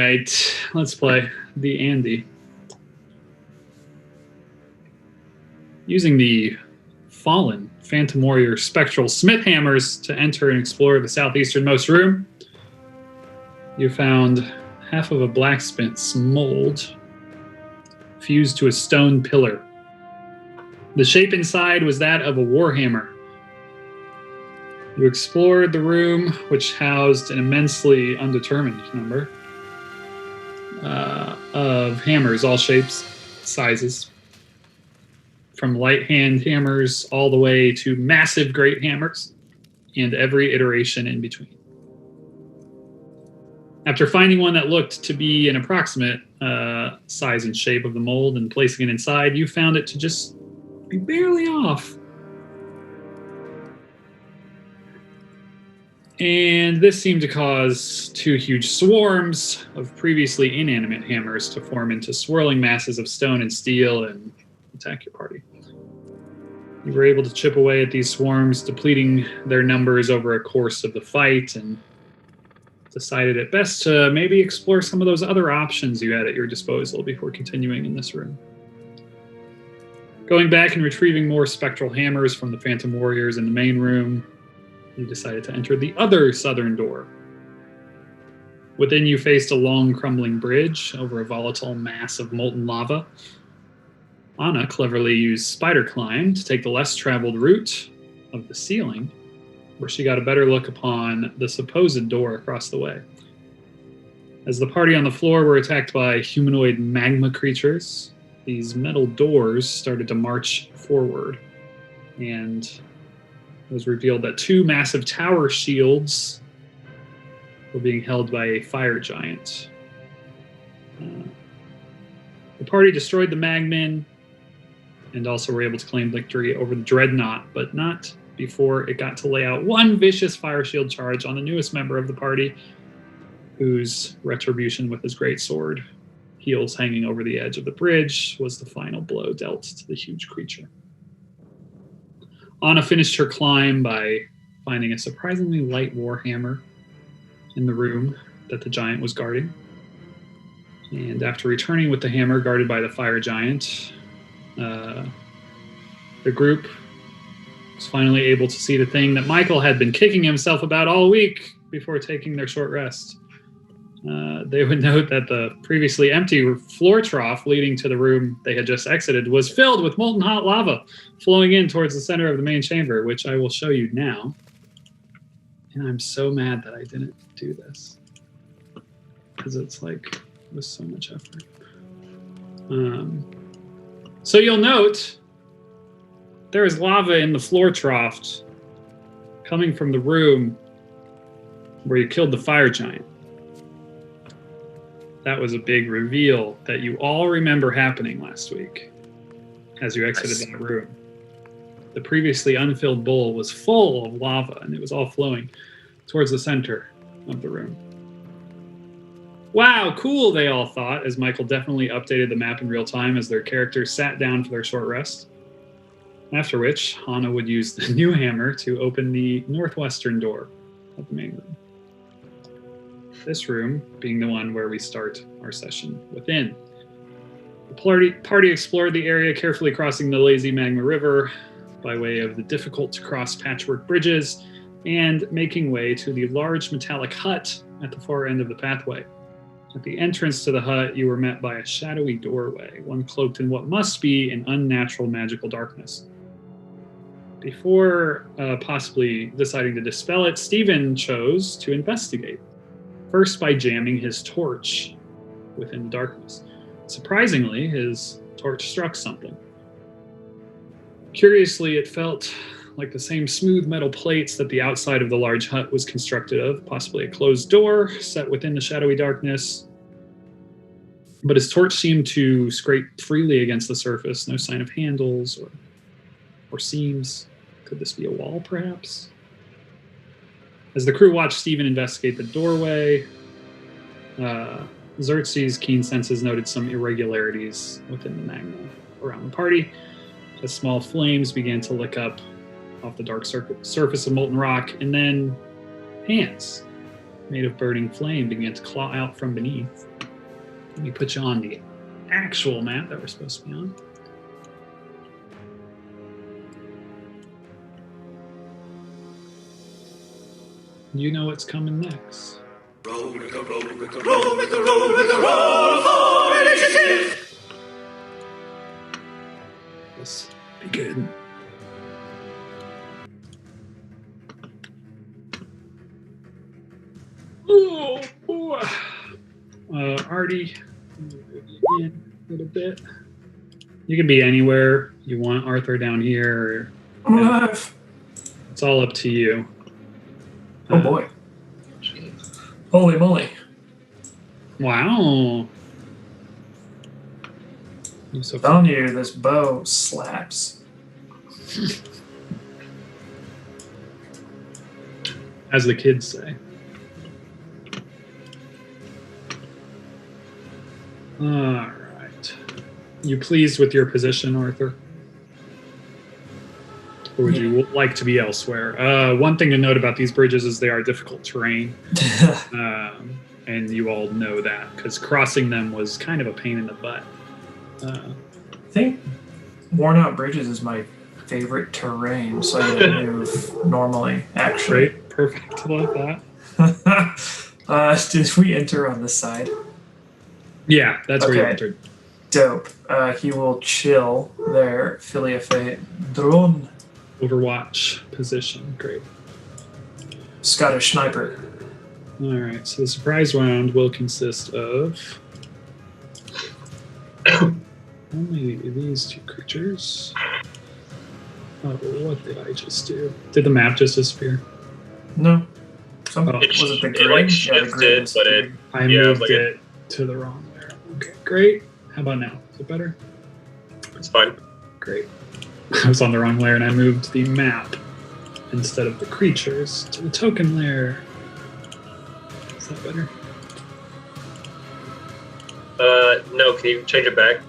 right, let's play the Andy. Using the fallen Phantom Warrior Spectral Smith hammers to enter and explore the southeasternmost room, you found half of a blacksmith's mold fused to a stone pillar. The shape inside was that of a warhammer. You explored the room, which housed an immensely undetermined number of hammers, all shapes, sizes, from light hand hammers all the way to massive great hammers, and every iteration in between. After finding one that looked to be an approximate size and shape of the mold and placing it inside, you found it to just be barely off. And this seemed to cause two huge swarms of previously inanimate hammers to form into swirling masses of stone and steel and attack your party. You were able to chip away at these swarms, depleting their numbers over a course of the fight, and decided it best to maybe explore some of those other options you had at your disposal before continuing in this room. Going back and retrieving more spectral hammers from the Phantom Warriors in the main room, you decided to enter the other southern door. Within, you faced a long, crumbling bridge over a volatile mass of molten lava. Anna cleverly used spider climb to take the less traveled route of the ceiling, where she got a better look upon the supposed door across the way. As the party on the floor were attacked by humanoid magma creatures, these metal doors started to march forward, and it was revealed that two massive tower shields were being held by a fire giant. The party destroyed the Magmin and also were able to claim victory over the Dreadnought, but not before it got to lay out one vicious fire shield charge on the newest member of the party, whose retribution with his great sword, heels hanging over the edge of the bridge, was the final blow dealt to the huge creature. Anna finished her climb by finding a surprisingly light warhammer in the room that the giant was guarding. And after returning with the hammer guarded by the fire giant, the group was finally able to see the thing that Michael had been kicking himself about all week before taking their short rest. They would note that the previously empty floor trough leading to the room they had just exited was filled with molten hot lava flowing in towards the center of the main chamber, which I will show you now. And I'm so mad that I didn't do this, because it was so much effort. So you'll note there is lava in the floor trough coming from the room where you killed the fire giant. That was a big reveal that you all remember happening last week as you exited that room. The previously unfilled bowl was full of lava, and it was all flowing towards the center of the room. Wow, cool, they all thought, as Michael definitely updated the map in real time as their characters sat down for their short rest. After which, Anna would use the new hammer to open the northwestern door of the main room. This room being the one where we start our session within. The party explored the area, carefully crossing the lazy magma river by way of the difficult-to-cross patchwork bridges and making way to the large metallic hut at the far end of the pathway. At the entrance to the hut, you were met by a shadowy doorway, one cloaked in what must be an unnatural magical darkness. Before possibly deciding to dispel it, Stephen chose to investigate, first by jamming his torch within the darkness. Surprisingly, his torch struck something. Curiously, it felt like the same smooth metal plates that the outside of the large hut was constructed of, possibly a closed door set within the shadowy darkness. But his torch seemed to scrape freely against the surface, no sign of handles or seams. Could this be a wall, perhaps? As the crew watched Stephen investigate the doorway, Xerxes' keen senses noted some irregularities within the magma around the party, as small flames began to lick up off the dark surface of molten rock, and then hands made of burning flame began to claw out from beneath. Let me put you on the actual map that we're supposed to be on. You know what's coming next. Roll, Rico, roll, Rico, roll, Rico, roll, Rico, roll for initiative! Let's begin. Oh, boy. Artie, move you in a little bit. You can be anywhere you want. Arthur down here. I'm alive. It's all up to you. Oh boy. Holy moly. Wow. You're so I'm telling you, this bow slaps. As the kids say. All right. You pleased with your position, Arthur? Or would you like to be elsewhere? One thing to note about these bridges is they are difficult terrain. And you all know that because crossing them was kind of a pain in the butt. I think worn out bridges is my favorite terrain, so I don't move normally, actually. Great. Perfect. Love that. Did we enter on this side? Yeah, that's where you Okay. entered. Dope. He will chill there. Philia Fate. Drone. Overwatch position. Great. Scottish sniper. All right, so the surprise round will consist of only these two creatures. Oh, what did I just do? Did the map just disappear? No. Some, Oh. was it the It, grid? like, the shifted, grid was but it- big. I Yeah, moved like it to the wrong layer. Okay, great. How about now? Is it better? It's fine. Great. I was on the wrong layer and I moved the map instead of the creatures to the token layer. Is that better? No, can you change it back?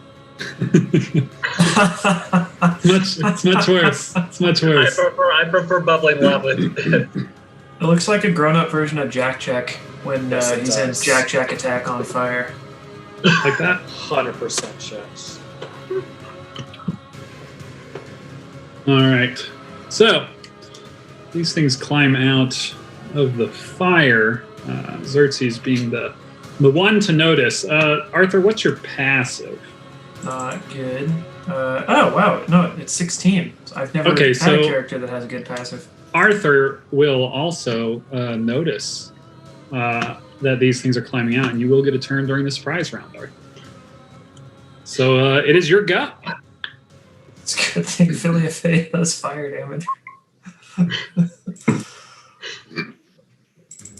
It's much worse. It's much worse. I prefer bubbling lava. It looks like a grown-up version of Jack Jack when Yes, it he's in does. Jack Jack Attack on Fire. Like that? 100% yes. All right. So these things climb out of the fire. Xerxes being the one to notice. Arthur, what's your passive? Not good. Oh, wow. No, it's 16. I've never Okay, had so- a character that has a good passive. Arthur will also notice that these things are climbing out, and you will get a turn during the surprise round, Arthur. So it is your go. It's a good thing Philia Fate does fire damage.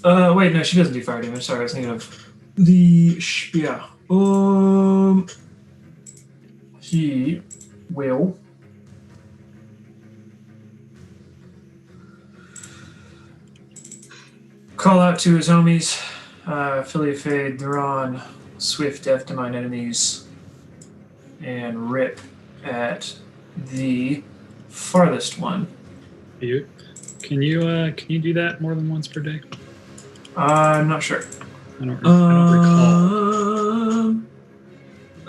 Wait, no, she doesn't do fire damage. Sorry, I was thinking of the Spear. He will call out to his homies. Philia Fade, Duran, Swift Death to mine enemies, and rip at the farthest one. Can you do that more than once per day? I'm not sure. I don't recall.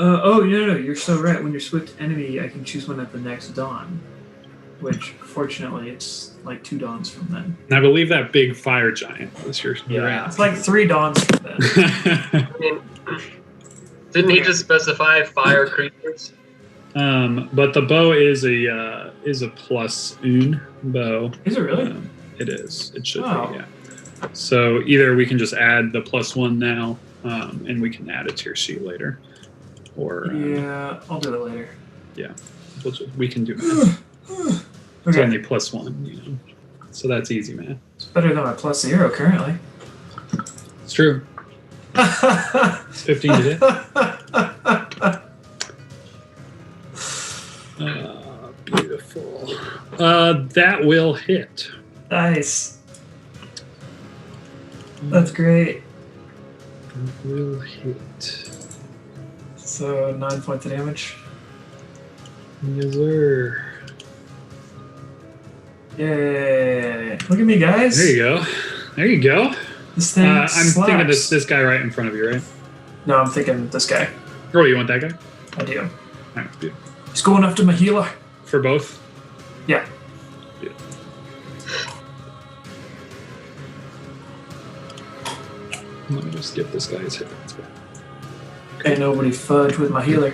Oh, no, you're so right. When you're swift enemy, I can choose one at the next dawn. Which, fortunately, it's like 2 dawns from then. And I believe that big fire giant was your It's like 3 dawns from then. I mean, didn't he just specify fire creatures? But the bow is a plus un bow. Is it really? It is. It should Oh. be. Yeah. So either we can just add the +1 now, and we can add it to your sheet later, or Yeah, I'll do it later. we can do math. It's Okay, only +1, you know. So that's easy, man. it's better than my +0 currently. It's true. It's 15 to hit. Beautiful. That will hit. Nice. That's great. That will hit. So 9 points of damage. Yes, sir. Yay! Look at me, guys. There you go. There you go. This thing I'm slaps. thinking this guy right in front of you, right? No, I'm thinking this guy. Oh, you want that guy? I do. All right, beautiful. He's going after my healer. For both? Yeah. Let me just give this guy his hit points back. Ain't nobody fudge with my healer.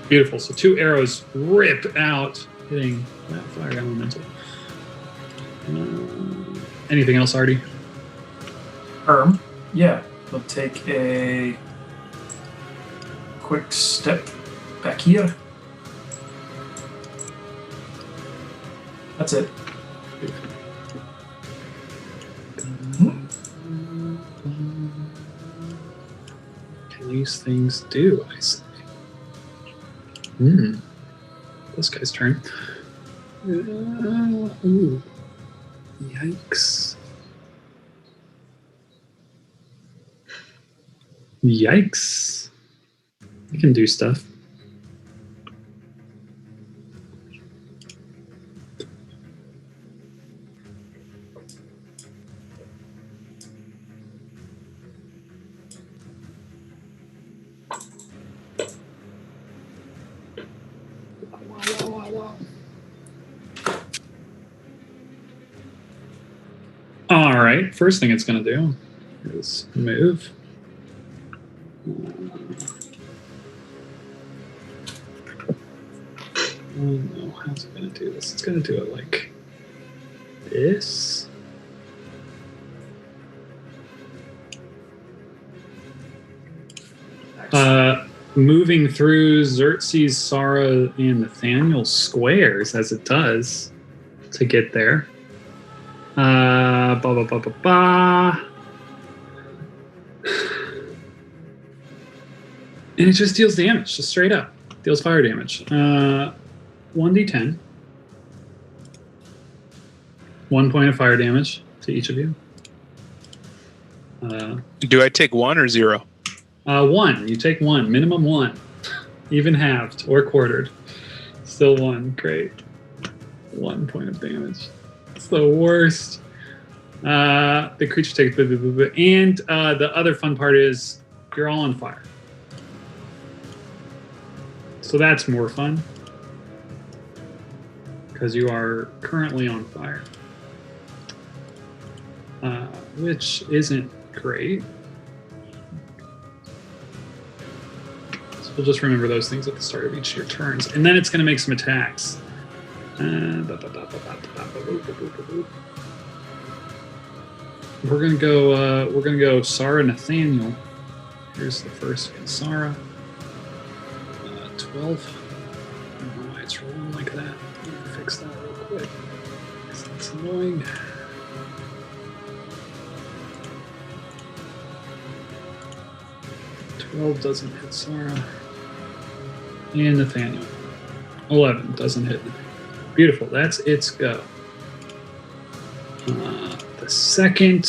Beautiful. So 2 arrows rip out, hitting that fire elemental. Anything else, Artie? Yeah. We'll take a quick step back here. That's it. Can these things do, I say? This guy's turn. Ooh. Yikes. Yikes. You can do stuff. All right, first thing it's going to do is move. Oh no, how's it going to do this? It's going to do it like this. Moving through Xerxes, Sara, and Nathaniel squares as it does to get there. Ba ba ba ba ba. And it just deals damage, just straight up. Deals fire damage. 1d10. 1 point of fire damage to each of you. Do I take 1 or 0? 1. You take 1. Minimum 1. Even halved or quartered. Still 1. Great. 1 point of damage. It's the worst. The creature takes... And the other fun part is you're all on fire. So that's more fun. Because you are currently on fire. Which isn't great. So we'll just remember those things at the start of each of your turns. And then it's going to make some attacks. We're gonna go Sara Nathaniel. Here's the first one. Sara. 12. I don't know why it's rolling like that. Let me fix that real quick. 'Cause that's annoying. Doesn't hit Sara. And Nathaniel. 11 doesn't hit. Beautiful. That's its go. The second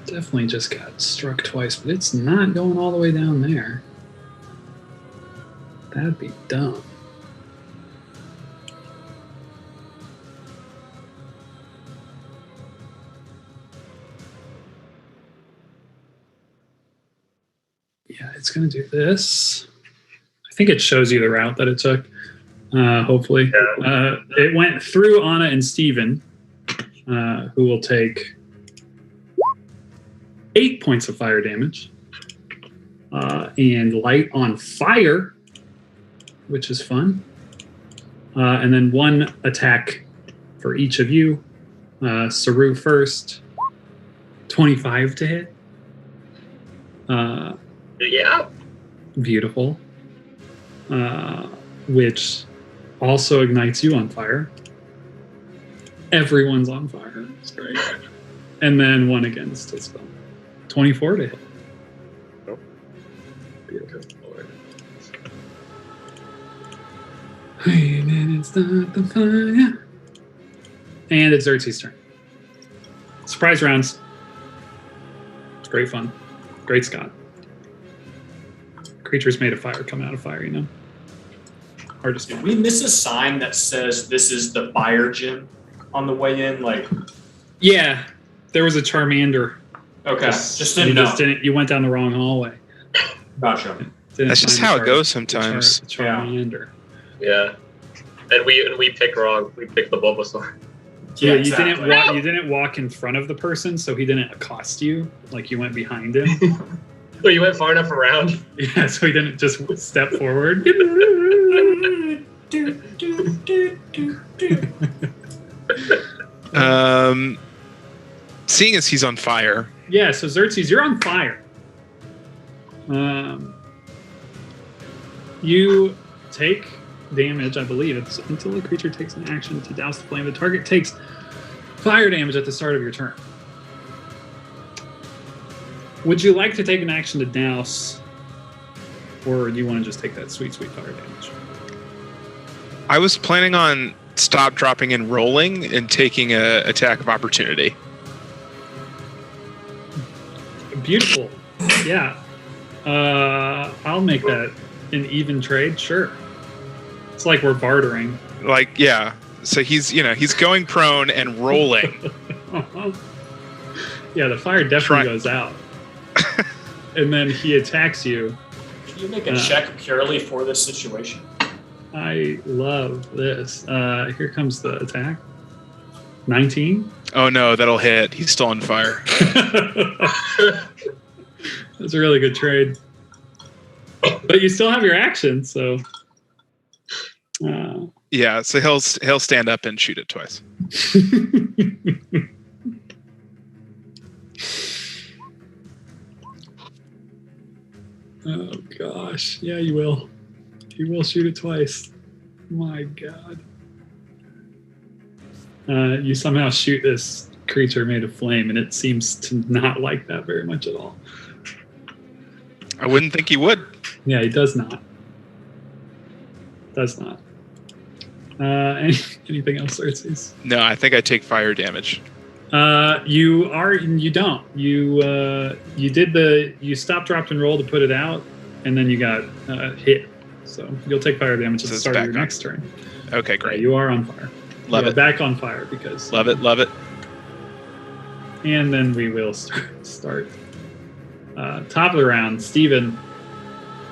definitely just got struck twice, but it's not going all the way down there. That'd be dumb. Yeah, it's going to do this. I think it shows you the route that it took, hopefully. It went through Anna and Steven, who will take 8 points of fire damage. And light on fire, which is fun. And then 1 attack for each of you. Saru first. 25 to hit. Yeah. Beautiful. Which also ignites you on fire. Everyone's on fire. It's great. And then 1 against his spell. 24 to hit. Nope. Beautiful. And then it's not the fire. And it's Xerxes' turn. Surprise rounds. It's great fun. Great Scott. Creatures made of fire come out of fire, you know? Hard to Did spell. we miss a sign that says this is the fire gym on the way in? Like, Yeah, there was a Charmander Okay. Just didn't you know. just didn't. You went down the wrong hallway. Gotcha. Didn't That's just find how the it goes sometimes. The Charmander. Yeah. And we pick wrong. We pick the Bulbasaur. Yeah, exactly. you didn't walk in front of the person, so he didn't accost you. Like you went behind him. Oh, you went far enough around. Yeah, so he didn't just step forward. Seeing as he's on fire, Yeah, so Xerxes, you're on fire. You take damage, I believe. It's until the creature takes an action to douse the flame. The target takes fire damage at the start of your turn. Would you like to take an action to douse, or do you want to just take that sweet, sweet fire damage? I was planning on stop, dropping, and rolling and taking a attack of opportunity. Beautiful. Yeah. I'll make that an even trade. Sure. It's like we're bartering. Like, yeah. So he's going prone and rolling. Yeah, the fire definitely goes out. And then he attacks you. Can you make a check purely for this situation? I love this. Here comes the attack. 19. Oh no, that'll hit. He's still on fire. That's a really good trade. But you still have your action, so. Yeah, so he'll stand up and shoot it twice. Oh gosh, yeah, you will. You will shoot it twice. My God. You somehow shoot this creature made of flame, and it seems to not like that very much at all. I wouldn't think he would. Yeah, he does not. Does not. Anything else, Xerxes? No, I think I take fire damage. You don't. You stopped, dropped, and rolled to put it out, and then you got hit. So you'll take fire damage at So the it's start of back your on. next turn. Okay, Yeah, great. you are on fire. Love You're it. back on fire because. Love it. Love it. And then we will start. Top of the round, Steven,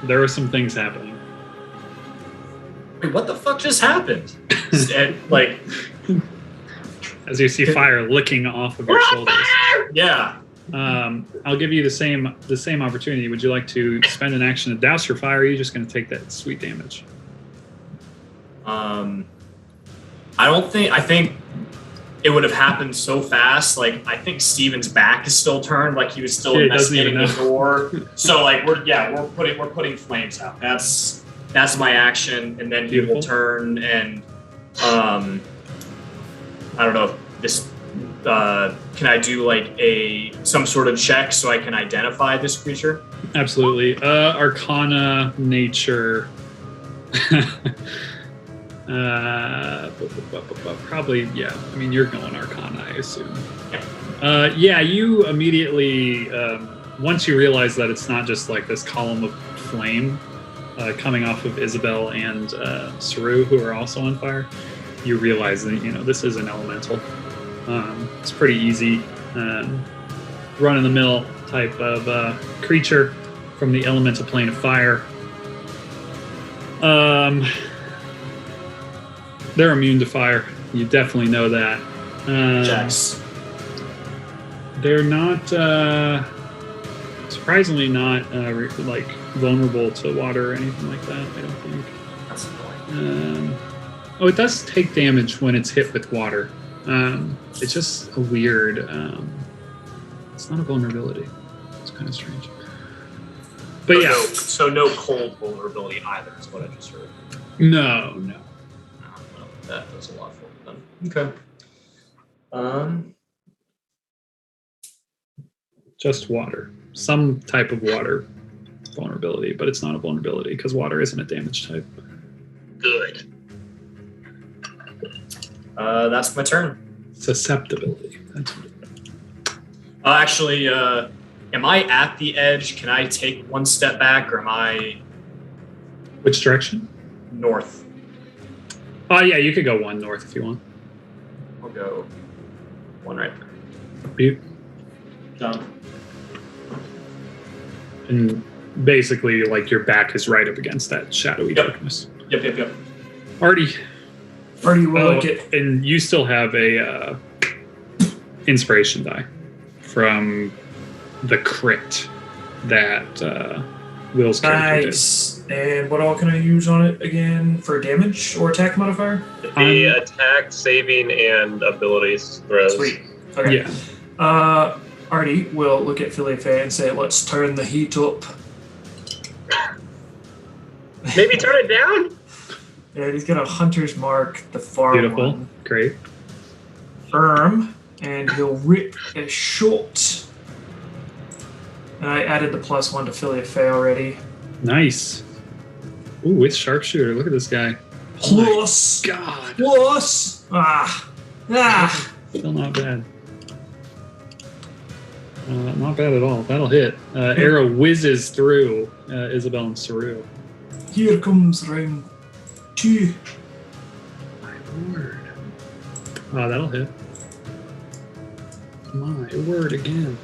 there are some things happening. Wait, what the fuck just happened? Like, As you see fire licking off of your shoulders. yeah. I'll give you the same opportunity. Would you like to spend an action to douse your fire, or are you just going to take that sweet damage? I think it would have happened so fast. Like, I think Steven's back is still turned. Like, he was still Yeah, he doesn't even investigating the know. door. So, like, we're putting flames out. That's my action, and then he Beautiful. will turn and I don't know if this. Can I do like some sort of check so I can identify this creature? Absolutely. Arcana, nature. Probably, yeah. I mean, you're going Arcana, I assume. Yeah, you immediately, once you realize that it's not just like this column of flame coming off of Isabel and Saru, who are also on fire, you realize that, this is an elemental. It's pretty easy, run-of-the-mill type of creature from the elemental plane of fire. They're immune to fire. You definitely know that. Checks. They're not, surprisingly not like vulnerable to water or anything like that, I don't think. That's annoying. It does take damage when it's hit with water. It's just a weird, it's not a vulnerability. It's kind of strange. But yeah. So no cold vulnerability either is what I just heard. No. Well, that does a lot for them. Okay. Just water. Some type of water vulnerability, but it's not a vulnerability because water isn't a damage type. Good. That's my turn. Susceptibility. That's what it is. Actually, am I at the edge? Can I take one step back, or am I Which direction? north? Oh, yeah, you could go one north if you want. I'll go one right there. You, Done. And basically, like, your back is right up against that shadowy Yep. darkness. Yep. Artie. Artie will Oh, look at. and you still have a inspiration die from the crit that Will's character did. Nice. And what all can I use on it again for damage or attack modifier? The attack, saving, and abilities throws. Sweet. Okay. Yeah. Artie will look at Philly Faye and say, "Let's turn the heat up." Maybe turn it down? Yeah, he's got a hunter's mark, the far Beautiful. one. Great. And he'll rip a shot. And I added the +1 to Philly Faye already. Nice. Ooh, with sharpshooter. Look at this guy. Plus. God. Plus. Ah. Still not bad. Not bad at all. That'll hit. Arrow whizzes through Isabel and Saru. Here comes round 2. My word. Oh, that'll hit. My word again.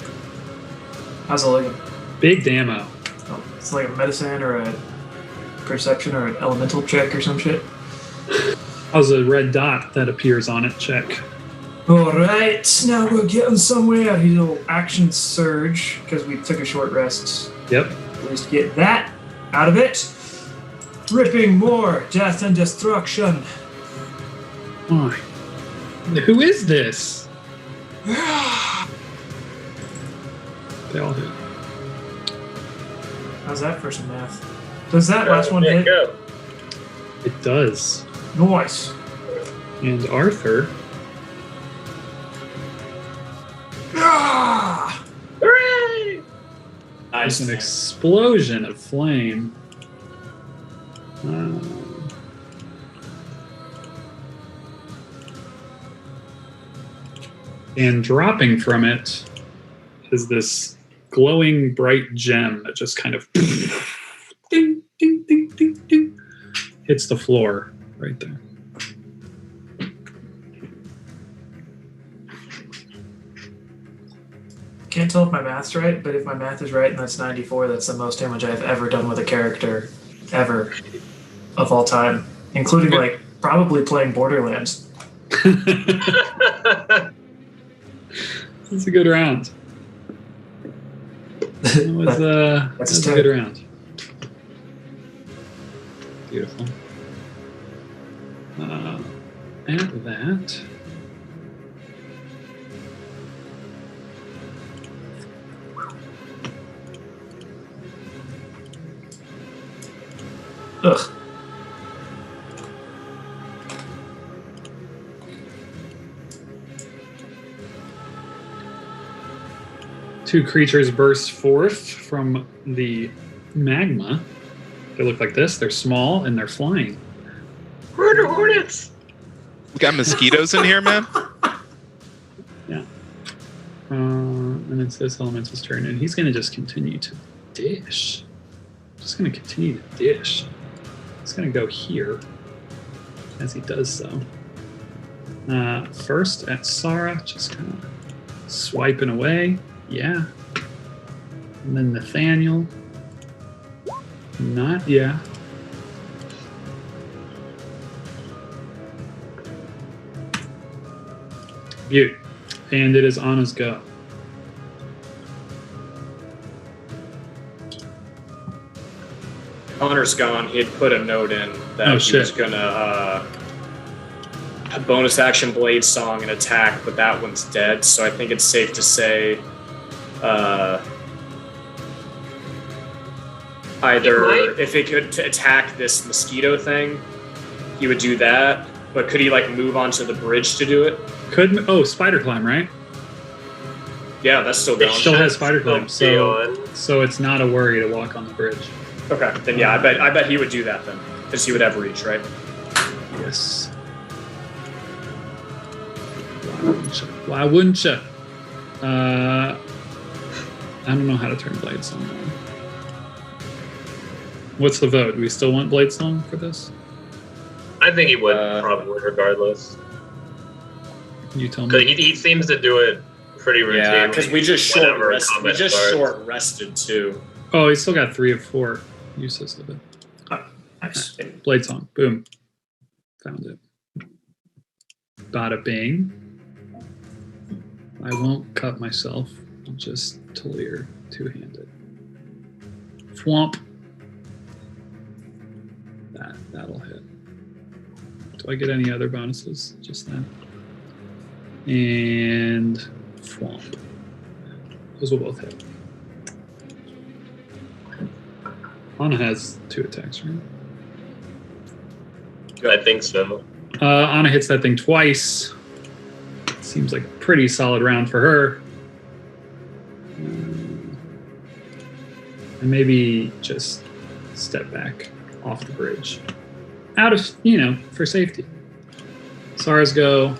How's it looking? Big damo. Oh, it's like a medicine or a perception or an elemental check or some shit. How's a red dot that appears on it? Check. Alright, now we're getting somewhere. He'll action surge because we took a short rest. Yep. At least get that out of it. Ripping more death and destruction. My. Who is this? They all hit. How's that for some math? Does that last one hit? Go. It does. Nice. And Arthur. Ah! Hooray! There's an explosion of flame. And dropping from it is this glowing bright gem that just kind of ding, ding, ding, ding, ding, hits the floor right there. Can't tell if my math's right, but if my math is right and that's 94, that's the most damage I've ever done with a character ever of all time, including like probably playing Borderlands. That's a good round. That was, That's a good round. Beautiful. Add that. Ugh. Two creatures burst forth from the magma. They look like this. They're small and they're flying. Murder hornets! We got mosquitoes in here, man. Yeah. And it's this elemental's turn, and he's going to just continue to dish. Just going to continue to dish. He's going to go here as he does so. First at Sarah, just kind of swiping away. Yeah. And then Nathaniel. Not, yeah. Butte. And it is Anna's go. Connor's gone. He had put a note in that Oh, he shit. was gonna a bonus action blade song and attack, but that one's dead. So I think it's safe to say either might- if it could attack this mosquito thing, he would do that. But could he like move onto the bridge to do it? Spider climb, right? Yeah, that's still It going. still has spider climb, so Beyond. it's not a worry to walk on the bridge. Okay, then yeah, I bet he would do that then, because he would have reach, right? Yes. Why wouldn't you? I don't know how to turn Blade Song on. What's the vote? Do we still want Blade Song for this? I think he would probably, regardless. You tell Because me. he seems to do it pretty routinely. Yeah, because we just whenever short combat starts. rested too. Oh, he's still got 3 of 4 uses of it. Nice. Blade Song. Boom. Found it. Bada bing. I won't cut myself. I'll just Talir two-handed. Thwomp. That'll hit. Do I get any other bonuses? Just that. And Thwomp. Those will both hit. Anna has 2 attacks, right? I think so. Anna hits that thing twice. Seems like a pretty solid round for her. And maybe just step back off the bridge. Out of, for safety. Sara's go.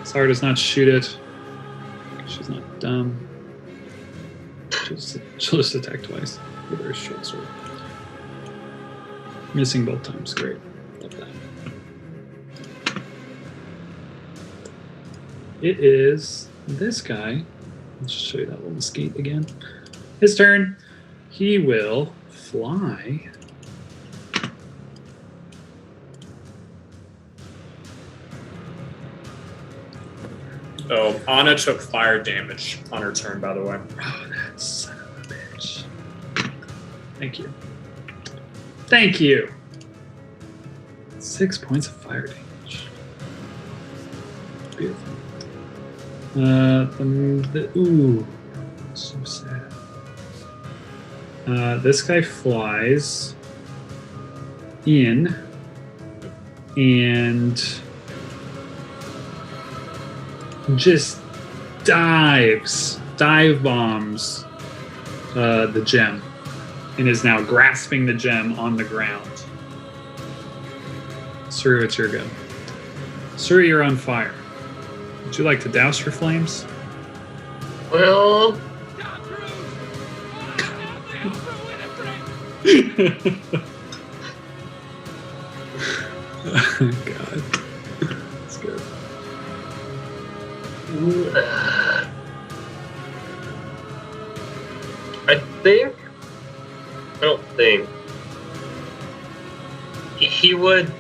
Sara does not shoot it. She's not dumb. She'll just attack twice with her short sword. Missing both times. Great. Love that. It is this guy. Let's show you that little skate again. His turn. He will fly. Oh, Anna took fire damage on her turn, by the way. Oh, that son of a bitch. Thank you. Thank you. 6 points of fire damage. Beautiful. Ooh, so sad. This guy flies in and just dive bombs the gem and is now grasping the gem on the ground. Saru, it's your go. Saru, you're on fire. Would you like to douse your flames? Well, God. That's good. I don't think he would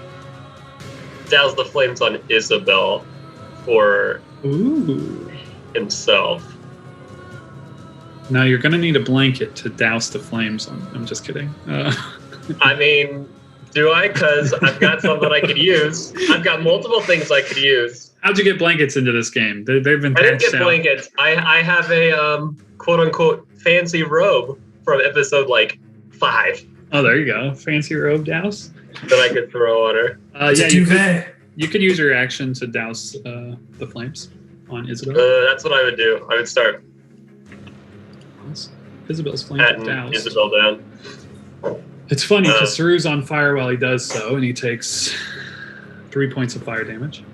douse the flames on Isabel for Ooh. himself. Now you're gonna need a blanket to douse the flames on. I'm just kidding. I mean, do I? Because I've got some that I could use. I've got multiple things I could use. How'd you get blankets into this game? They've been I didn't patched get out. blankets. I have a quote unquote fancy robe from episode 5 Oh, there you go. Fancy robe douse. that I could throw on her. It's a duvet. You could use your action to douse the flames on Isabel. That's what I would do. I would start Isabel's flames are patting doused. Isabel down. It's funny because Saru's on fire while he does so, and he takes 3 points of fire damage.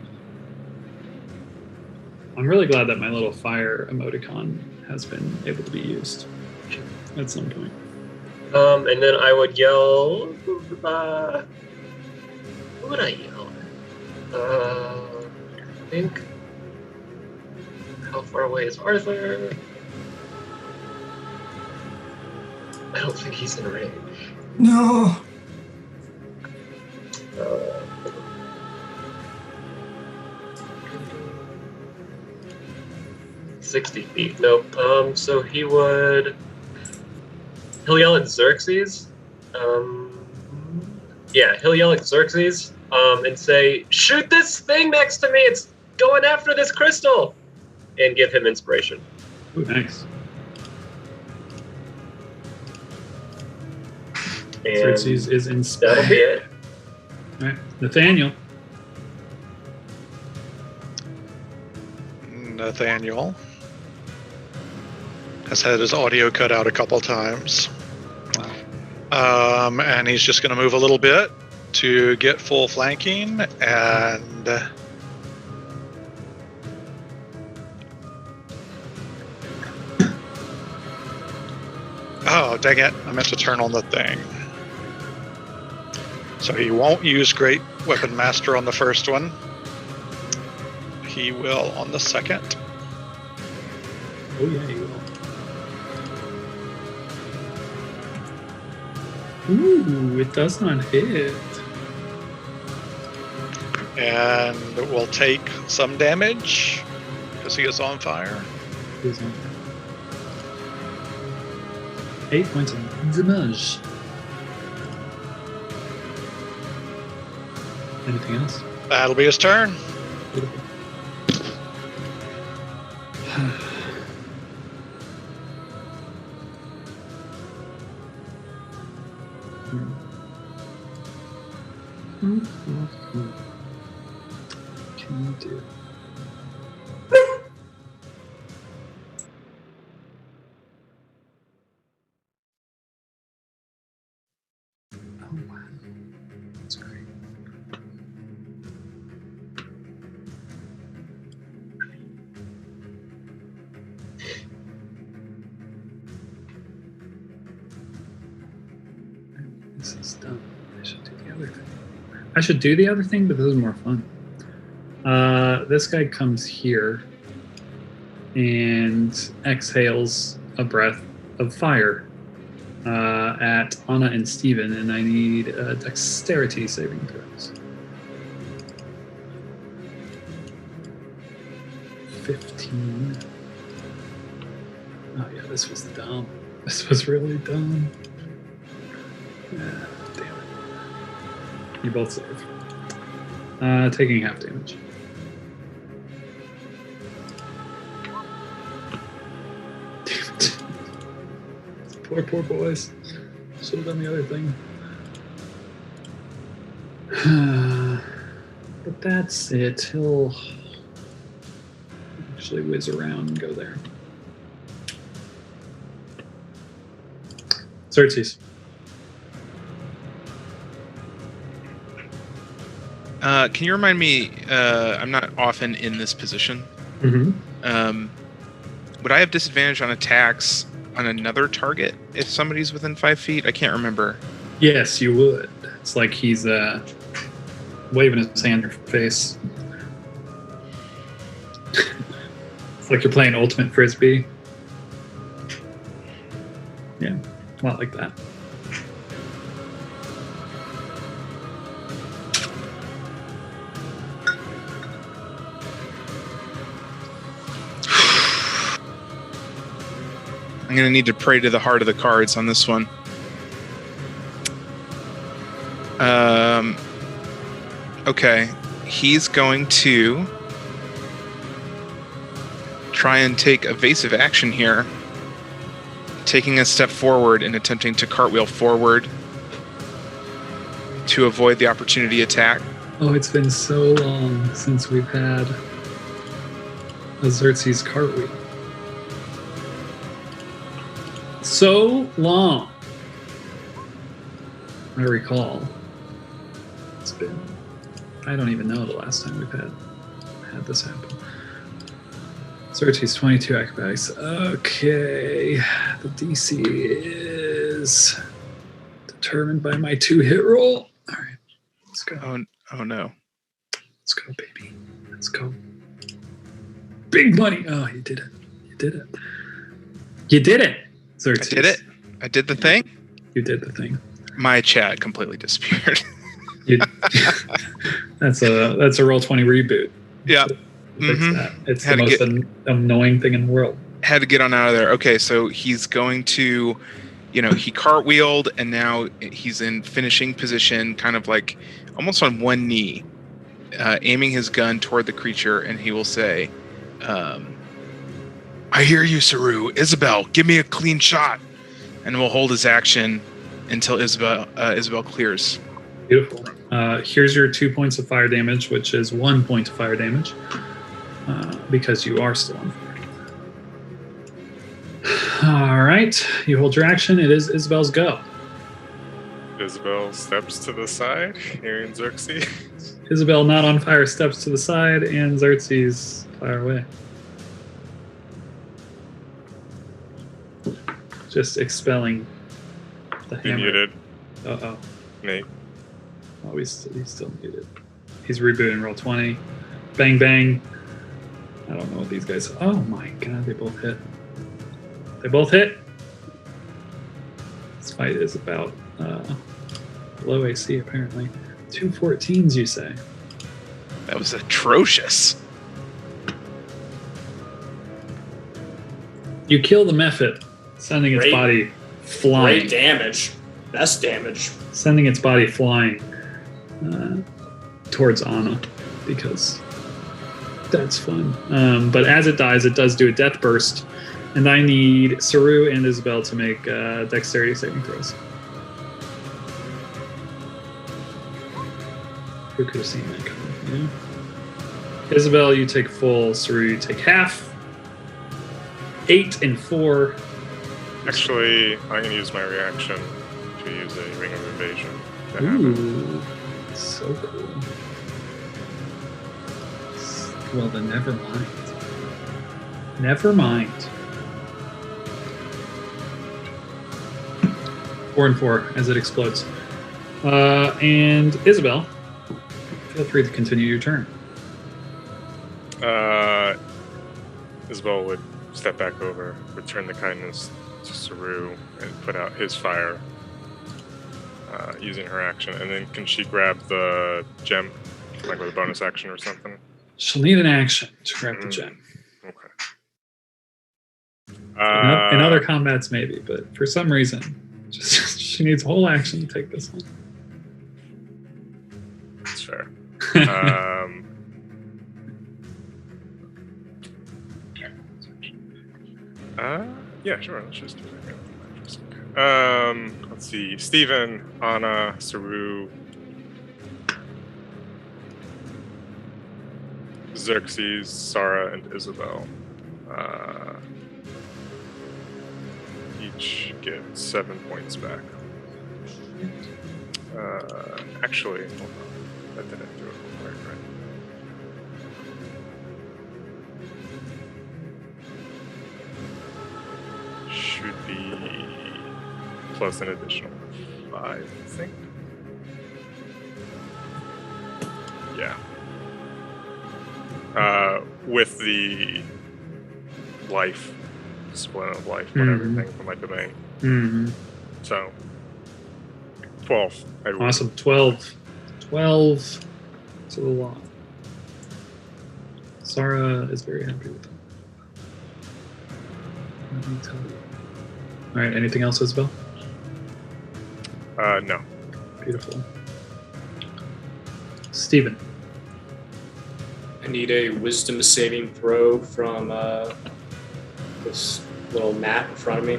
I'm really glad that my little fire emoticon has been able to be used at some point. And then I would yell. What would I yell? I think. How far away is Arthur? I don't think he's in range. No. 60 feet. Nope. So he'll yell at Xerxes. He'll yell at Xerxes and say, "Shoot this thing next to me! It's going after this crystal!" And give him inspiration. Ooh, nice. And Xerxes is that'll be inspired. it. All right, Nathaniel. Nathaniel has had his audio cut out a couple times. Wow. And he's just going to move a little bit to get full flanking and oh, dang it. I meant to turn on the thing. So he won't use Great Weapon Master on the first one. He will on the second. Oh yeah, you will. Ooh, it does not hit. And will take some damage because he is on fire. He's on. 8 points of damage. Anything else? That'll be his turn. Beautiful. Can you do? Oh wow, that's great. This is dumb. I should do the other thing. I should do the other thing, but this is more fun. This guy comes here and exhales a breath of fire at Anna and Steven, and I need dexterity saving throws. 15. Oh yeah, this was dumb. This was really dumb. Damn it. You both save. Taking half damage. Damn it. Poor boys. Should have done the other thing. But that's it. He'll actually whiz around and go there. Xerxes. Can you remind me? I'm not often in this position. Mm-hmm. Would I have disadvantage on attacks on another target if somebody's within 5 feet? I can't remember. Yes, you would. It's like he's waving his hand in your face. It's like you're playing Ultimate Frisbee. Yeah, a lot like that. I'm going to need to pray to the heart of the cards on this one. Okay. He's going to try and take evasive action here. Taking a step forward and attempting to cartwheel forward to avoid the opportunity attack. Oh, it's been so long since we've had a Xerxes cartwheel. So long. I recall. It's been, I don't even know the last time we've had this happen. Xerxes 22 acrobatics. Okay. The DC is determined by my 2-hit roll. All right. Let's go. Oh no. Let's go, baby. Let's go. Big money. Oh, you did it. You did it. You did it, Xerxes. I did it. I did the thing. You did the thing. My chat completely disappeared. That's a Roll20 reboot. Yeah. Fix that. It's Had the to most annoying thing in the world. Had to get on out of there. Okay, so he's going to, he cartwheeled and now he's in finishing position, kind of like almost on one knee, aiming his gun toward the creature, and he will say, I hear you, Saru. Isabel, give me a clean shot. And we'll hold his action until Isabel clears. Beautiful. Here's your 2 points of fire damage, which is 1 point of fire damage, because you are still on fire. All right. You hold your action. It is Isabel's go. Isabel steps to the side, hearing Xerxes. Isabel, not on fire, steps to the side, and Xerxes fire away. Just expelling the He hammer. muted. Uh-oh. Nate. Oh, he's still muted. He's rebooting Roll20. Bang, bang. I don't know what these guys... Oh my god, they both hit. They both hit. Let's fight is about low AC, apparently. 2 14s, you say? That was atrocious. You kill the Mephit, sending its Great. body flying. Great damage. Best damage. Sending its body flying towards Anna, because that's fun. But as it dies, it does do a death burst, and I need Saru and Isabel to make dexterity saving throws. Who could have seen that coming? Yeah. Isabel, you take full. Saru, you take half. 8 and 4. Actually, I'm going to use my reaction to use a Ring of Invasion. to have it. Ooh, so cool. Well, then never mind. Never mind. 4 and 4 as it explodes. And Isabel, feel free to continue your turn. Isabel would step back over, return the kindness to Saru, and put out his fire using her action. And then can she grab the gem, like with a bonus action or something? She'll need an action to grab the gem. Okay. In other combats, maybe, but for some reason, just she needs a whole action to take this one. That's fair. Yeah, sure. Let's just do that. Let's see. Steven, Anna, Saru, Xerxes, Sarah, and Isabel. Each get 7 points back. Actually, hold on. That didn't do it right. Should be plus an additional 5, I think. Yeah. With the life, discipline of life, and everything from my domain. Mm-hmm. So, 12. Awesome. 12. 12 to the lot. Sarah is very happy with that. Let me tell you. All right. Anything else, Isabel? No. Beautiful. Steven. I need a wisdom saving throw from this little mat in front of me.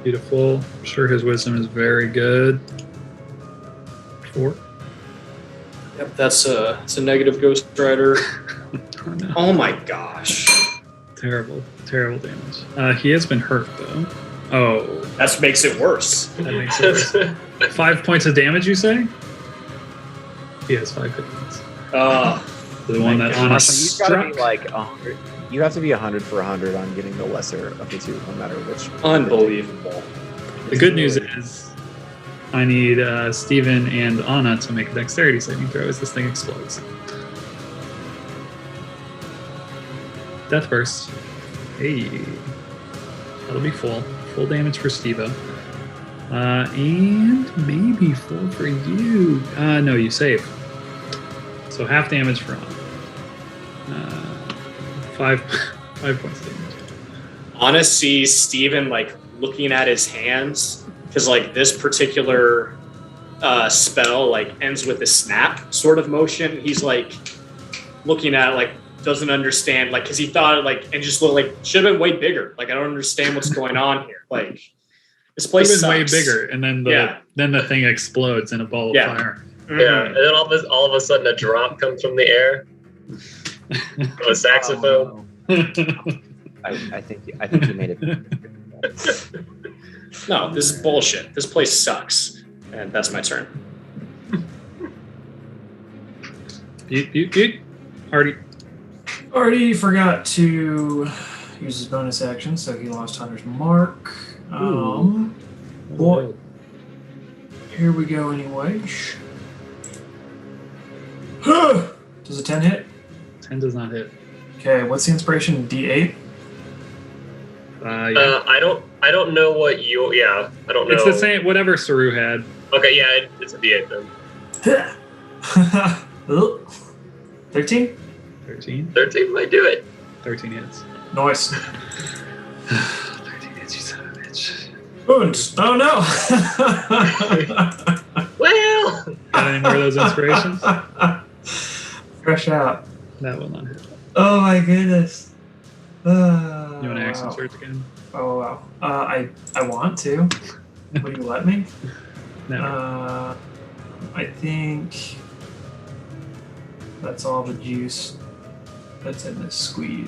Beautiful. I'm sure his wisdom is very good. 4. Yep, that's a negative Ghost Rider. Oh, no. Oh my gosh. Terrible damage. He has been hurt, though. Oh, That makes it worse. that makes it worse. 5 points of damage, you say? He has 5 hit points. The one that Anna Martha, you've got to struck. be like 100. You have to be 100 for 100 on getting the lesser of the two, no matter which. Unbelievable. The good news is I need Steven and Anna to make a dexterity saving throw as this thing explodes. Death burst. Hey. That'll be full. Full damage for Stevo. And maybe full for you. No, you save. So half damage for Anna. 5 points of damage. Anna sees Steven like looking at his hands because like this particular spell like ends with a snap sort of motion. He's like looking at it, like doesn't understand like because he thought like and just looked like should have been way bigger. Like I don't understand what's going on here. Like this place It's way sucks. bigger. bigger, and then the thing explodes in a ball of fire. Yeah, and then all of a sudden a drop comes from the air. From a saxophone. I think you made it. No, this is bullshit. This place sucks. And that's my turn. Artie forgot to use his bonus action, so he lost Hunter's Mark. Boy, here we go anyway. Does a 10 hit? 10 does not hit. Okay, what's the inspiration? D8? Yeah. I I don't know what you. Yeah, I don't know. It's the same, whatever Saru had. Okay, yeah, it's a D8 then. 13? 13? 13 might do it. 13 hits. Nice. 13 hits, you son of a bitch. Wounds. Oh no. Well, Got any more of those inspirations? Fresh out. That will not hit. Oh my goodness. You want to action wow. search again? Oh wow. I want to. Will you let me? No. I think that's all the juice that's in this squeeze.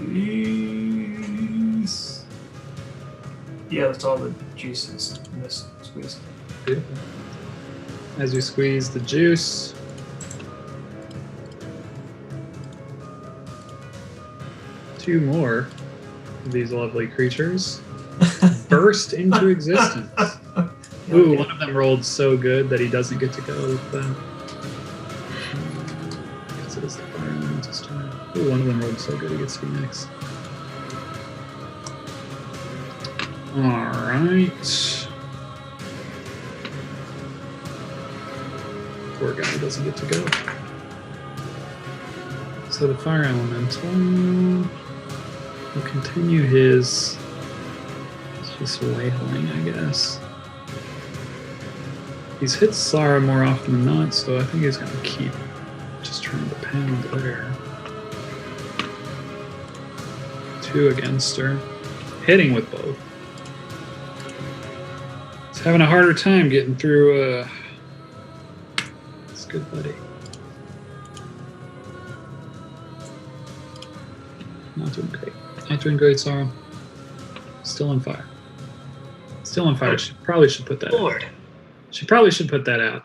Yeah, that's all the juices in this squeeze. Beautiful. As you squeeze the juice, two more of these lovely creatures burst into existence. Ooh, one of them rolled so good that he doesn't get to go with them. Because it is the fire elemental's turn. Ooh, one of them rolled so good he gets to be next. Alright. Poor guy doesn't get to go. So the fire elemental will continue his just wailing, I guess. He's hit Sara more often than not, so I think he's going to keep just trying to pound there. 2 against her. Hitting with both. He's having a harder time getting through. It's good, buddy. Not doing great. Not doing great, Sara. Still on fire. Still on fire. She probably should put that out. Lord. She probably should put that out.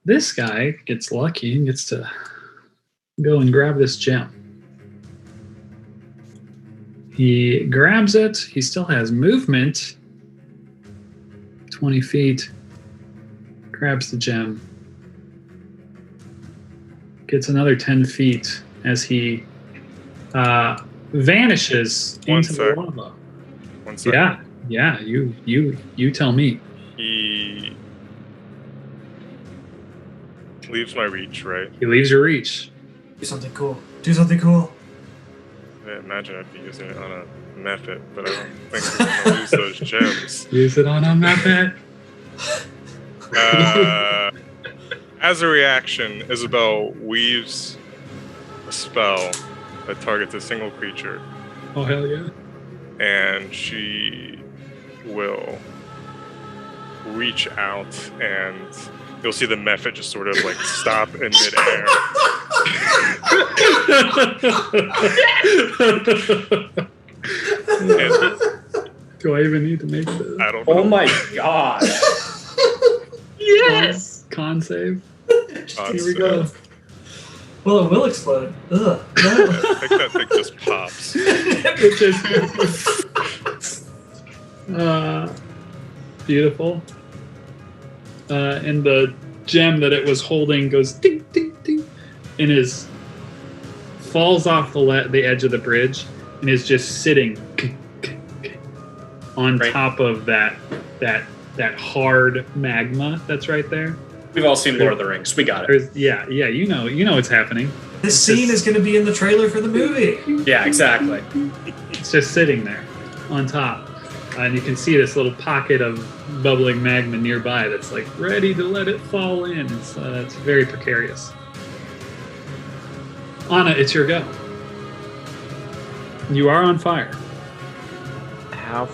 This guy gets lucky and gets to go and grab this gem. He grabs it. He still has movement. 20 feet. Grabs the gem. Gets another 10 feet as he vanishes into the lava. 1 second. Yeah. You tell me. He leaves my reach, right? He leaves your reach. Do something cool. Do something cool. I imagine I'd be using it on a method, but I don't think we're going to lose those gems. Use it on a method. As a reaction, Isabel weaves a spell that targets a single creature, Oh, hell yeah. and she will reach out, and you'll see the method just sort of like stop in midair. And Do I even need to make the I don't know. Oh my god. Yes! con save? Here we go. Well, it will explode. Ugh. No. I think that thing just pops. It just beautiful. And the gem that it was holding goes ding ding ding, and falls off the edge of the bridge, and is just sitting on top of that hard magma that's right there. We've all seen Lord of the Rings. We got it. Yeah, you know what's happening. This scene is going to be in the trailer for the movie. Yeah, exactly. It's just sitting there on top. And you can see this little pocket of bubbling magma nearby that's like ready to let it fall in. It's very precarious. Anna, it's your go. You are on fire. How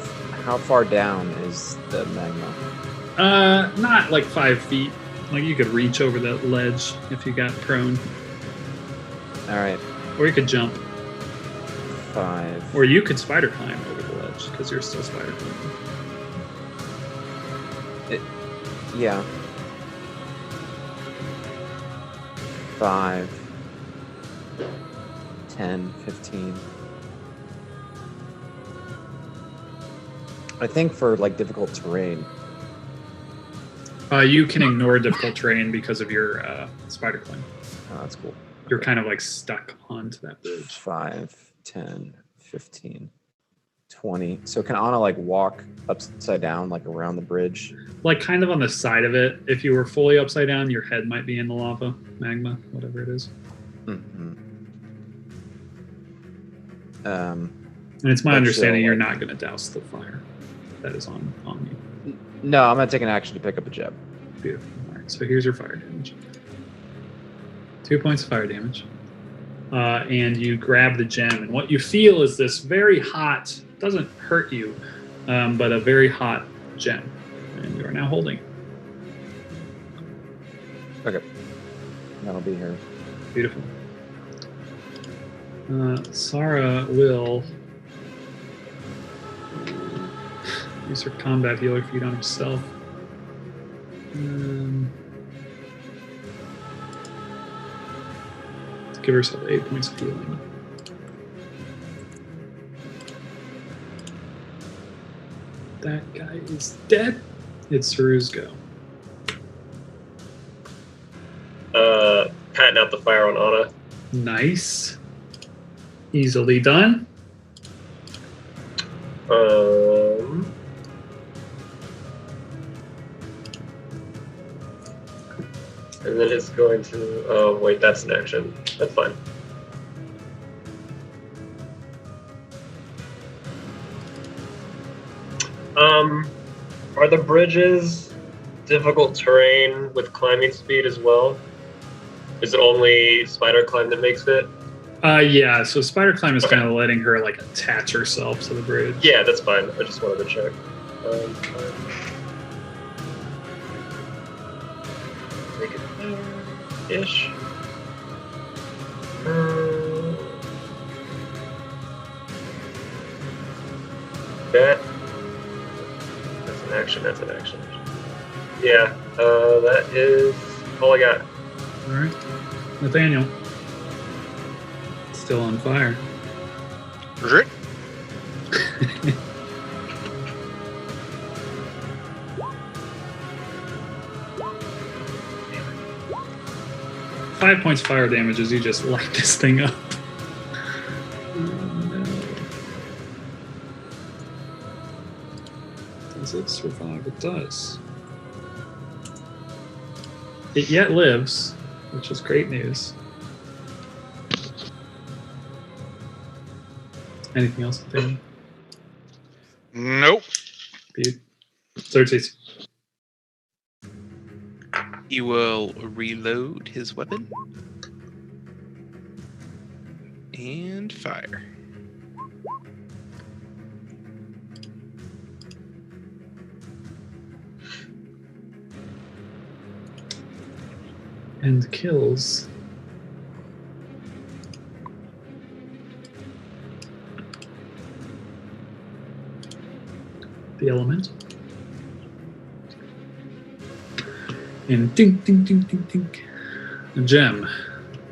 far down is the magma? Not like 5 feet. Like you could reach over that ledge if you got prone. All right, Or you could jump. 5. Or you could spider climb over the ledge because you're still spider climbing. Yeah. 5, 10, 15. I think for like difficult terrain. You can ignore difficult terrain because of your spider climb. Oh, that's cool. You're kind of like stuck onto that bridge. 5, 10, 15. 20. So can Anna like walk upside down, like around the bridge? Like kind of on the side of it. If you were fully upside down, your head might be in the lava, magma, whatever it is. Mm-hmm. And it's my But understanding still, you're like- not going to douse the fire that is on you. No, I'm gonna take an action to pick up a gem. Beautiful. All right, so here's your fire damage. 2 points of fire damage. And you grab the gem, and what you feel is this very hot, doesn't hurt you, but a very hot gem. And you are now holding it. Okay. That'll be here. Beautiful. Sarah will use her combat healer feat on herself. To give herself 8 points of healing. That guy is dead. It's Saru's go. Patting out the fire on Anna. Nice. Easily done. And then it's going to. Oh wait, that's an action. That's fine. Are the bridges difficult terrain with climbing speed as well? Is it only spider climb that makes it? Yeah, so spider climb is kind of letting her like attach herself to the bridge. Yeah, that's fine. I just wanted to check. Make it there-ish. That's an action. That's an action. Yeah, that is all I got. All right, Nathaniel. Still on fire. Rick? 5 points fire damage as you just light this thing up. Oh, no. Does it survive? It does. It yet lives, which is great news. Anything else, Nathaniel? Nope. Xerxes. He will reload his weapon and fire. And kills. The elemental. And ding, ding, ding, ding, ding. A gem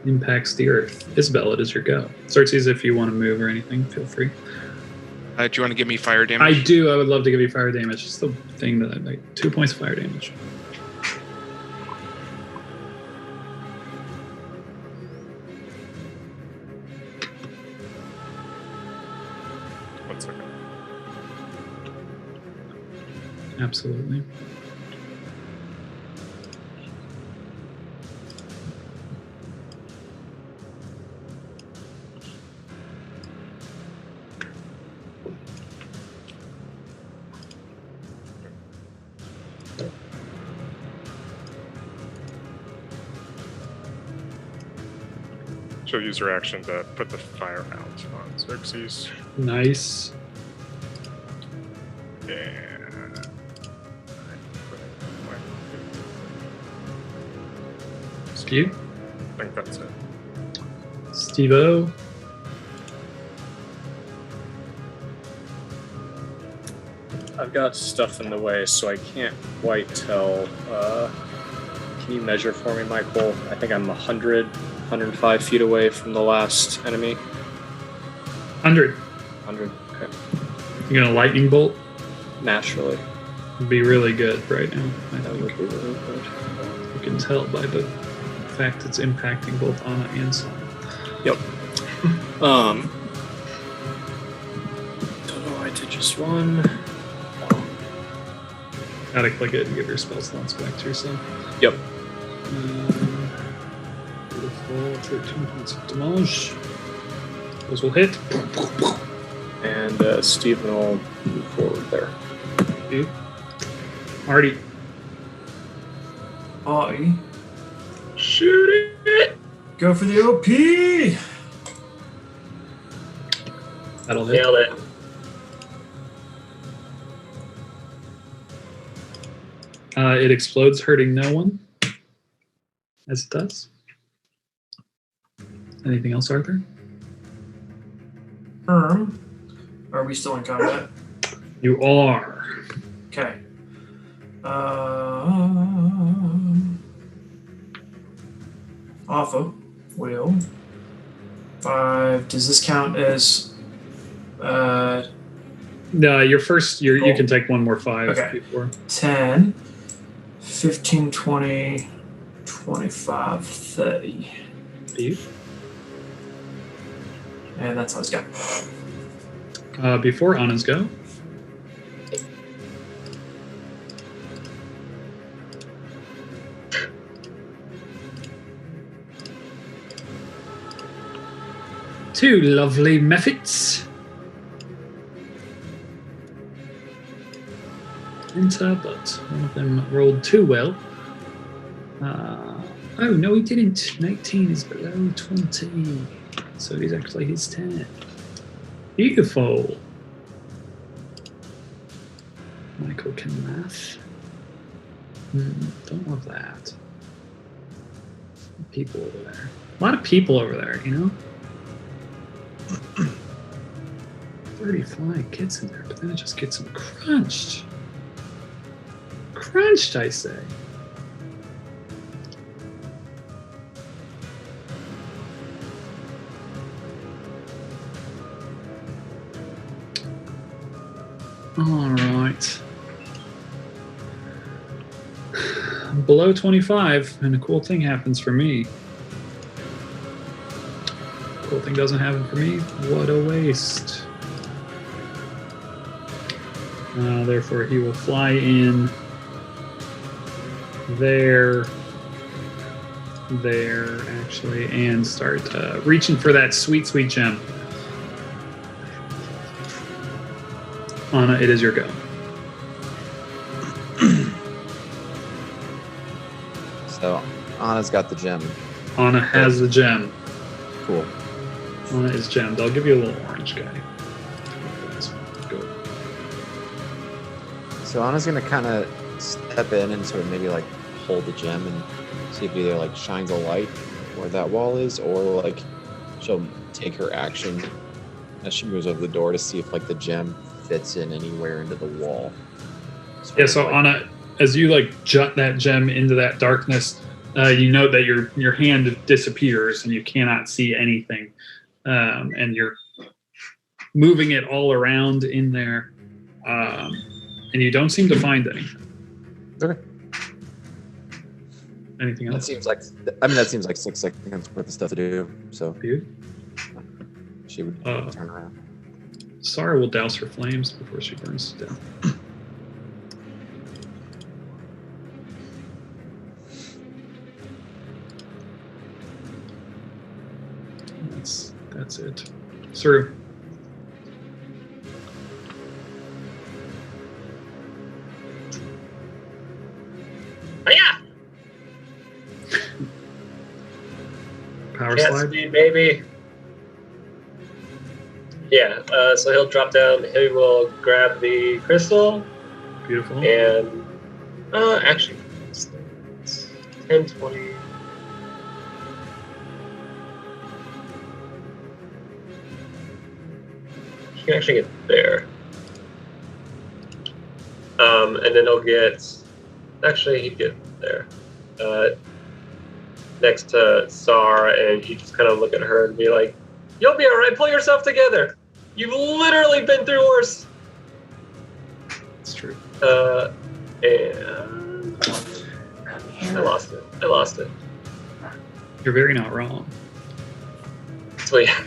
impacts the earth. Isabel, it is your go. Xerxes, if you want to move or anything, feel free. Do you want to give me fire damage? I do. I would love to give you fire damage. It's the thing that I like. 2 points of fire damage. One second. Absolutely. She'll use her action to put the fire out on Xerxes. Nice. And Steve? I think that's it. Steve-O? I've got stuff in the way, so I can't quite tell. Can you measure for me, Michael? I think I'm 105 feet away from the last enemy. 100. 100, okay. You gonna lightning bolt? Naturally. Would be really good right now. I That think. would be really good. You can tell by the fact it's impacting both Anna and Son. Yep. Don't know why I Just one. Gotta click it and give your spell slots back to yourself. Yep. Beautiful. 13 points of damage. Those will hit. And Stephen will move forward there. Dude. Marty. I Shoot it! go for the OP. That'll hit. Nailed it. It explodes, hurting no one. As it does. Anything else, Arthur? Are we still in combat? You are. Okay. Alpha will 5. Does this count as? No, your first. You Cool. can take one more 5 Okay. before. 10, 15, 20, 25, 30. You. And that's all he's got. Before Anna's go. Two lovely methods. Enter, but one of them rolled too well. Oh, no, he didn't. 19 is below 20. So he's actually his 10. Beautiful. Michael can math. Don't love that. People over there. A lot of people over there, you know? 30 flying kids in there, but then it just gets them crunched. Crunched, I say. All right. Below 25, and a cool thing happens for me. Cool thing doesn't happen for me. What a waste. Therefore, he will fly in there, actually, and start reaching for that sweet, sweet gem. Anna, it is your go. So Anna's got the gem. Anna has the gem. Cool. Anna is gemmed. I'll give you a little orange guy. Go. So Anna's gonna kind of step in and sort of maybe like hold the gem and see if either like shines a light where that wall is, or like she'll take her action as she moves over the door to see if like the gem fits in anywhere into the wall. Yeah, so Anna, as you like jut that gem into that darkness, you know that your hand disappears and you cannot see anything, and you're moving it all around in there, and you don't seem to find anything. Okay. Anything That else? seems like, I mean, that seems like 6 seconds worth of stuff to do. So Dude? she would turn around. Sarah will douse her flames before she burns to death. That's it. Saru. Oh, yeah! Power Cat slide. speed, baby. Yeah, so he'll drop down. He will grab the crystal Beautiful. and actually, 10, 20. He can actually get there. And then he'll get. Actually, he'd get there. Next to Sar, and he just kind of look at her and be like, "You'll be all right. Pull yourself together. You've literally been through worse." It's true. And I lost it. You're very not wrong. So yeah,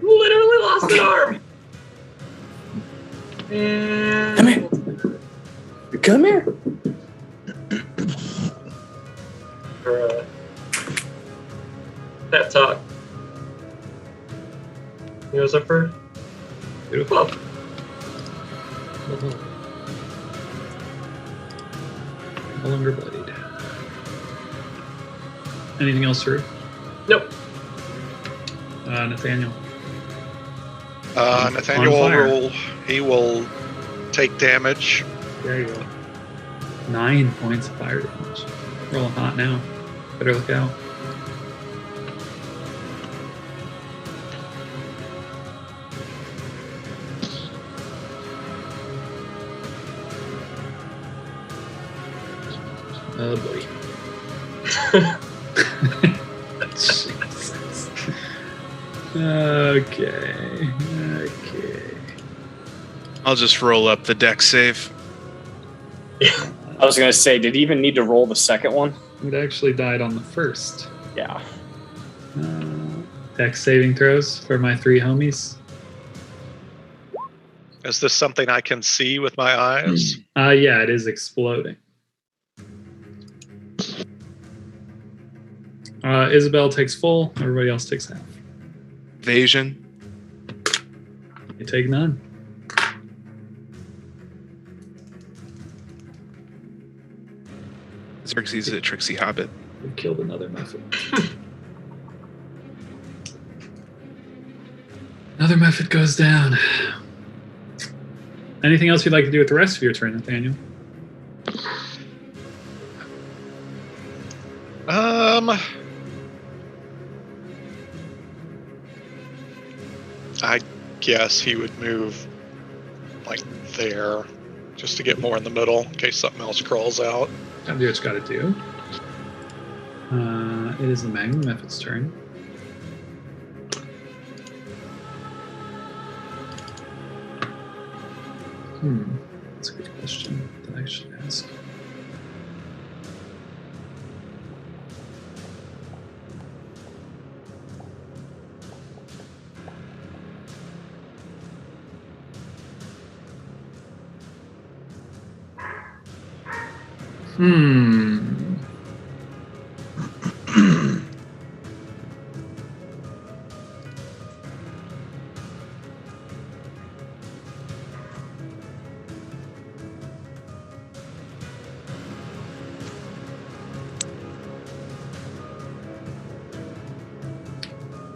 literally lost an arm. And Come here. Come here. For pep talk. He goes up first. Beautiful. Well, No longer bloodied. Anything else, Drew? nope. Nathaniel. Nathaniel On will fire. roll. He will take damage. There you go. 9 points of fire damage. Rolling hot now. Better look out. Oh boy. Jesus. Okay. I'll just roll up the deck save. I was gonna say, did he even need to roll the second one? It actually died on the first. Yeah. Dex saving throws for my 3 homies. Is this something I can see with my eyes? Yeah, it is exploding. Isabel takes full. Everybody else takes half. Evasion. You take none. Xerxes is a tricksy hobbit. We killed another method. Another method goes down. Anything else you'd like to do with the rest of your turn, Nathaniel? I guess he would move like there, just to get more in the middle in case something else crawls out. Gotta do what you gotta do. It is the Magnum Method's turn. That's a good question that I should ask.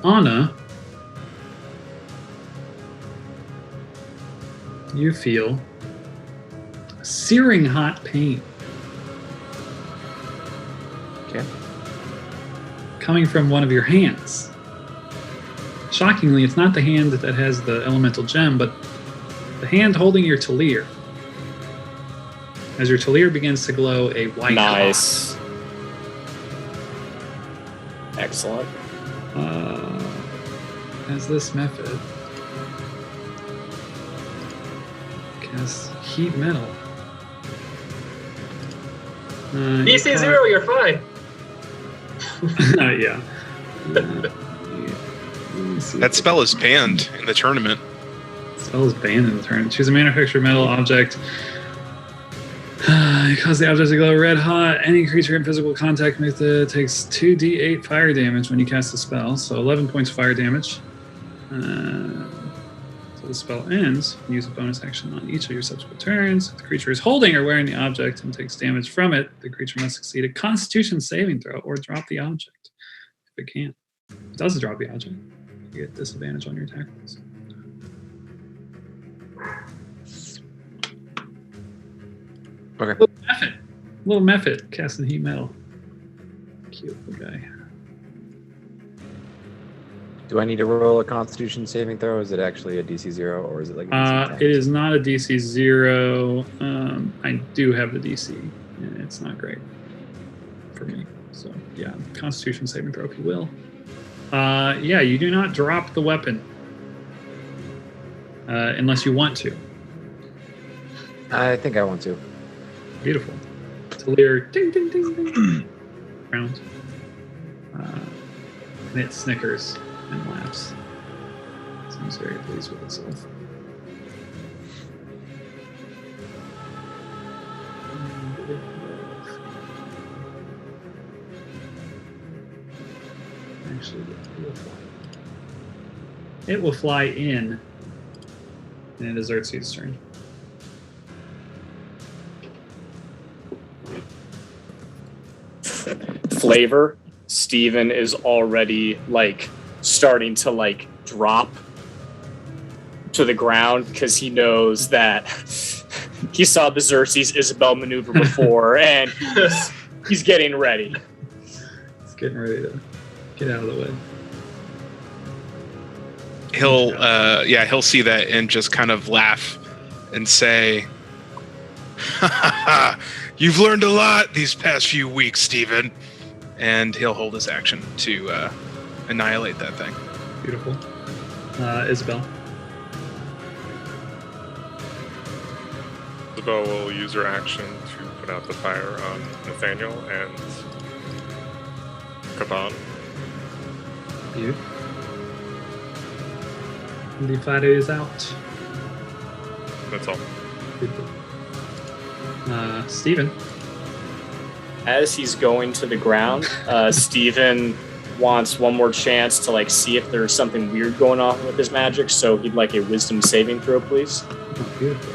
Anna, you feel searing hot pain. Okay. Coming from one of your hands. Shockingly, it's not the hand that has the elemental gem, but the hand holding your Talir. As your Talir begins to glow a white Nice. Excellent. As this method casts heat metal. DC 0, you're fine. Yeah. That spell is banned in the tournament. Spell is banned in the turn. Choose a manufactured metal object. You cause the object to glow red hot. Any creature in physical contact with it takes 2d8 fire damage when you cast the spell. So 11 points of fire damage. So the spell ends. Use a bonus action on each of your subsequent turns. If the creature is holding or wearing the object and takes damage from it, the creature must succeed a Constitution saving throw or drop the object. If it can't. If it does drop the object, you get disadvantage on your attack rolls. Okay. Little method, casting heat metal. Cute little guy. Do I need to roll a Constitution saving throw? Is it actually a DC 0 or is it like a DC 10? It is not a DC 0. I do have the DC, and it's not great for me. So yeah, Constitution saving throw, if you will. Yeah, you do not drop the weapon unless you want to. I think I want to. Beautiful. Talir, ding, ding, ding, ding. Round. And it snickers and laughs. Seems very pleased with itself. It will fly in. And it is Xerxes' turn. Flavor, Steven is already like starting to like drop to the ground because he knows that he saw the Xerxes Isabel maneuver before and he's getting ready. He's getting ready to get out of the way. He'll see that and just kind of laugh and say, "Ha ha ha! You've learned a lot these past few weeks, Steven." And he'll hold his action to annihilate that thing. Beautiful. Isabel. Isabel will use her action to put out the fire on Nathaniel and Kaban. You. The fire is out. That's all. Beautiful. Steven. As he's going to the ground, Steven wants one more chance to like see if there's something weird going on with his magic, so he'd like a wisdom saving throw, please. Oh, beautiful.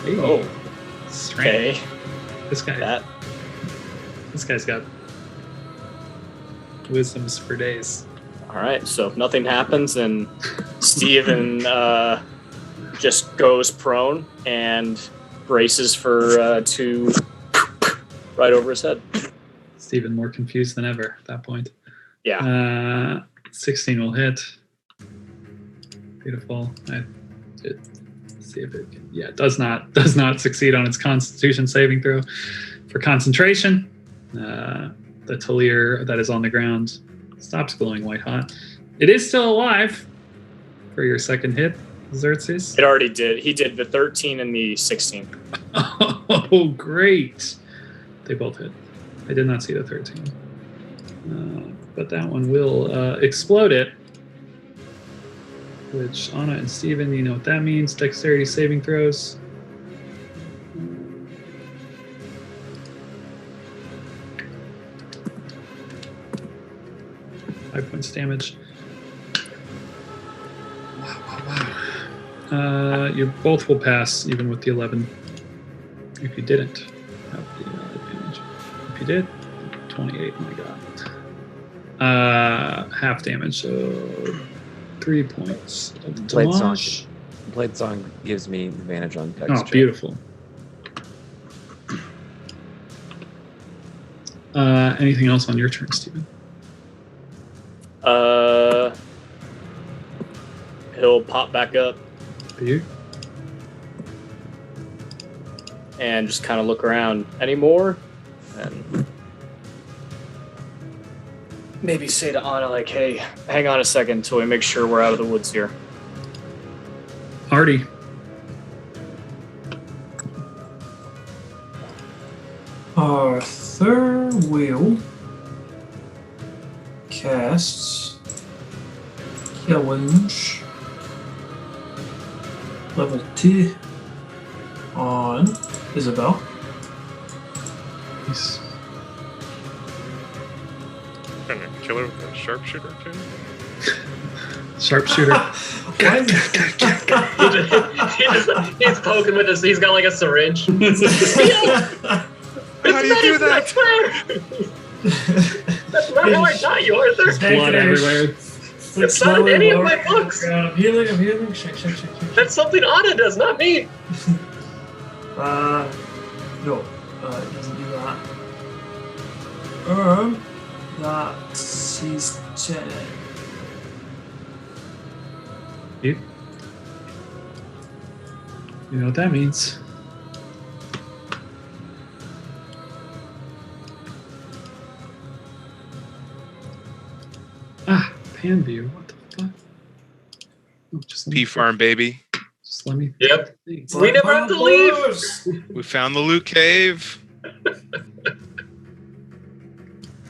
Hey. Oh, Strength. okay. This guy's got wisdoms for days. All right, so if nothing happens, then Steven just goes prone and braces for two right over his head. Steven more confused than ever at that point. Yeah. 16 will hit. Beautiful. I did see if it can. Yeah, it does not succeed on its Constitution saving throw. For concentration, the Talir that is on the ground stops glowing white hot. It is still alive for your second hit, Xerxes. It already did. He did the 13 and the 16. Oh, great. They both hit. I did not see the 13. But that one will explode it. Which, Anna and Steven, you know what that means. Dexterity saving throws. Five points damage. Wow. You both will pass, even with the 11. If you didn't have the advantage. If you did, 28, my god. Half damage, so 3 points of damage. Blade Song gives me advantage on dex. Oh, beautiful. Anything else on your turn, Steven? He'll pop back up You? and just kind of look around. Any more? And maybe say to Anna, like, hey, hang on a second until we make sure we're out of the woods here. Artie. Arthur will cast Kill Wounds level 2 on Isabel. Nice. Kind of killer with a sharpshooter too. Sharpshooter. He's poking with his. He's got like a syringe. How do you do that? That's not how I got you, Arthur. Blood everywhere. It's not in any of my books. I'm healing. Shake. That's something Anna does, not me. No, it doesn't do that. That's his turn. You know what that means. Pan view. What the fuck? Oh, just let me- P Farm, baby. Just let me. Yep. think. We never have to leave. We found the loot cave.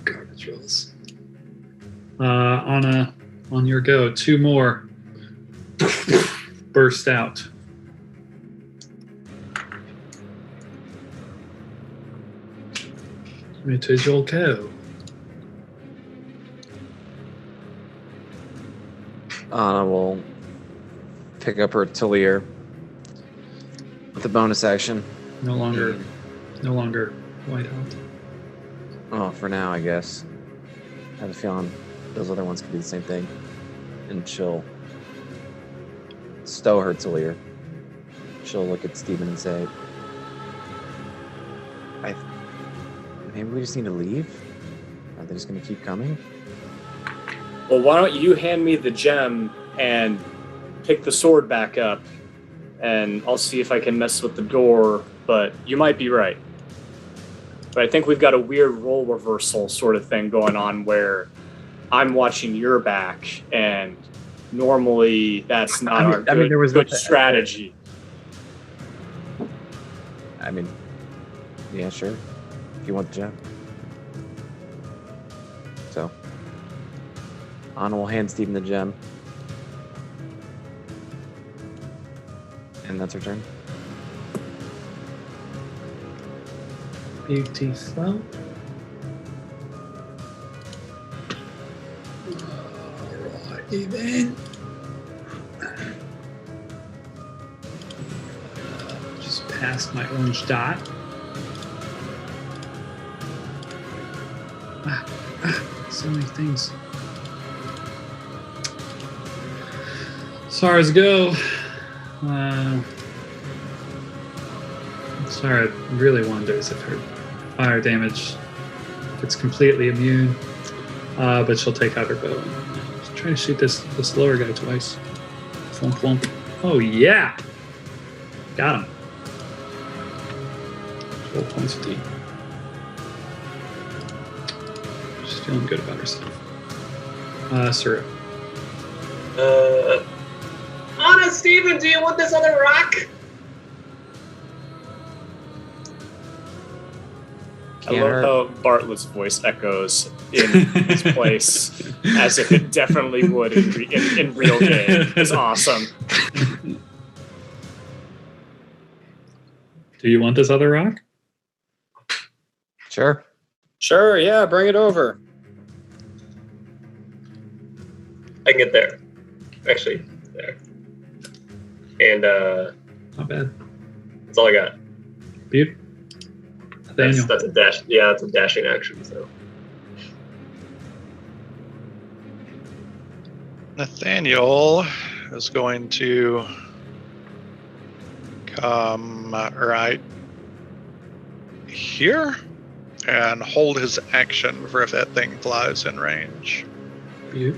Garbage rolls. On your go, 2 more burst out. It is your go. Anna will pick up her Talir with a bonus action. No longer Whiteout. Oh, for now, I guess. I have a feeling those other ones could do the same thing. And she'll stow her Talir. She'll look at Steven and say, maybe we just need to leave? Are they just going to keep coming? Well, why don't you hand me the gem and pick the sword back up, and I'll see if I can mess with the door, but you might be right. But I think we've got a weird role reversal sort of thing going on where I'm watching your back, and normally that's not our good strategy. I mean, yeah, sure. If you want the gem. So, Anna will hand Steven the gem. And that's her turn. Beautiful. Alrighty then. Just past my orange dot. So many things. SARS go. Sarah really wonders if her fire damage, if it's completely immune, but she'll take out her bow and try to shoot this lower guy twice. Flump flump. Oh yeah, got him. 12 points of D. She's feeling good about herself. Sarah. Anna, Steven, do you want this other rock? I love how Bartlett's voice echoes in his place as if it definitely would in real game. It's awesome. Do you want this other rock? Sure. Sure, yeah, bring it over. I can get there. Actually, there. And Not bad. that's all I got. Beaut. Nathaniel. That's a dash. Yeah, that's a dashing action. So Nathaniel is going to come right here and hold his action for if that thing flies in range. Beaut.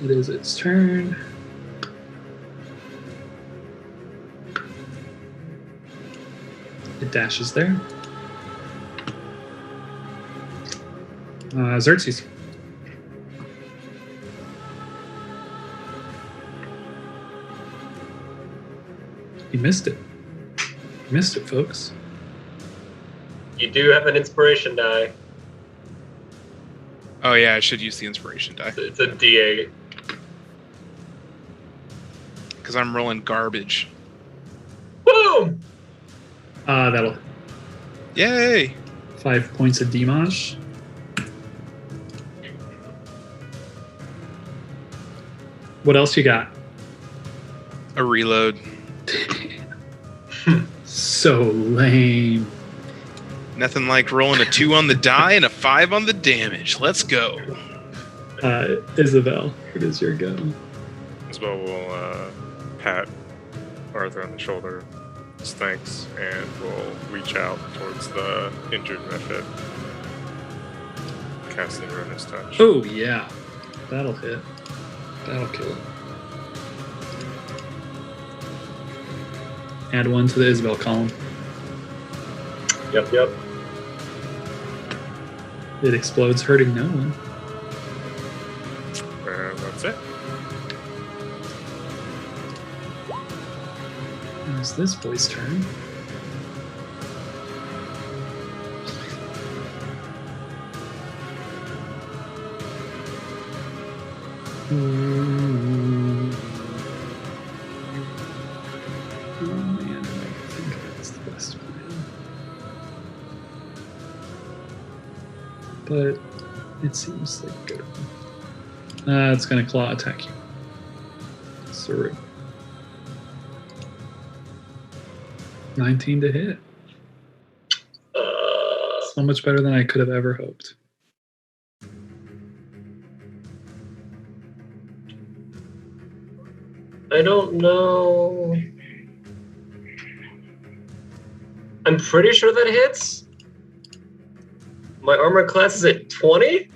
It is its turn. It dashes there. Xerxes. He missed it. He missed it, folks. you do have an inspiration die. Oh yeah, I should use the inspiration die It's a D8. because I'm rolling garbage. Boom! That'll Yay! 5 points of damage. What else you got? A reload. So lame. Nothing like rolling a 2 on the die and a 5 on the damage. Let's go. Isabel, it is your go. Isabel will pat Arthur on the shoulder, thanks, and will reach out towards the injured Mephit, casting Ruinous Touch. Oh yeah, that'll hit. That'll kill it. Add 1 to the Isabel column. Yep. It explodes, hurting no one. And that's it. Now it's this boy's turn. Oh man, I think that's the best plan. But It seems like a good one. It's going to claw attack you. Saru. 19 to hit. So much better than I could have ever hoped. I don't know. I'm pretty sure that hits. My armor class is at 20,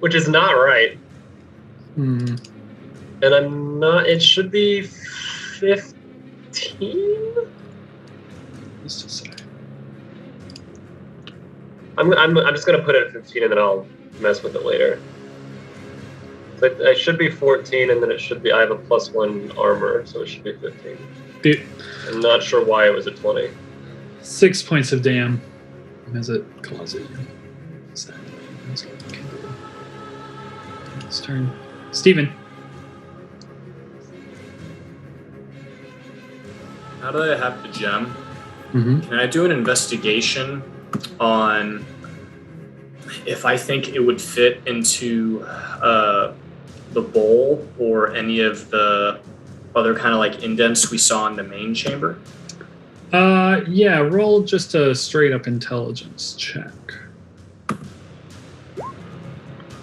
which is not right. Hmm. And I'm not. It should be 15. What's to say? I'm just gonna put it at 15, and then I'll mess with it later. But it should be 14, and then it should be. I have a +1 armor, so it should be 15. Dude, I'm not sure why it was at 20. 6 points of damn as it claws at you. That's what it can do. It's turn. Steven. Now that I have the gem, Mm-hmm. can I do an investigation on if I think it would fit into the bowl or any of the other kind of like indents we saw in the main chamber? Yeah, roll just a straight up intelligence check.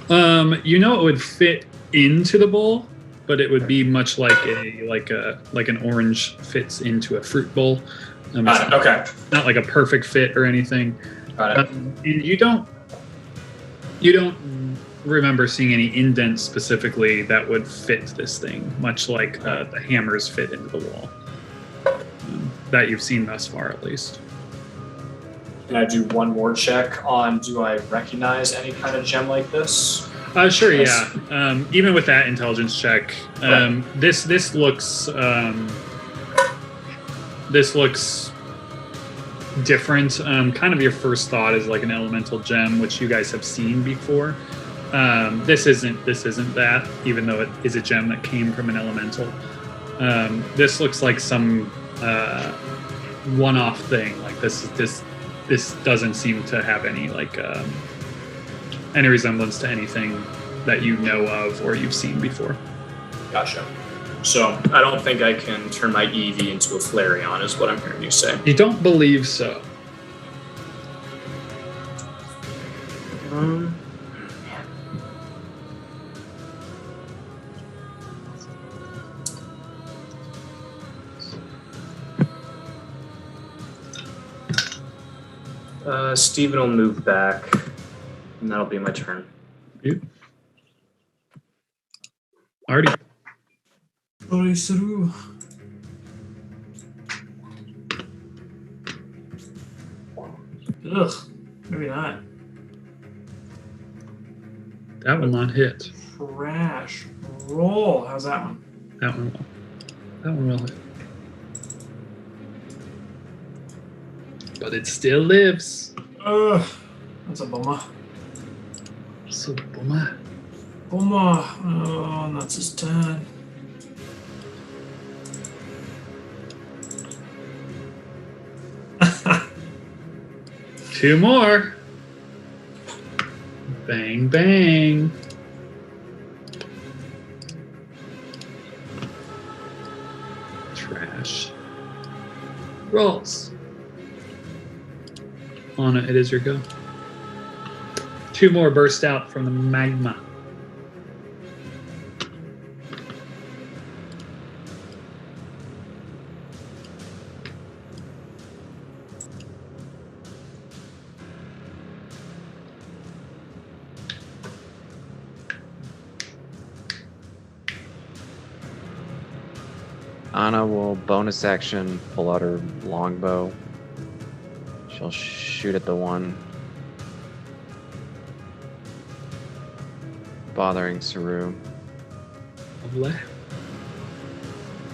You know it would fit into the bowl, but it would be much like an orange fits into a fruit bowl. It's Okay. not like a perfect fit or anything. Got it. And you don't remember seeing any indents specifically that would fit this thing, much like the hammers fit into the wall. That you've seen thus far, at least. Can I do one more check on do I recognize any kind of gem like this? Sure, Yes. yeah. Even with that intelligence check, this looks different. Kind of your first thought is like an elemental gem, which you guys have seen before. This isn't that, even though it is a gem that came from an elemental. This looks like some one-off thing. Like this doesn't seem to have any any resemblance to anything that you know of or you've seen before. Gotcha. So I don't think I can turn my EV into a Flareon, is what I'm hearing you say. You don't believe so? Steven will move back, and that'll be my turn. You? Artie. Saru. Ugh, maybe not. That will not hit. Trash. Roll. How's that one? That one will. That one will hit. But it still lives. Ugh, that's a bummer. So bummer. Bummer. Oh, and that's his turn. Two more. Bang, bang. Trash. Rolls. Anna, it is your go. Two more burst out from the magma. Anna will bonus action pull out her longbow. She'll shoot at the one bothering Saru. Lovely.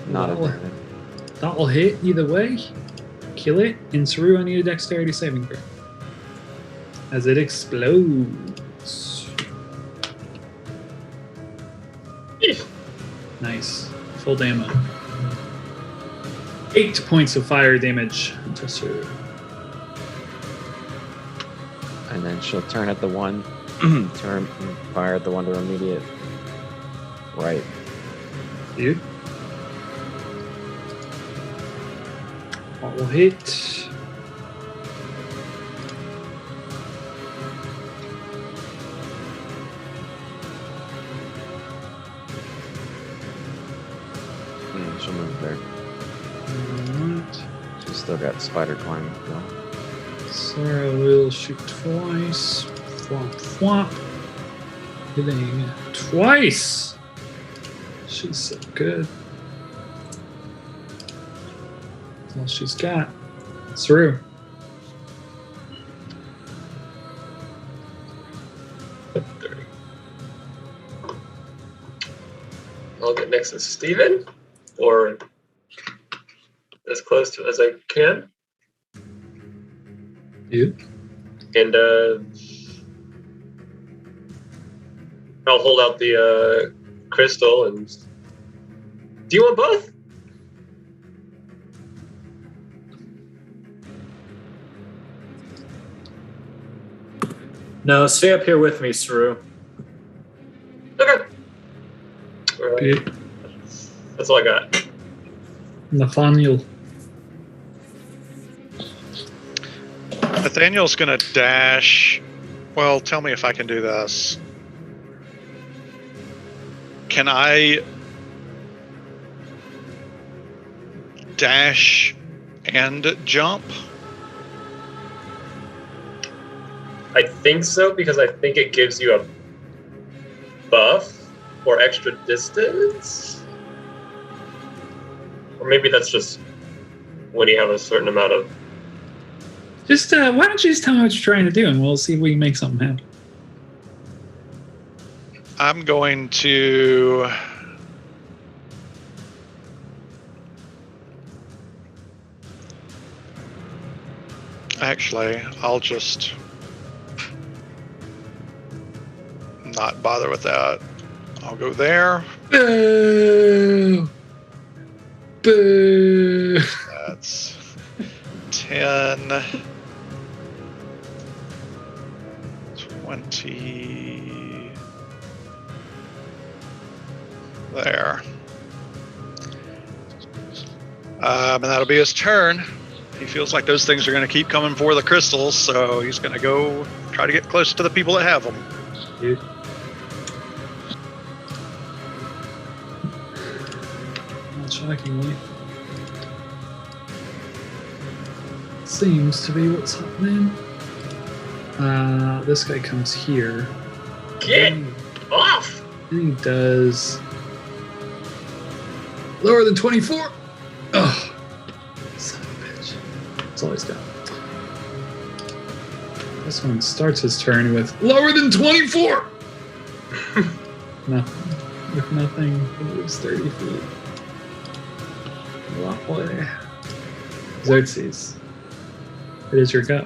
Not a Well, damage. that will hit either way. Kill it. In Saru, I need a dexterity saving throw. As it explodes. Nice. Full demo. 8 points of fire damage to Saru. And then she'll turn at the one Turn and fire at the one to immediate right. Dude. All hit. She'll move there. Alright. She's still got spider climb to go. Sarah will shoot twice. Flop, flop. Hitting twice. She's so good. That's all she's got. Through. I'll get next to Steven, or as close to as I can. You. And I'll hold out the crystal and. Do you want both? No, stay up here with me, Saru. Okay. All right. Good. That's all I got. Nathaniel. Nathaniel's gonna dash. Well, tell me if I can do this. Can I dash and jump? I think so, because I think it gives you a buff or extra distance. Or maybe that's just when you have a certain amount of. Just why don't you just tell me what you're trying to do, and we'll see if we can make something happen. I'm going to. Actually, I'll just not bother with that. I'll go there. Boo! Boo! That's 10, 20. There. And that'll be his turn. He feels like those things are going to keep coming for the crystals, so he's going to go try to get close to the people that have them. Dude. Not shockingly. Seems to be what's happening. This guy comes here. Get off! And he does lower than 24. Oh, son of a bitch. That's all he's got. This one starts his turn with lower than 24. Nothing. With nothing, he moves 30 feet. Walk away. Xerxes. It is your go.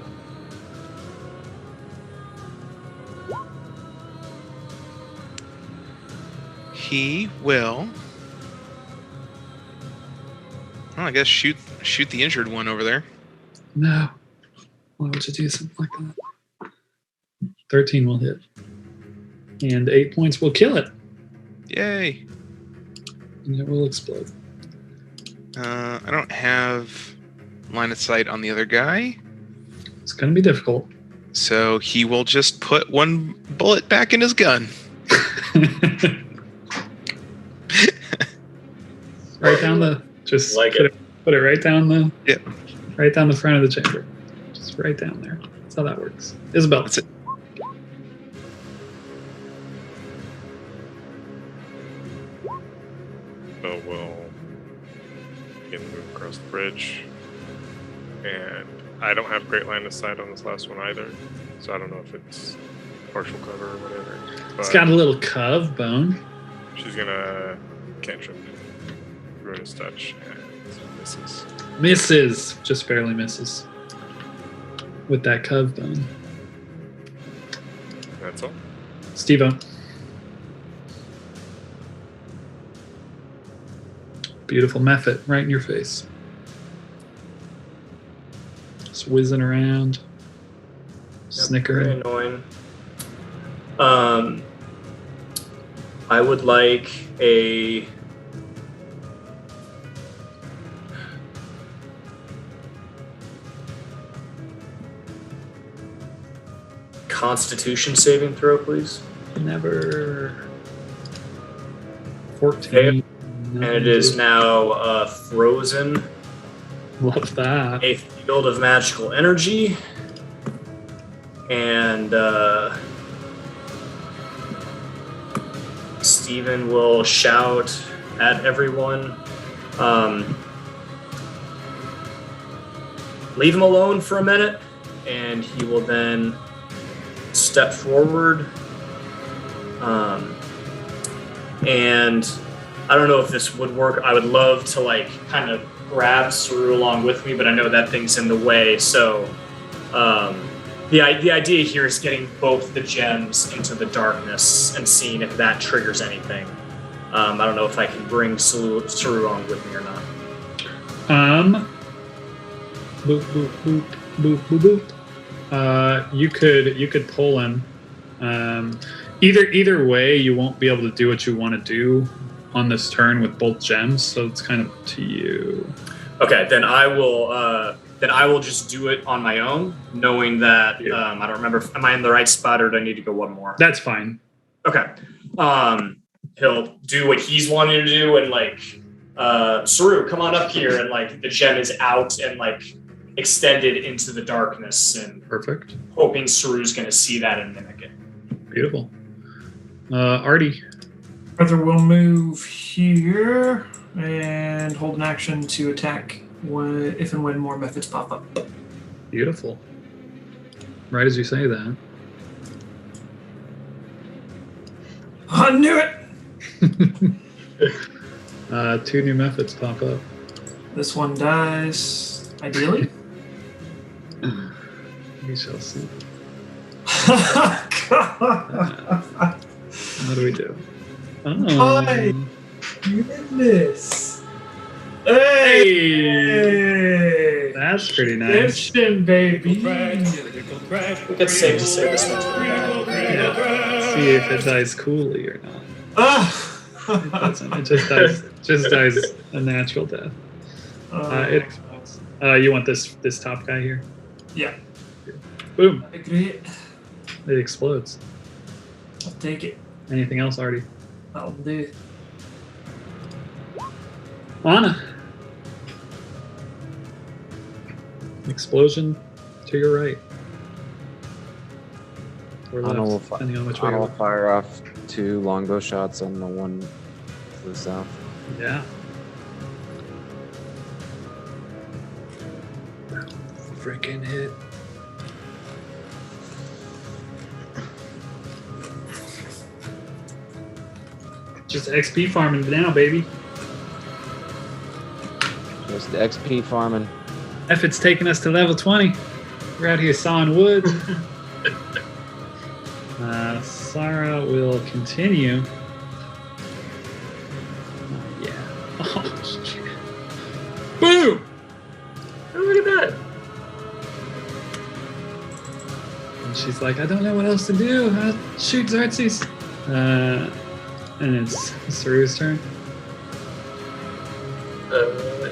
He will. Well, I guess shoot the injured one over there. No. Why would you do something like that? 13 will hit. And 8 points will kill it. Yay! And it will explode. I don't have line of sight on the other guy, It's going to be difficult. so he will just put one bullet back in his gun. Right down the. Just Like put it right down the. Yep. Right down the front of the chamber. Just right down there. That's how that works. Isabel. That's it. So we'll again move across the bridge. And I don't have great line of sight on this last one either. So I don't know if it's partial cover or whatever. It's But got a little cove bone. she's gonna cantrip Ruinous Touch and misses. Misses. Just barely misses. With that cove bone. That's all. Steve-O. Beautiful method right in your face. Just whizzing around. Very Snickering. annoying. I would like a Constitution saving throw, please. Never. 14. And it is now frozen. Love that. A field of magical energy. And Steven will shout at everyone. Leave him alone for a minute, and he will then step forward. And I don't know if this would work. I would love to like kind of grab Saru along with me, but I know that thing's in the way. So the idea here is getting both the gems into the darkness and seeing if that triggers anything. I don't know if I can bring Saru on with me or not. Boop boop boop boop boop boop. You could pull him. Either way, you won't be able to do what you want to do on this turn with both gems. So it's kind of up to you. Okay, then I will just do it on my own, knowing that I don't remember. Am I in the right spot, or do I need to go one more? That's fine. Okay. He'll do what he's wanting to do, and like, Saru, come on up here, and like the gem is out and like extended into the darkness, and Perfect. hoping Saru's going to see that and mimic it. Beautiful. Artie. Arthur will move here and hold an action to attack if and when more methods pop up. Beautiful. Right as you say that. I knew it! 2 new methods pop up. This one dies, ideally. We shall see. God. What do we do? My goodness. Hey! That's pretty nice. Redemption, baby. I think it's safe to say this one's Yeah. See if it dies coolly or not. It Ah! doesn't. It just dies a natural death. It explodes. You want this top guy here? Yeah. Boom. Great. It explodes. I'll take it. Anything else, Artie? That'll do. Anna. Explosion to your right. Or Anna will left, depending on which way Anna you're will fire off 2 longbow shots on the one to the south. Yeah. Freaking hit. Just XP farming now, baby. Just the XP farming. If it's taking us to level 20, we're out here sawing wood. Sarah will continue. Yeah. Oh, shit. Boom! Oh, look at that. And she's like, I don't know what else to do. Shoot Xerxes. And it's Saru's turn.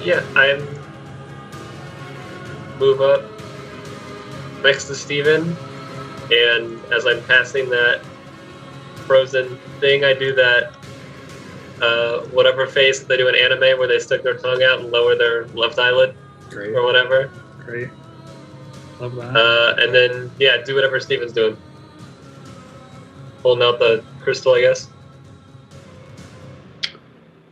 Yeah, I'm move up next to Steven, and as I'm passing that frozen thing, I do that whatever face they do in anime where they stick their tongue out and lower their left eyelid Great. or whatever. Great. Love that. And then, yeah, do whatever Steven's doing. Holding out the crystal, I guess.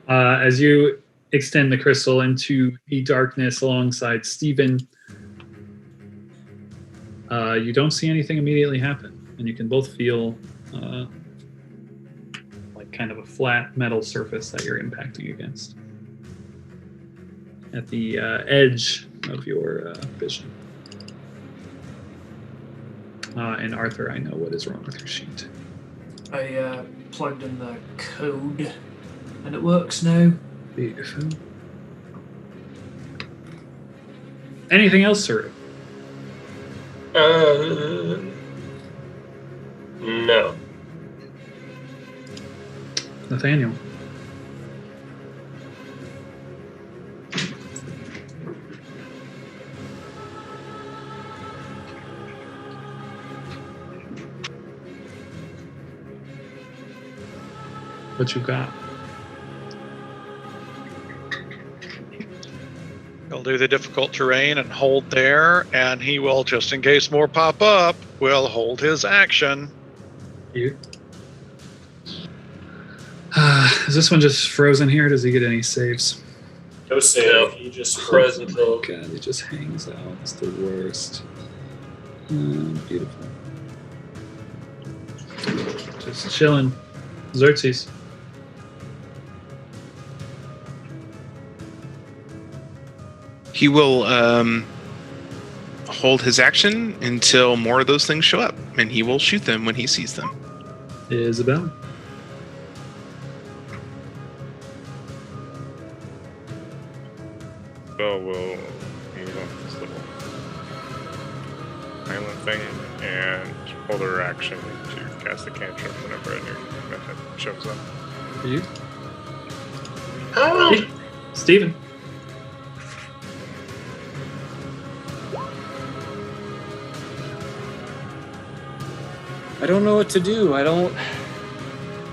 As you extend the crystal into the darkness alongside Steven, you don't see anything immediately happen, and you can both feel like kind of a flat metal surface that you're impacting against at the edge of your vision. And Arthur, I know what is wrong with your sheet. I plugged in the code, and it works now. Beautiful. Anything else, sir? No. Nathaniel. What you got? He'll do the difficult terrain and hold there, and he will, just in case more pop up, will hold his action. You. Is this one just frozen here? Does he get any saves? No save. No. He just Frozen until God, he just hangs out. It's the worst. Beautiful. Just chilling. Xerxes. He will hold his action until more of those things show up, and he will shoot them when he sees them. Isabel. Bell will move on this little island thing and hold her action to cast a cantrip whenever a new method shows up. You. oh, Steven. I don't know what to do. I don't.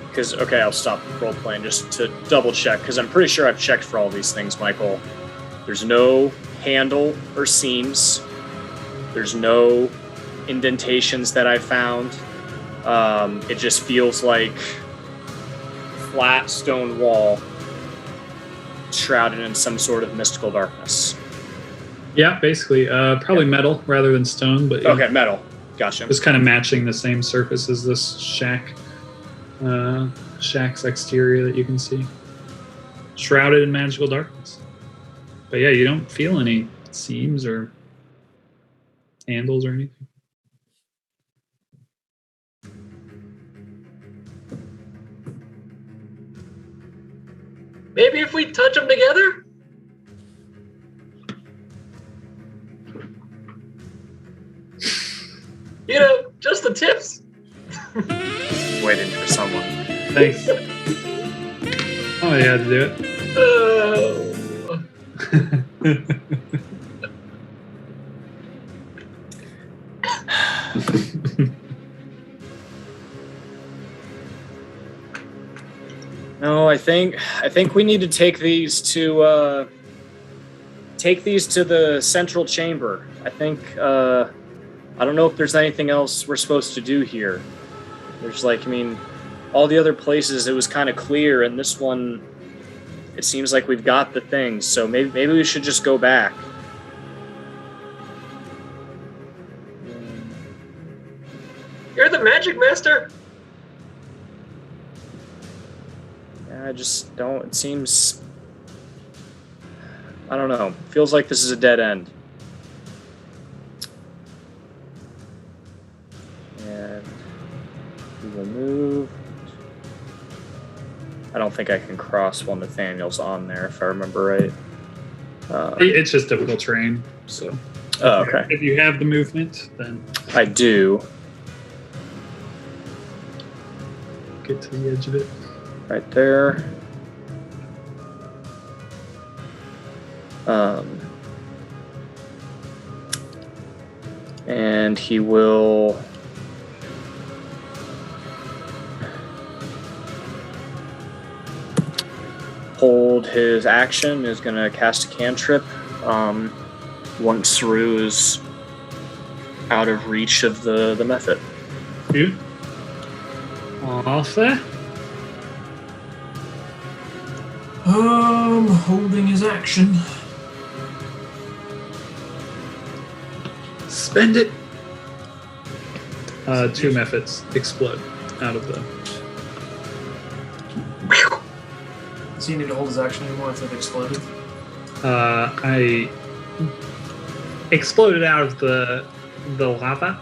Because, okay, I'll stop role playing just to double check, because I'm pretty sure I've checked for all these things, Michael. There's no handle or seams. There's no indentations that I found. It just feels like flat stone wall shrouded in some sort of mystical darkness. Yeah, basically. Probably metal rather than stone, but yeah. Okay, metal. Gotcha. Just kind of matching the same surface as this shack's exterior that you can see. Shrouded in magical darkness. But yeah, you don't feel any seams or handles or anything. maybe if we touch them together? You know, just the tips. Waiting for someone. Thanks. Oh, you had to do it. Oh. No, I think we need to take these to the central chamber. I think I don't know if there's anything else we're supposed to do here. There's all the other places it was kind of clear, and this one it seems like we've got the things. So maybe we should just go back. You're the magic master. I just don't. It seems. I don't know. Feels like this is a dead end. And we will move. I don't think I can cross while Nathaniel's on there, if I remember right. It's just difficult terrain, so. Oh, okay. If you have the movement, then I do. get to the edge of it. Right there. And he will hold his action, is going to cast a cantrip once Saru is out of reach of the method. You? Arthur? Holding his action. Spend it. Two methods explode out of the. Does he need to hold his action anymore if it exploded? I exploded out of the lava.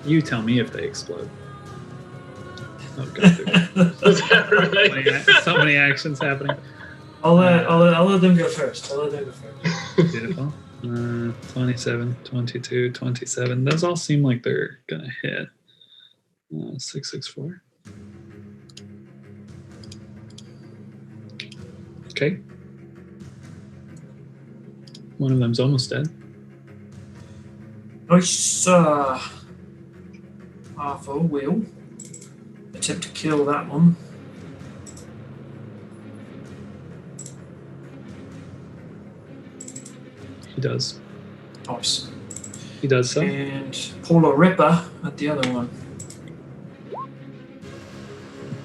You tell me if they explode. Oh god, Is that right? so many actions happening. I'll let them go first. Beautiful. 27, 22, 27. Those all seem like they're gonna hit. 664. Okay. One of them's almost dead. Nice. Arthur will attempt to kill that one. He does. Nice. He does so. And pull a ripper at the other one.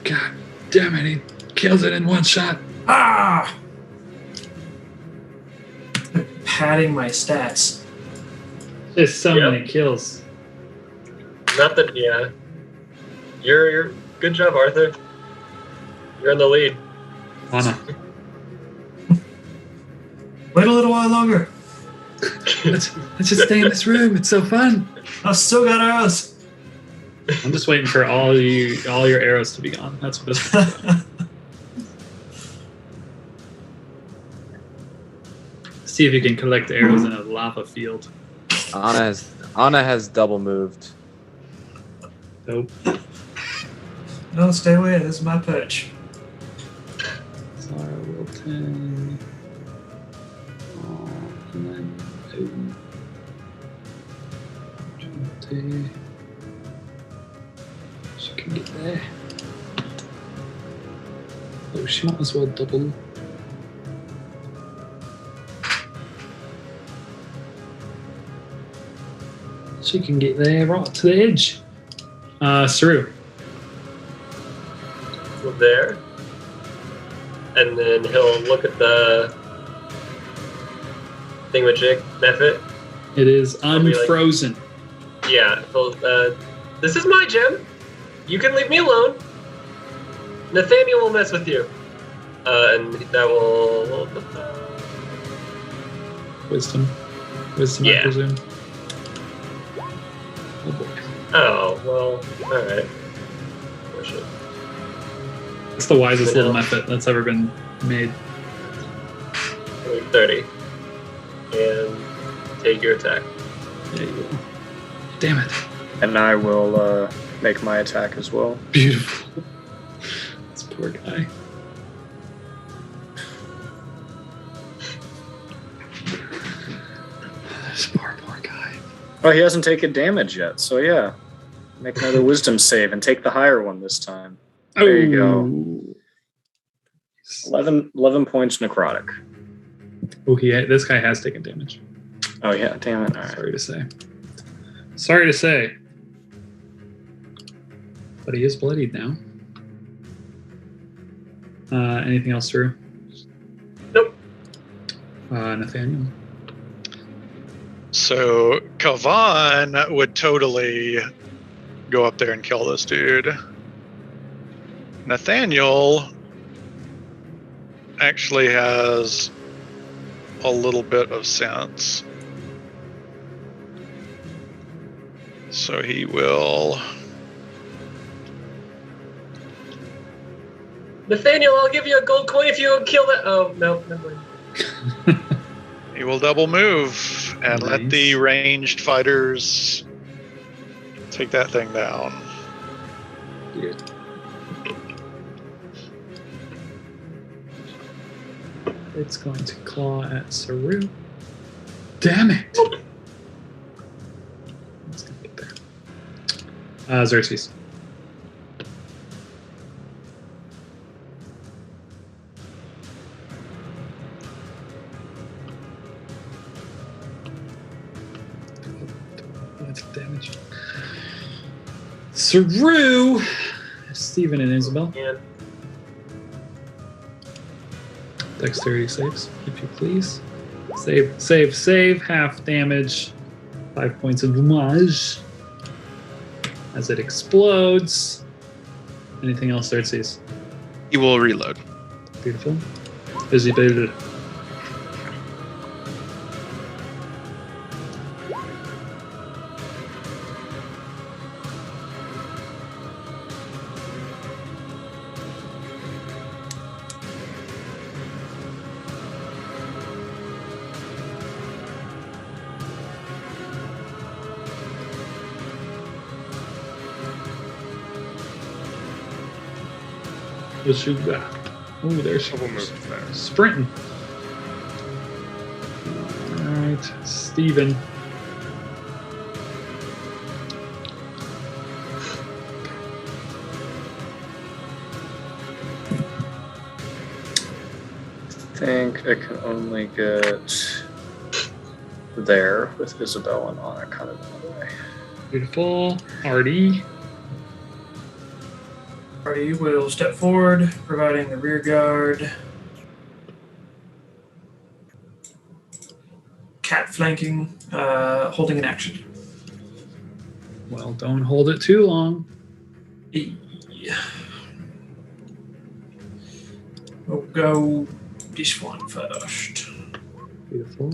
God damn it, he kills it in one shot. Ah! Padding my stats. There's so Yep. many kills. Not that, yeah. You're good job, Arthur. You're in the lead. Anna, Wait a little while longer. let's just stay in this room. It's so fun. I've still got arrows. I'm just waiting for all your arrows to be gone. That's what it's. See if you can collect arrows in a lava field. Anna has double moved. Nope. No, stay away. This is my perch. Sarah Wilton. Oh, and then Odin. 20. She can get there. Oh, she might as well double. She can get there right to the edge. Saru. There. And then he'll look at the thingamajig method. It is I'll be like- unfrozen. Yeah, he'll, this is my gem. You can leave me alone. Nathaniel will mess with you. And that will... Wisdom, I Yeah. presume. Oh boy. Oh, well, alright. Push it. It's the wisest little method that's ever been made. 30. And take your attack. Yeah, you will. Damn it. And I will make my attack as well. Beautiful. This poor guy. This poor guy. Oh, he hasn't taken damage yet, so yeah. Make another wisdom save and take the higher one this time. There you go. 11 points necrotic. Oh, this guy has taken damage. Oh yeah, damn it. All right. Sorry to say. Sorry to say. But he is bloodied now. Anything else, Drew? Nope. Nathaniel. So Kavan would totally go up there and kill this dude. Nathaniel actually has a little bit of sense. So he will... Nathaniel, I'll give you a gold coin if you kill that. Oh, no, never mind. He will double move and let Nice. the ranged fighters take that thing down. Good. It's going to claw at Saru. Damn it! It's going to get there. Xerxes. That's damage. Saru! Stephen and Isabel. And Dexterity saves, if you please. Save. Half damage. 5 points of damage. As it explodes. Anything else Xerxes? He will reload. Beautiful. Isabel. What you got? Oh, there's she Double goes. move there. Sprinting. All right, Steven. I think I can only get there with Isabel and Anna kind of in the way. Beautiful. Artie. Party will step forward, providing the rear guard. Cat flanking, holding an action. Well, don't hold it too long. Yeah. We'll go this one first. Beautiful.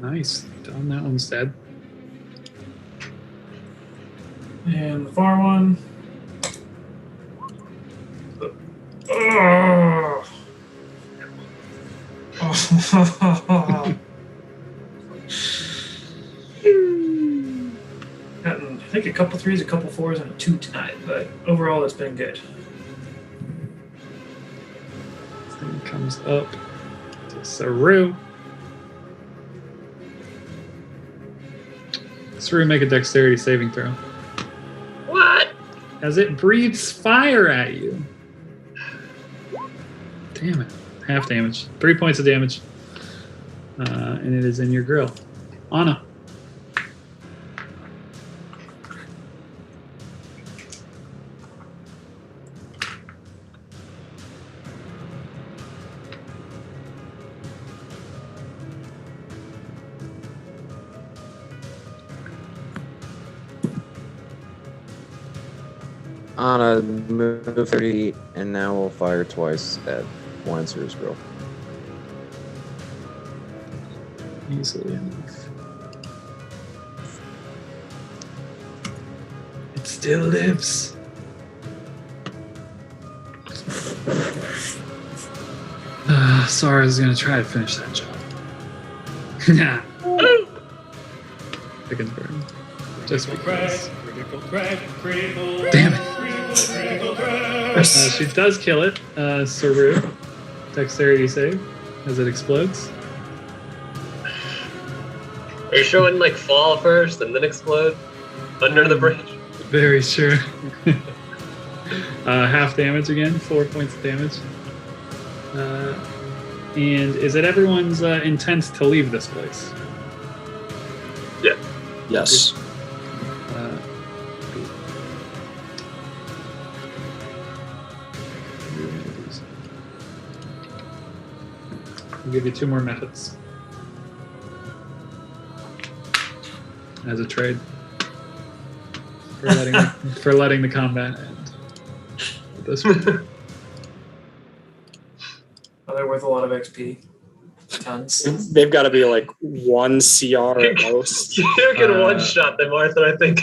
Nice. Done. That one's dead. And the far one. Oh. Gotten, I think a couple threes, a couple fours, and a 2 tonight, but overall it's been good. This thing comes up to Saru. Saru, make a dexterity saving throw. What? As it breathes fire at you. Damn it. Half damage. 3 points of damage. And it is in your grill. Anna. Anna, move 30, and now we'll fire twice at one Saru's grill. Easily enough. It still lives. Sara's gonna try to finish that job. Nah. Chicken burn. Just because. Damn it. She does kill it. Saru. Dexterity save as it explodes. Are you showing like fall first and then explode under the bridge? Very sure. Half damage again, 4 points of damage. And is it everyone's intent to leave this place? Yeah. Yes. I'll give you 2 more methods as a trade for letting the combat end. This one. Oh, they're worth a lot of XP. Tons. They've got to be like 1 CR at most. You can one shot them, Arthur, I think.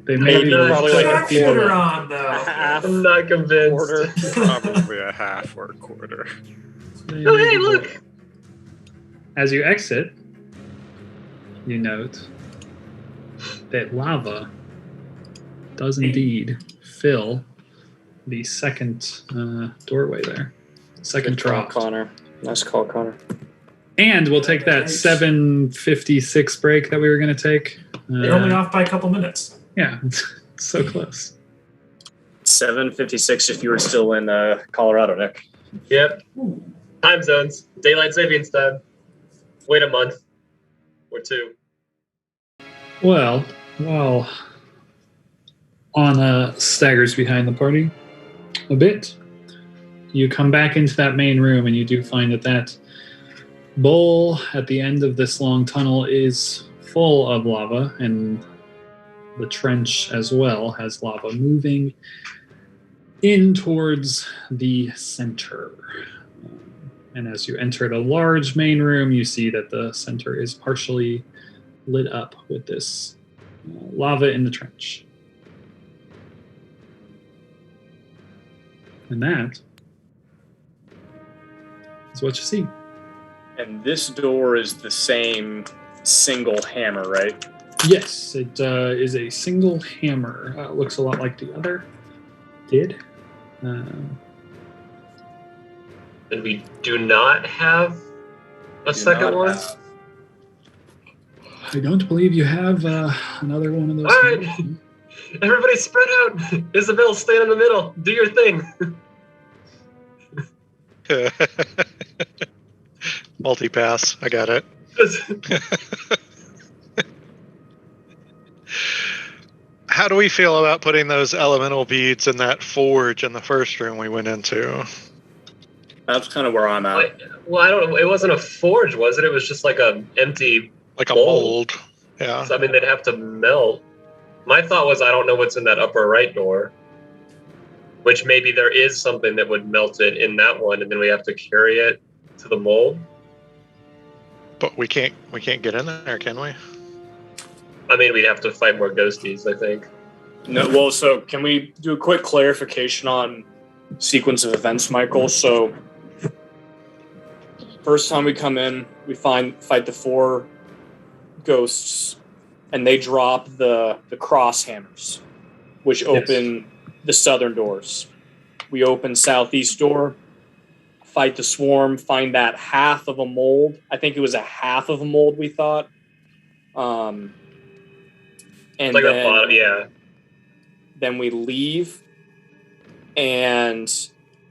They may be probably like a Sharpshooter quarter. on, though. I'm not convinced. Quarter. Probably a half or a quarter. Oh, hey, look! As you exit, you note that lava does indeed fill the second doorway there. Second Good call, drop. Connor. Nice call, Connor. And we'll take that 7:56 break that we were going to take. They're only off by a couple minutes. Yeah, so close. 7:56 if you were still in Colorado, Nick. Yep. Time zones. Daylight savings time. Wait a month. Or 2. Well, while Anna staggers behind the party a bit, you come back into that main room and you do find that bowl at the end of this long tunnel is full of lava, and the trench as well has lava moving in towards the center. And as you enter the large main room, you see that the center is partially lit up with this lava in the trench. And that is what you see. And this door is the same single hammer, right? Yes, it is a single hammer. Looks a lot like the other did. And we do not have a second one? I don't believe you have another one of those. All right. Everybody spread out. Isabel, stand in the middle. Do your thing. Multi-pass. I got it. How do we feel about putting those elemental beads in that forge in the first room we went into? That's kind of where I'm at. Well, I don't know. It wasn't a forge, was it? It was just like a empty Like a mold. mold. Yeah. So, I mean, they'd have to melt. My thought was, I don't know what's in that upper right door. Which maybe there is something that would melt it in that one, and then we have to carry it to the mold. But we can't get in there, can we? I mean, we'd have to fight more ghosties, I think. No, well, so can we do a quick clarification on sequence of events, Michael? So, first time we come in, we fight the 4 ghosts, and they drop the cross hammers, which open the southern doors. We open southeast door, fight the swarm, find that half of a mold. I think it was a half of a mold, we thought. And Like then, the bottom, yeah. then we leave and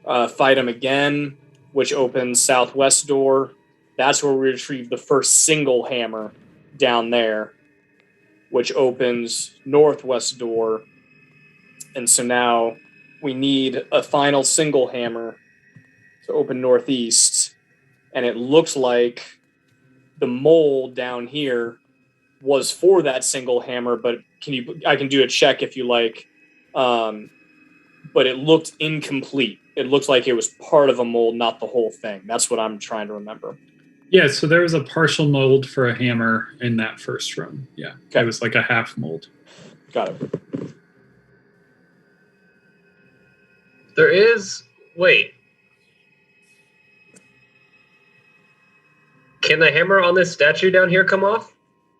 fight them again, which opens southwest door. That's where we retrieve the first single hammer down there, which opens northwest door. And so now we need a final single hammer to open northeast. And it looks like the mold down here was for that single hammer, but I can do a check if you like. But it looked incomplete. It looked like it was part of a mold, not the whole thing. That's what I'm trying to remember. Yeah, so there was a partial mold for a hammer in that first room. Yeah, Okay. It was like a half mold. Got it. There is... Wait. Can the hammer on this statue down here come off?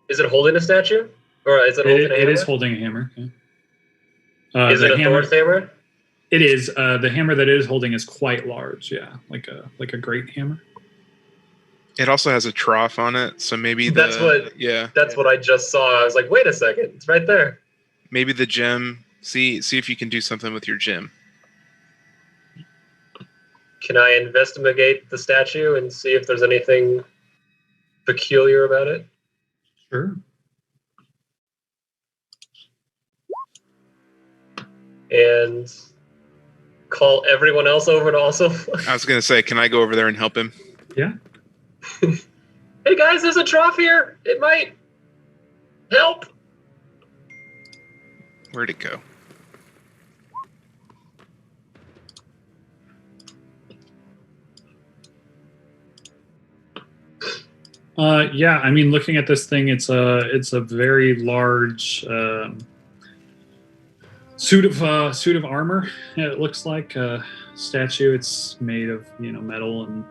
Is it holding a statue? Or is it holding a hammer? It is holding a hammer. Yeah. Is it a Thor's hammer? It is. The hammer that it is holding is quite large. Yeah, like a great hammer. It also has a trough on it, so maybe That's what I just saw. I was like, wait a second, it's right there. Maybe the gem. See if you can do something with your gem. Can I investigate the statue and see if there's anything peculiar about it? Sure. And call everyone else over to also. I was gonna say, can I go over there and help him? Yeah. Hey guys, there's a trough here. It might help. Where'd it go? Yeah, I mean, looking at this thing, it's a very large suit of armor. It looks like a statue. It's made of metal, and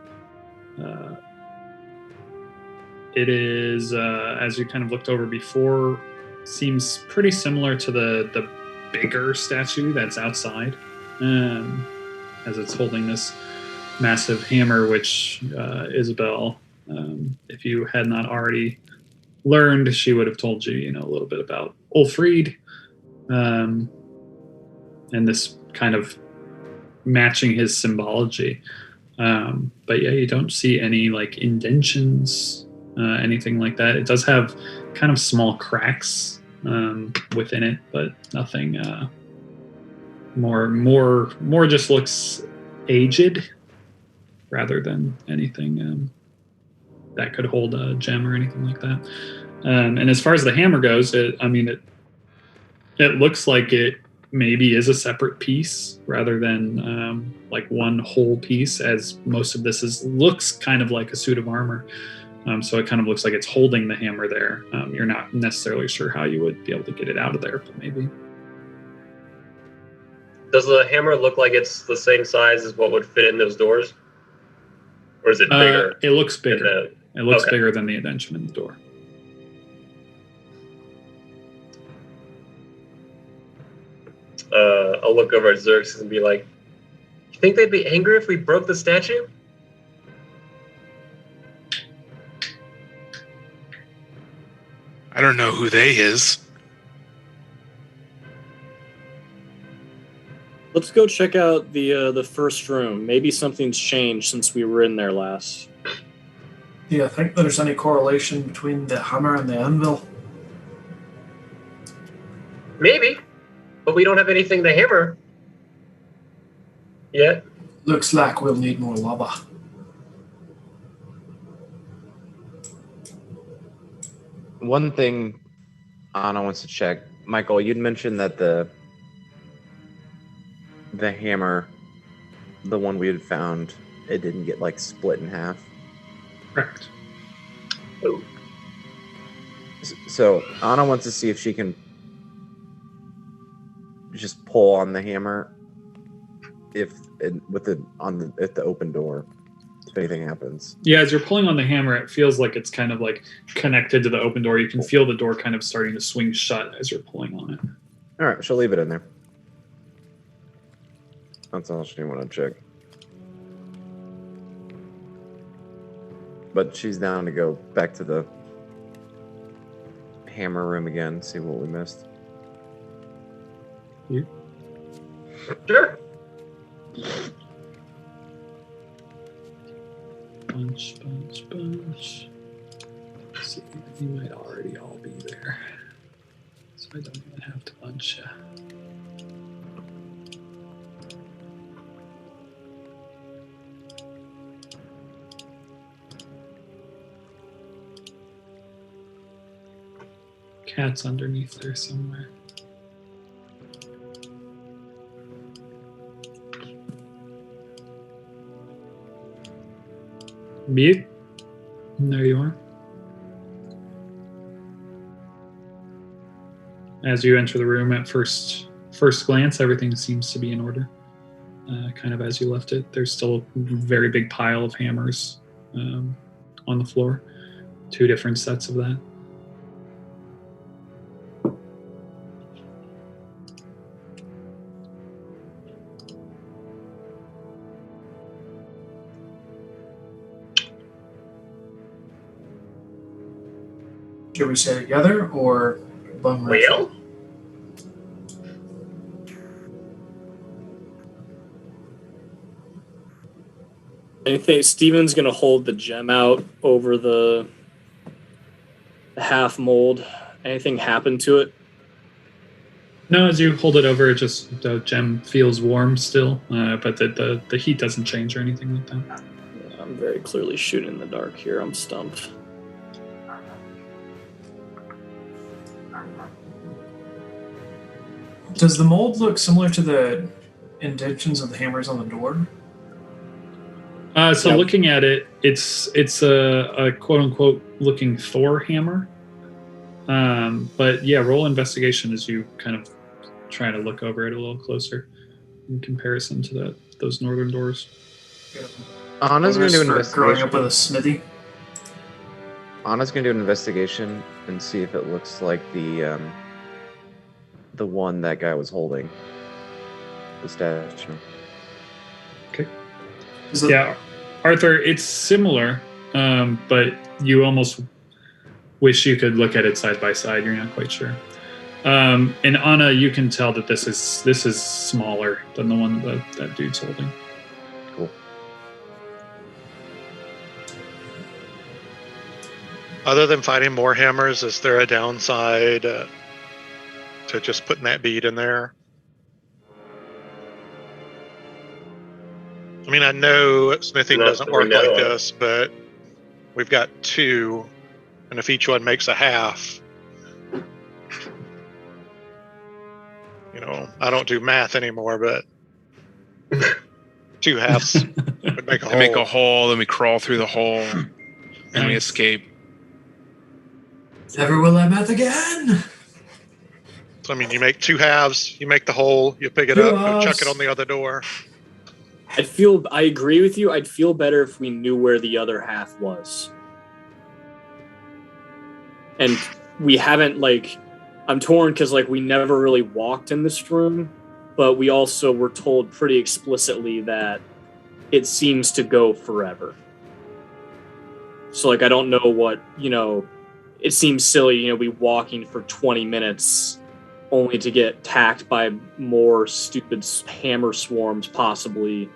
it is as you kind of looked over before, seems pretty similar to the bigger statue that's outside, as it's holding this massive hammer, which Isabel. If you had not already learned, she would have told you, a little bit about Ulfried, and this kind of matching his symbology. But yeah, you don't see any like indentions, anything like that. It does have kind of small cracks within it, but nothing. More just looks aged rather than anything. That could hold a gem or anything like that. And as far as the hammer goes, it looks like it maybe is a separate piece rather than like one whole piece, as most of this looks kind of like a suit of armor. So it kind of looks like it's holding the hammer there. You're not necessarily sure how you would be able to get it out of there, but maybe. Does the hammer look like it's the same size as what would fit in those doors? Or is it bigger? It looks bigger. It looks bigger than the indention in the door. I'll look over at Xerxes and be like, "You think they'd be angry if we broke the statue?" I don't know who they is. Let's go check out the first room. Maybe something's changed since we were in there last. Do you think there's any correlation between the hammer and the anvil? Maybe, but we don't have anything to hammer yet. Looks like we'll need more lava. One thing Anna wants to check. Michael, you'd mentioned that the hammer, the one we had found, it didn't get like split in half. Correct. Oh. So Anna wants to see if she can just pull on the hammer if the open door, if anything happens. Yeah, as you're pulling on the hammer, it feels like it's kind of like connected to the open door. You can feel the door kind of starting to swing shut as you're pulling on it. All right, she'll leave it in there. That's all she want to check. But she's down to go back to the hammer room again, see what we missed. Sure. Bunch. Let's see, you might already all be there. So I don't even have to bunch you. Cat's underneath there somewhere. Mute. And there you are. As you enter the room at first glance, everything seems to be in order. Kind of as you left it. There's still a very big pile of hammers on the floor. 2 different sets of that. Should we say together or bum rush? Well, Anything? Steven's gonna hold the gem out over the half mold. Anything happen to it? No, as you hold it over, it just the gem feels warm still, but the heat doesn't change or anything like that. I'm very clearly shooting in the dark here. I'm stumped. Does the mold look similar to the indentions of the hammers on the door? So Yep. looking at it, it's a quote unquote looking Thor hammer. But yeah, roll investigation as you kind of try to look over it a little closer in comparison to those northern doors. Anna's going to do an Bonus for growing investigation. up with a smithy. Anna's going to do an investigation and see if it looks like the one that guy was holding. The statue. Is it, Yeah, Arthur, it's similar, but you almost wish you could look at it side by side. You're not quite sure. And Anna, you can tell that this is smaller than the one that dude's holding. Cool. Other than fighting more hammers, is there a downside to just putting that bead in there? I mean, I know smithing Not doesn't that we work know like of. this, but we've got 2, and if each one makes a half, you know, I don't do math anymore, but 2 halves would make a I whole. make a hole, then we crawl through the hole, and we Nice. escape. never will I math again. So, I mean, you make 2 halves, you make the hole, you pick it 2 up, and chuck halves. it on the other door. I agree with you. I'd feel better if we knew where the other half was. And we haven't, I'm torn because, we never really walked in this room. but we also were told pretty explicitly that it seems to go forever. So, like, I don't know what, it seems silly, be walking for 20 minutes only to get tacked by more stupid hammer swarms, possibly,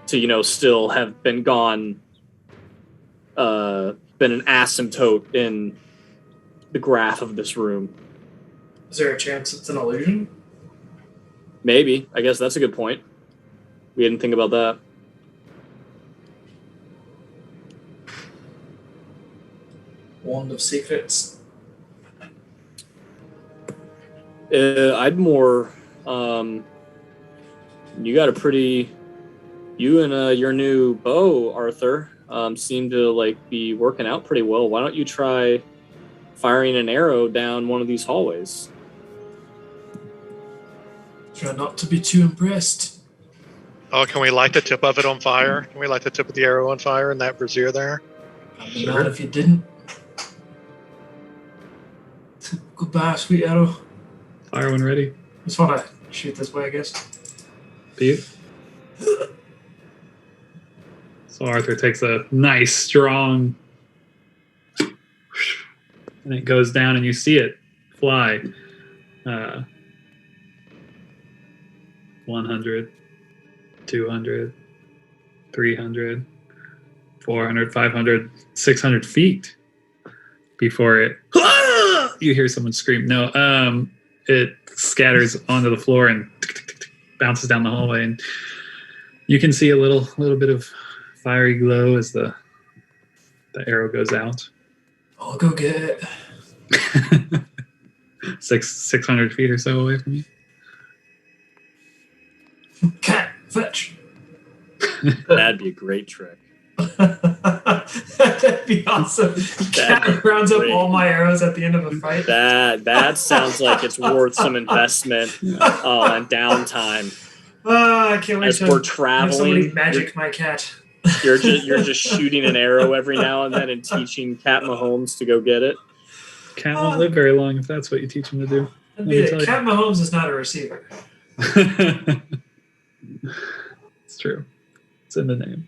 to, still have been gone, been an asymptote in the graph of this room. Is there a chance it's an illusion? Maybe. I guess that's a good point. We didn't think about that. Wand of Secrets. I'd more. You got a pretty. You and your new bow, Arthur, seem to be working out pretty well. Why don't you try firing an arrow down one of these hallways? Try not to be too impressed. Oh, can we light the tip of it on fire? Can we light the tip of the arrow on fire in that brazier there? I'd be mad if you didn't. Goodbye, sweet arrow. Fire when ready. Just want to shoot this way, I guess. Pete. So Arthur takes a nice, strong, and it goes down, and you see it fly. 100, 200, 300, 400, 500, 600 feet before it. You hear someone scream. No, it scatters onto the floor and bounces down the hallway, and you can see a little bit of fiery glow as the arrow goes out. I'll go get it. 600 feet or so away from you. Cat, fetch. That'd be a great trick. That'd be awesome. Cat rounds up all my arrows at the end of a fight. That sounds like it's worth some investment and downtime. I can't wait as to we're have traveling. somebody magic my cat. You're just shooting an arrow every now and then and teaching Cat Mahomes to go get it. Cat won't live very long if that's what you teach him to do. That'd be it. Cat Mahomes is not a receiver. It's true. It's in the name.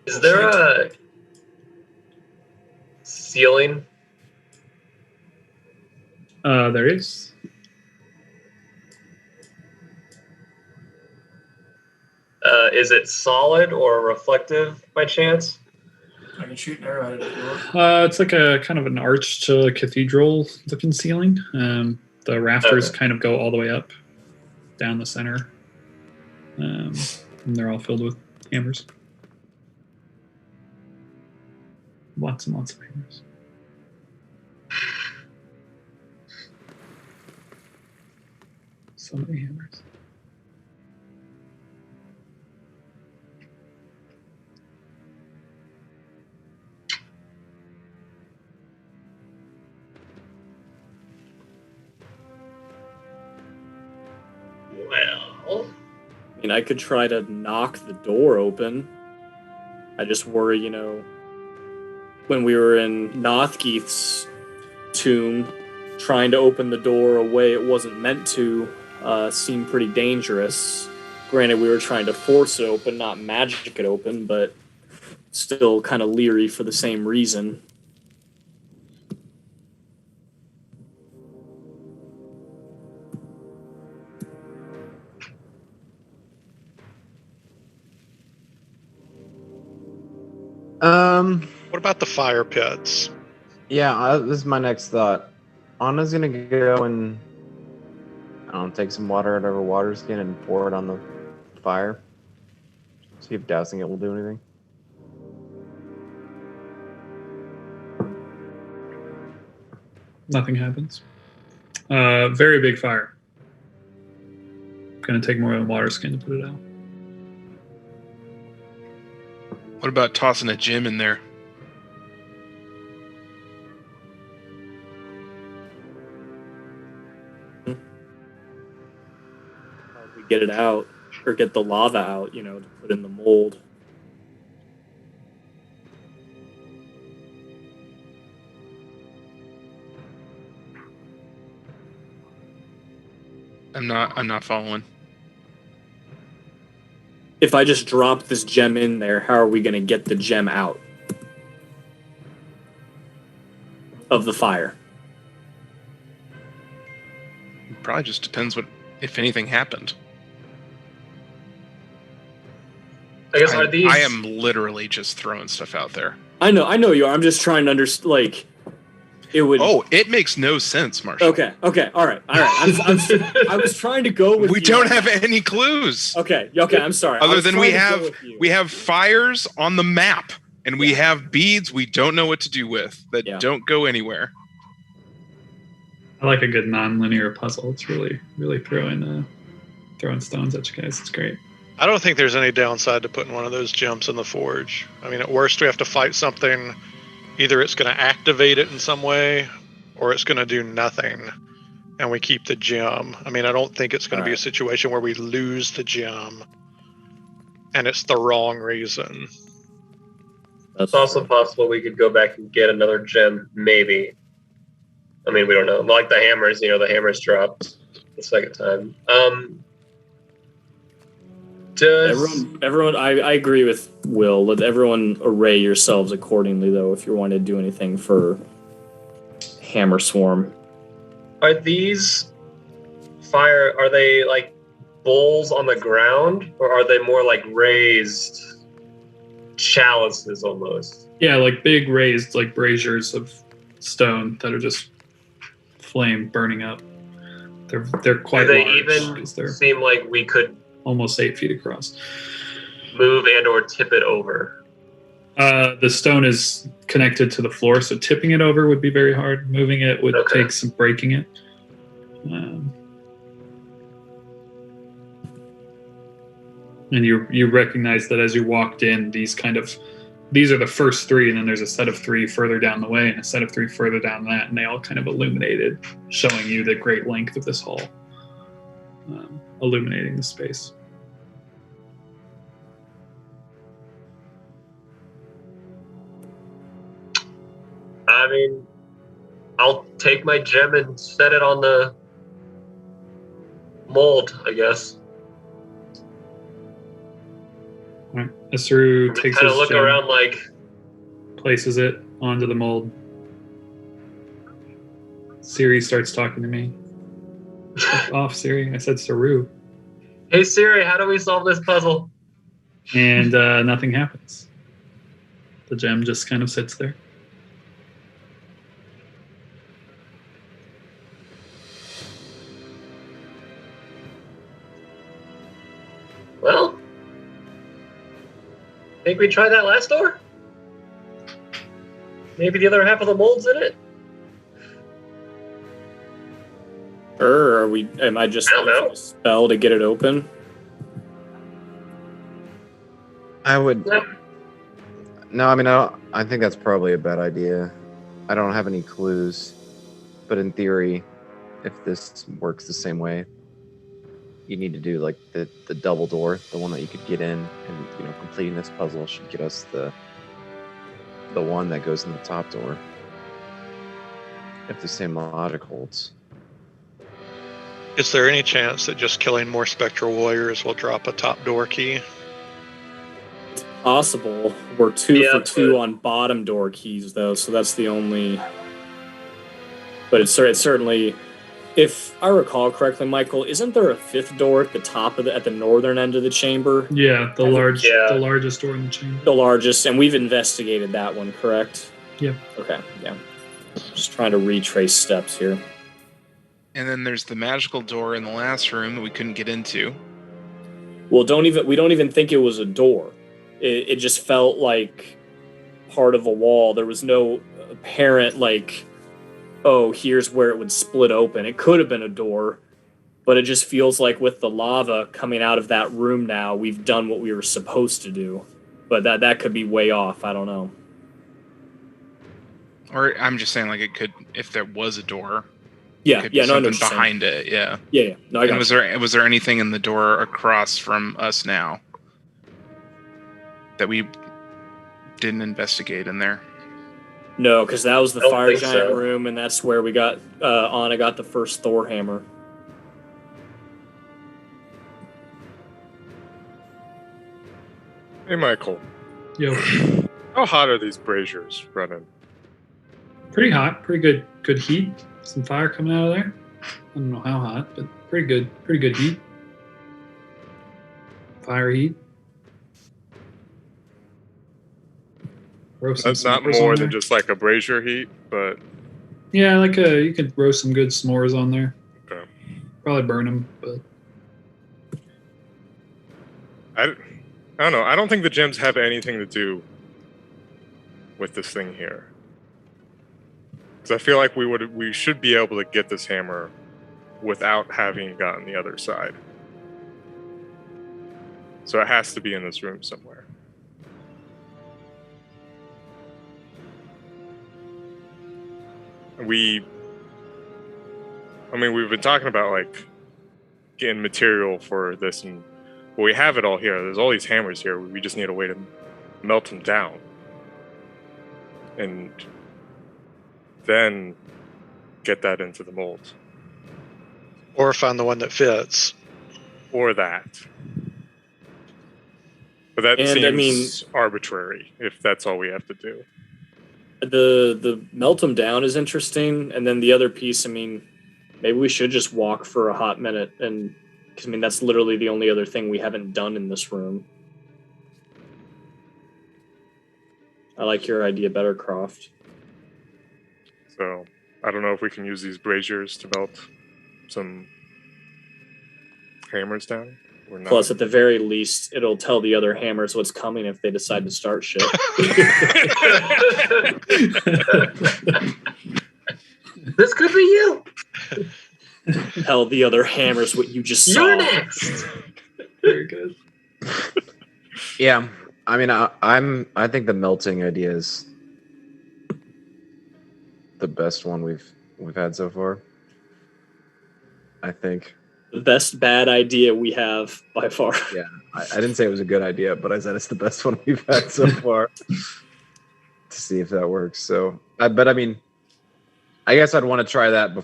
Is there a ceiling? There is. Is it solid or reflective by chance? I can shoot an arrow at it if you want. It's like a kind of an arched cathedral-looking ceiling. The rafters kind of go all the way up, down the center, and they're all filled with hammers. Lots and lots of hammers. So many hammers. Well, I mean, I could try to knock the door open. I just worry, when we were in Nothgeith's tomb, trying to open the door a way it wasn't meant to seemed pretty dangerous. Granted, we were trying to force it open, not magic it open, but still kind of leery for the same reason. What about the fire pits? Yeah, this is my next thought. Anna's gonna go and take some water out of her water skin and pour it on the fire. See if dousing it will do anything. Nothing happens. Very big fire. Gonna take more than water skin to put it out. What about tossing a gem in there? Probably get it out, or get the lava out, to put in the mold. I'm not following. If I just drop this gem in there, how are we going to get the gem out of the fire? Probably just depends if anything happened. I guess are these? I am literally just throwing stuff out there. I know you are. I'm just trying to understand. Like, it would. Oh, it makes no sense, Marshall. Okay. All right. I was trying to go with. We don't have any clues. Okay. I'm sorry. Other than we have fires on the map, and we have beads we don't know what to do with that don't go anywhere. I like a good non-linear puzzle. It's really throwing stones at you guys. It's great. I don't think there's any downside to putting one of those gems in the forge. I mean, at worst, we have to fight something. Either it's going to activate it in some way, or it's going to do nothing, and we keep the gem. I mean, I don't think it's going to be a situation where we lose the gem, and it's the wrong reason. It's also possible we could go back and get another gem, maybe. I mean, we don't know. Like the hammers, the hammers dropped the second time. Everyone, I agree with Will. Let everyone array yourselves accordingly, though, if you want to do anything for Hammer Swarm. Are these are they like bowls on the ground, or are they more like raised chalices almost? Yeah, like big raised like braziers of stone that are just flame burning up. They're quite Do they large. even 'Cause they're seem like we could almost 8 feet across. move and or tip it over? The stone is connected to the floor, so tipping it over would be very hard. Moving it would take some breaking it. And you recognize that as you walked in, these are the first 3, and then there's a set of 3 further down the way and a set of 3 further down that, and they all kind of illuminated, showing you the great length of this hall, illuminating the space. I mean, I'll take my gem and set it on the mold, I guess. All right. Asuru takes Kind his of look gem, around like, places it onto the mold. Siri starts talking to me. Fuck off, Siri. I said Saru. hey Siri, how do we solve this puzzle? And nothing happens. The gem just kind of sits there. Well, think we tried that last door? Maybe the other half of the mold's in it? Am I just I don't know. using a spell to get it open? I would. Yep. No, I mean, I think that's probably a bad idea. I don't have any clues, but in theory, if this works the same way, you need to do like the double door, the one that you could get in, and completing this puzzle should get us the one that goes in the top door. If the same logic holds. Is there any chance that just killing more spectral warriors will drop a top door key? Possible. We're 2 Yeah, for 2 but- on bottom door keys, though, so that's the only. But it's certainly, if I recall correctly, Michael, isn't there a 5th door at the top at the northern end of the chamber? Yeah, the Yeah. largest door in the chamber. The largest, and we've investigated that one, correct? Yeah. Okay. Yeah. Just trying to retrace steps here. And then there's the magical door in the last room that we couldn't get into. Well, we don't even think it was a door. It just felt like part of a wall. There was no apparent here's where it would split open. It could have been a door, but it just feels like with the lava coming out of that room now, we've done what we were supposed to do. But that could be way off. I don't know. Or I'm just saying, like, it could, if there was a door. Yeah, could be yeah, no, I know something what you're saying. behind it. Yeah. Yeah. No, I And got was there anything in the door across from us now that we didn't investigate in there? No, because that was the I don't fire think giant so. room, and that's where we got Anna got the first Thor hammer. Hey, Michael. Yo, How hot are these braziers running? pretty hot, pretty good heat. Some fire coming out of there. I don't know how hot, but pretty good heat. Fire heat. Roast some That's not s'mores more on than there. just like a brazier heat, but Yeah, you could roast some good s'mores on there. okay. Probably burn them, but I don't know. I don't think the gems have anything to do with this thing here. Because I feel like we should be able to get this hammer without having gotten the other side. So it has to be in this room somewhere. We've been talking about like getting material for this, and well, we have it all here. There's all these hammers here. We just need a way to melt them down, and then get that into the mold, Or find the one that fits. or that. But that And, seems I mean- arbitrary if that's all we have to do. The melt them down is interesting, and then the other piece. I mean, maybe we should just walk for a hot minute, and because I mean that's literally the only other thing we haven't done in this room. I like your idea better, Croft. So I don't know if we can use these braziers to melt some hammers down or not. Plus, at the very least, it'll tell the other hammers what's coming if they decide to start shit. This could be you. Tell the other hammers what you just saw. You're next. very good. Yeah, I mean, I think the melting idea is the best one we've had so far. I think. The best bad idea we have by far. Yeah, I didn't say it was a good idea, but I said it's the best one we've had so far. To see if that works. So, but I mean, I guess I'd want to try that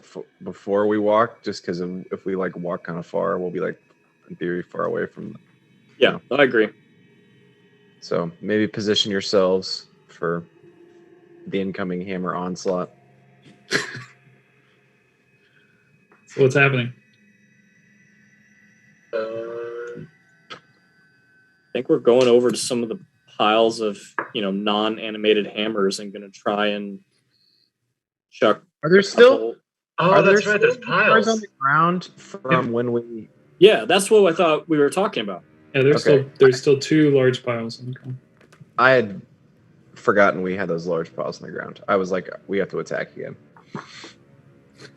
before we walk, just because if we like walk kind of far, we'll be like in theory far away from. Yeah, I agree. So maybe position yourselves for the incoming hammer onslaught. So what's happening? I think we're going over to some of the piles of, non-animated hammers and going to try and chuck. Are there still? Oh, Are that's there right. There's still hammers on piles. the ground from when we? Yeah, that's what I thought we were talking about. Yeah, Okay. there's still two large piles on the ground. I had forgotten we had those large piles on the ground. I was like, we have to attack again.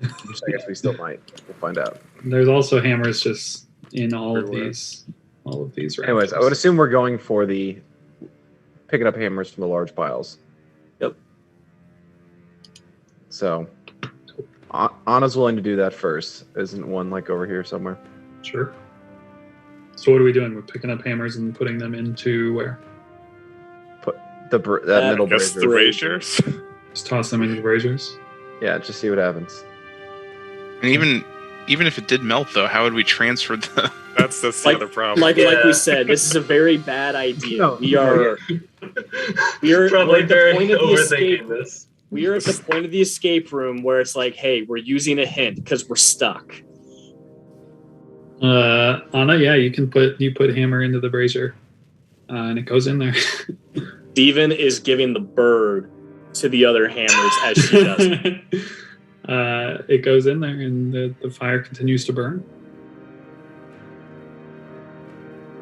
Which I guess we still might. We'll find out. There's also hammers just in all of Everywhere. these. Anyways, I would assume we're going for the picking up hammers from the large piles. Yep. So Anna's willing to do that first. Isn't one like over here somewhere? Sure. So what are we doing? We're picking up hammers and putting them into where? That middle I guess brazier. the braziers. Just toss them into the braziers. Yeah, just see what happens. And even if it did melt, though, how would we transfer the? That's the Like- other problem. Like Yeah. we said, this is a very bad idea. No. We are we're Probably at the very point of the escape. overthinking this. We are at the point of the escape room where it's like, hey, we're using a hint because we're stuck. Anna, yeah, you put hammer into the brazier, and it goes in there. Steven is giving the bird to the other hammers as she does it. It goes in there, and the fire continues to burn.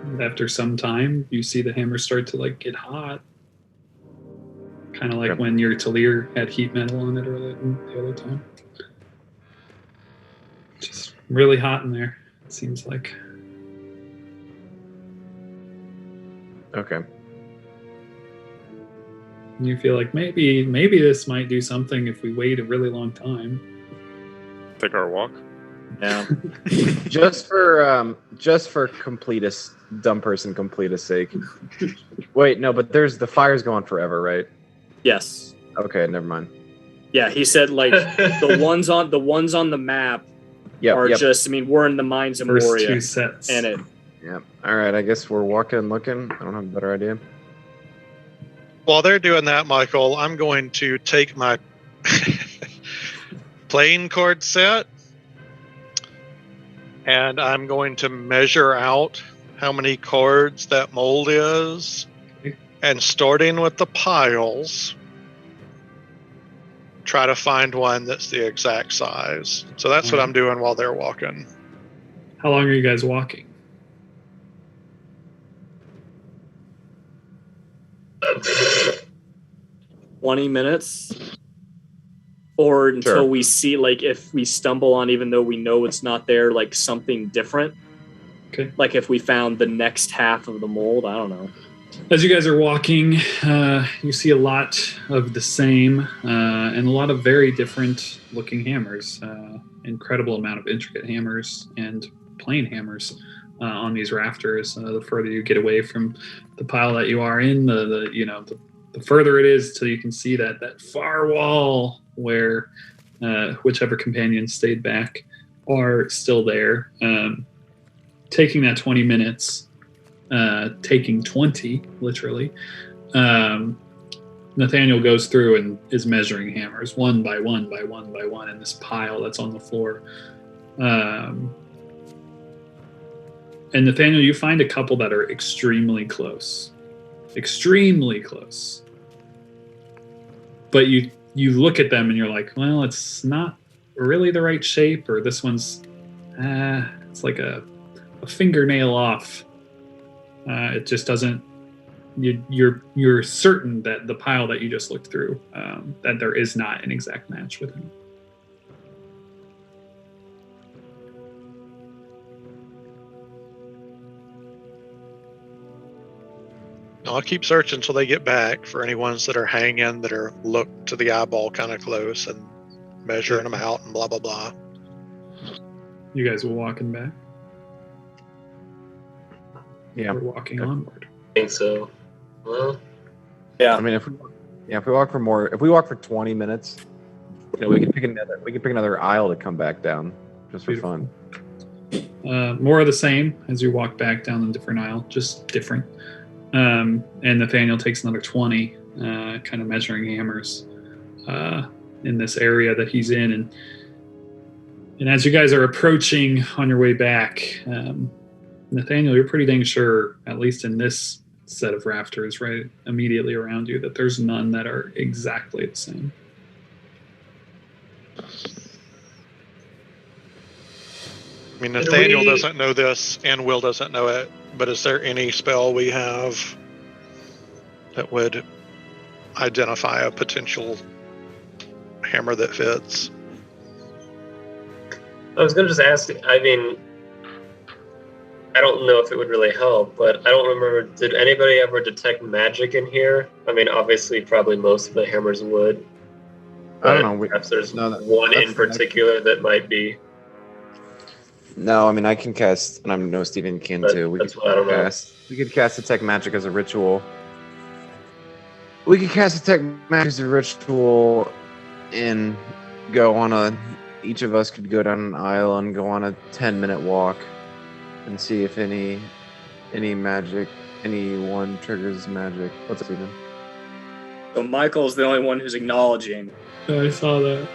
And after some time, you see the hammer start to like get hot, kind of like Okay. when your Talir had heat metal on it earlier the other time. Just really hot in there. It seems like. Okay. And you feel like maybe this might do something if we wait a really long time. Take our walk. Yeah. Just for completist dumb person completist sake. Wait, no, but the fire's going forever, right? Yes. Okay, never mind. Yeah, he said like the ones on the map Yep, are yep. just. I mean, we're in the mines of First Moria, two sets. and Yeah. All right. I guess we're walking and looking. I don't have a better idea. While they're doing that, Michael, I'm going to take my playing card set and I'm going to measure out how many cards that mold is. And starting with the piles, try to find one that's the exact size. So that's what I'm doing while they're walking. How long are you guys walking? "20 minutes, or until Sure. we see, like, if we stumble on, even though we know it's not there, like something different. Okay. Like if we found the next half of the mold. I don't know. As you guys are walking, you see a lot of the same and a lot of very different looking hammers. Incredible amount of intricate hammers and plain hammers on these rafters. The further you get away from the pile that you are in, the further it is till you can see that far wall where whichever companion stayed back are still there. Taking that 20 minutes, taking 20 literally, Nathaniel goes through and is measuring hammers one by one by one by one in this pile that's on the floor. And Nathaniel, you find a couple that are extremely close, but you look at them and you're like, well, it's not really the right shape, or this one's it's like a fingernail off. It just doesn't. You're certain that the pile that you just looked through, that there is not an exact match with him. I'll keep searching until they get back for any ones that are hanging, that are looked to the eyeball kind of close, and measuring them out and blah blah blah. You guys were walking back. Yeah. We're walking onward. I think so. Well, I mean, if we walk for 20 minutes, we can pick another aisle to come back down just for Beautiful. fun. More of the same as you walk back down a different aisle, just different. And Nathaniel takes another 20, kind of measuring hammers in this area that he's in. And as you guys are approaching on your way back, Nathaniel, you're pretty dang sure, at least in this set of rafters right immediately around you, that there's none that are exactly the same. I mean, Nathaniel doesn't know this, and Will doesn't know it, but is there any spell we have that would identify a potential hammer that fits? I was going to just ask, I mean, I don't know if it would really help, but I don't remember, did anybody ever detect magic in here? I mean, obviously, probably most of the hammers would. I don't know. Perhaps there's one in particular that might be. No, I mean, I can cast, and I know Steven can too. That's what I don't know. We could cast Detect Magic as a ritual. We could cast Detect Magic as a ritual and go on each of us could go down an aisle and go on a 10-minute walk and see if anyone triggers magic. What's up, Steven? So Michael's the only one who's acknowledging. I saw that.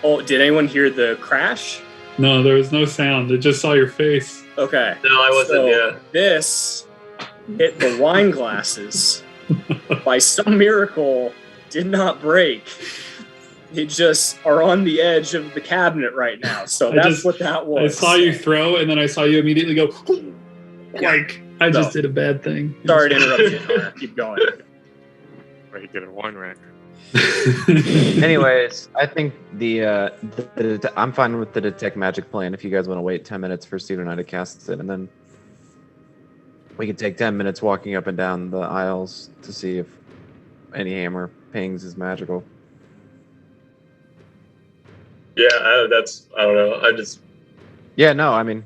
Oh, did anyone hear the crash? No, there was no sound. I just saw your face. Okay. No, I wasn't, So yeah. this hit the wine glasses. By some miracle, did not break. They just are on the edge of the cabinet right now. So that's what that was. I saw you throw, and then I saw you immediately go, like, I just did a bad thing. Sorry to interrupt you, Connor. Keep going. Right, you get a wine rack. Anyways, I think I'm fine with the Detect Magic plan if you guys want to wait 10 minutes for Steven and I to cast it, and then we can take 10 minutes walking up and down the aisles to see if any hammer pings is magical. Yeah, I don't know. Yeah, no, I mean...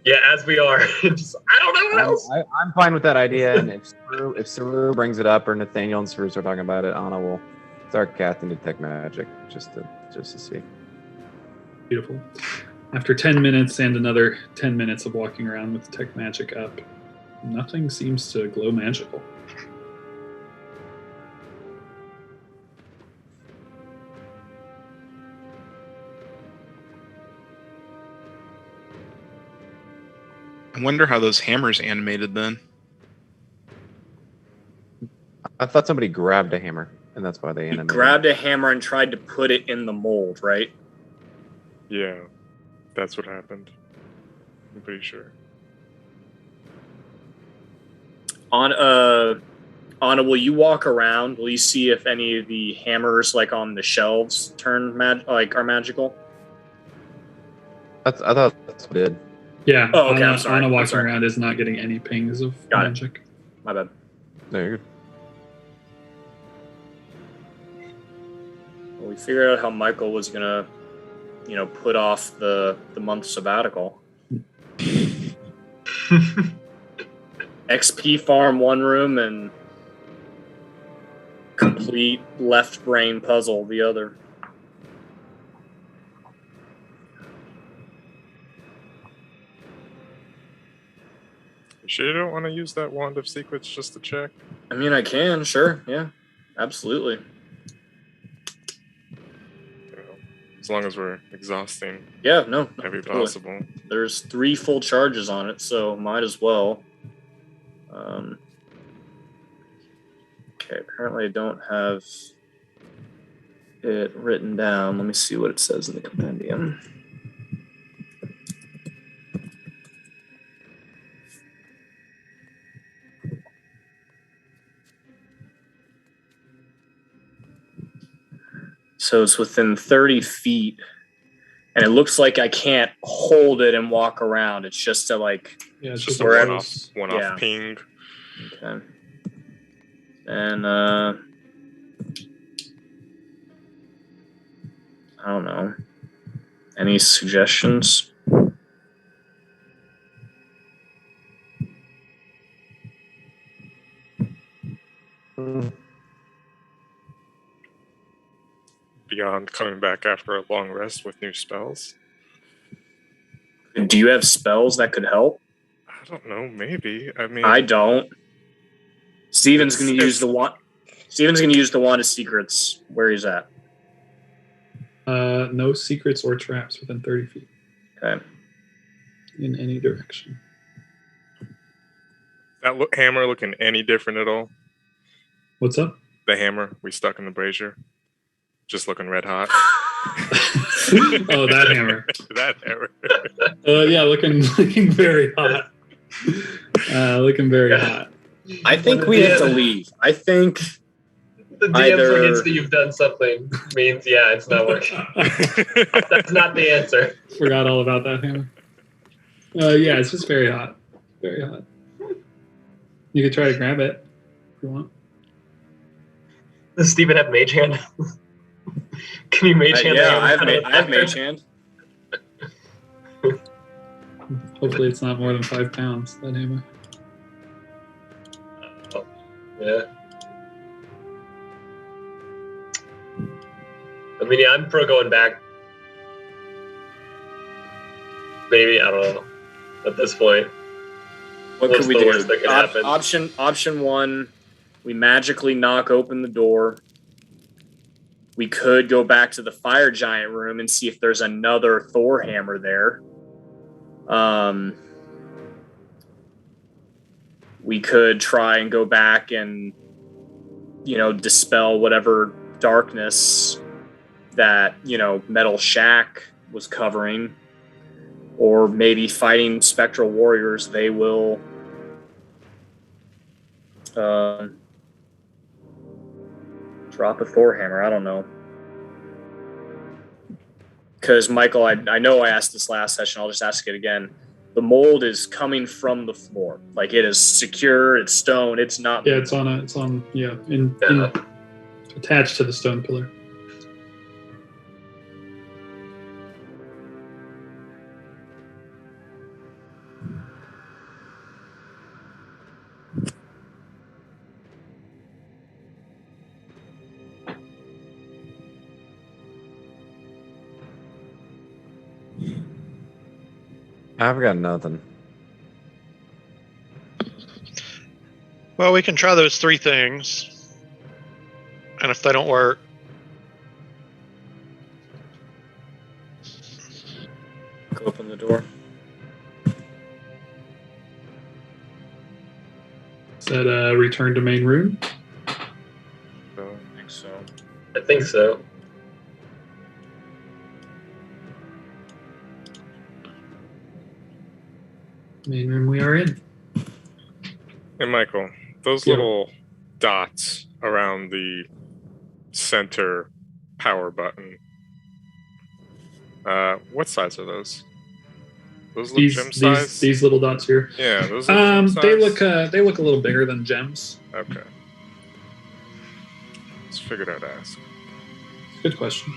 Yeah, as we are. I don't know what else. I'm fine with that idea, and if Saru brings it up, or Nathaniel and Saru start talking about it, Anna will start casting Detect Magic just to see. Beautiful. After 10 minutes and another 10 minutes of walking around with detect magic up, nothing seems to glow magical. I wonder how those hammers animated then. I thought somebody grabbed a hammer, and that's why they He animated. grabbed a hammer and tried to put it in the mold, right? Yeah, that's what happened. I'm pretty sure. Anna, will you walk around? Will you see if any of the hammers, like on the shelves, are magical? I thought that's what it did. Yeah, Oh, okay, Anna, I'm sorry. Anna I'm walking sorry. around is not getting any pings of Got it. magic. My bad. No, you're good. Well, we figured out how Michael was gonna, put off the month sabbatical. XP farm one room and complete left brain puzzle the other. You sure you don't want to use that wand of secrets just to check? I mean, I can, sure, yeah, absolutely. You know, as long as we're exhausting Yeah, no, every totally. possible. There's 3 full charges on it, so might as well. Okay, apparently I don't have it written down. Let me see what it says in the compendium. So it's within 30 feet, and it looks like I can't hold it and walk around. It's just to like, Yeah, it's Just just a Wherever- one-off yeah. ping. okay. And I don't know. Any suggestions? Beyond coming back after a long rest with new spells. Do you have spells that could help? I don't know, maybe. I mean, I don't. Steven's going to It's- use the wand. Steven's going to use the wand of secrets. Where he's at. no secrets or traps within 30 feet Okay. in any direction. that hammer looking any different at all? What's up? The hammer we stuck in the brazier, just looking red hot. Oh, that hammer. That hammer. Yeah, looking very hot. Looking very hot. I think we have to leave. I think The DM Either- forgets that you've done something means, yeah, it's not working. That's not the answer. Forgot all about that hammer. Yeah, it's just very hot. Very hot. You could try to grab it if you want. Does Steven have mage hand? Can you mage hand? the yeah, hammer? I have mage hand. Hopefully it's not more than 5 pounds, that hammer. Yeah. I mean, yeah, I'm pro going back. Maybe, I don't know. At this point. What What's could we the do? worst that could happen? Option 1, we magically knock open the door. We could go back to the fire giant room and see if there's another Thor hammer there. We could try and go back and, dispel whatever darkness that, Metal Shack was covering. Or maybe fighting spectral warriors, they will drop a Thor hammer. I don't know. Because, Michael, I know I asked this last session. I'll just ask it again. The mold is coming from the floor. Like, it is secure. It's stone. It's not. Yeah, it's attached to the stone pillar. I've got nothing. Well, we can try those 3 things. And if they don't work, Open the door. Is that a return to main room? So, I think so. I think so. Main room we are in. hey, Michael, those Yeah. little dots around the center power button. What size are those? Those look gem size. These little dots here. Yeah, those look gem size. They look a little bigger than gems. Okay. Just figured I'd ask. Good question.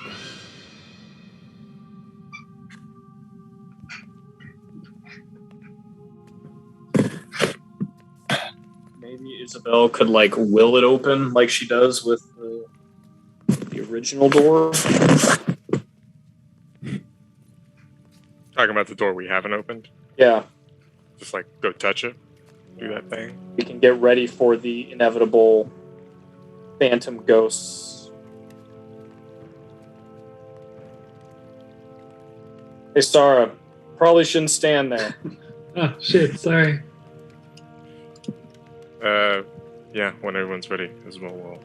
Maybe Isabel could like will it open like she does with the original door. Talking about the door we haven't opened. Yeah, Just like go touch it, do that thing. we can get ready for the inevitable phantom ghosts. Hey, Sarah, probably shouldn't stand there. Oh shit! Sorry. Yeah, when everyone's ready, Isabel will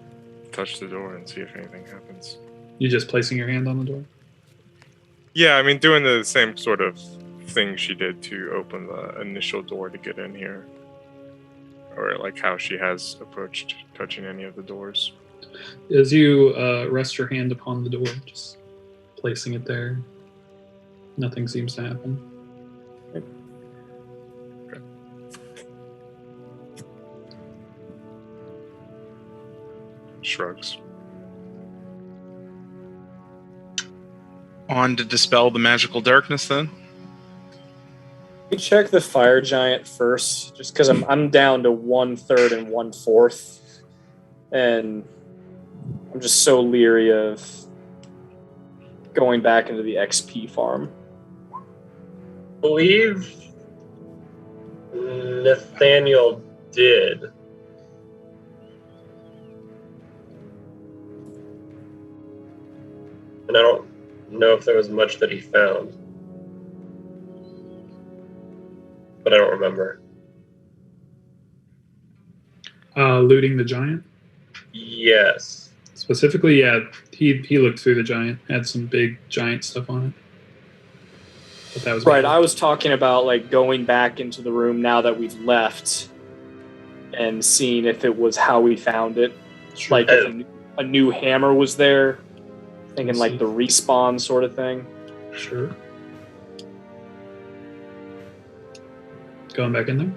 touch the door and see if anything happens. You just placing your hand on the door? Yeah, I mean, doing the same sort of thing she did to open the initial door to get in here. Or like how she has approached touching any of the doors. As you rest your hand upon the door, just placing it there, nothing seems to happen. Shrugs. On to dispel the magical darkness, then. We check the fire giant first, just because I'm down to 1/3 and 1/4, and I'm just so leery of going back into the XP farm. Believe Nathaniel did. And I don't know if there was much that he found. But I don't remember. Looting the giant? Yes. Specifically, yeah, he looked through the giant, had some big giant stuff on it. But that was Right, I was talking about like going back into the room now that we've left and seeing if it was how we found it. Sure. Like if a new hammer was there, thinking I like see. the respawn sort of thing. Sure. Going back in there?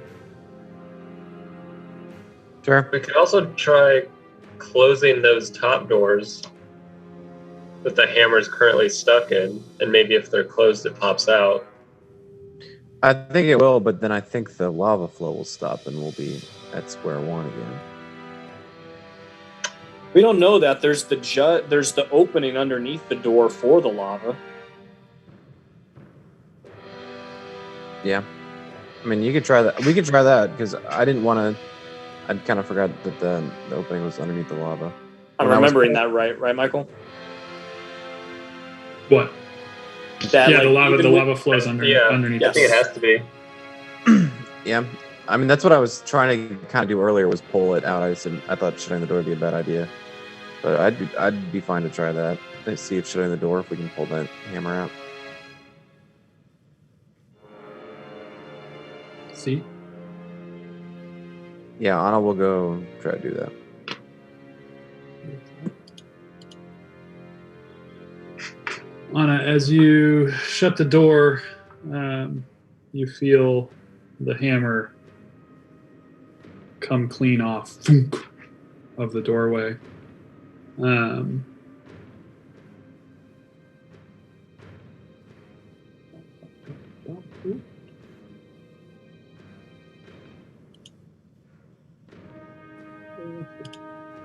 Sure. We could also try closing those top doors that the hammer's currently stuck in, and maybe if they're closed, it pops out. I think it will, but then I think the lava flow will stop and we'll be at square one again. We don't know that. There's the opening underneath the door for the lava. Yeah. I mean, you could try that. We could try that because I didn't want to. I kind of forgot that the opening was underneath the lava. I'm When I was- remembering that right, Michael? What? That, Yeah, like, the even with- lava flows underneath. I think it has to be. Yeah. I mean, that's what I was trying to kind of do earlier was pull it out. I thought shutting the door would be a bad idea, but I'd be fine to try that. Let's see if shutting the door if we can pull that hammer out. See? Yeah, Anna will go try to do that. Anna, as you shut the door, you feel the hammer come clean off of the doorway.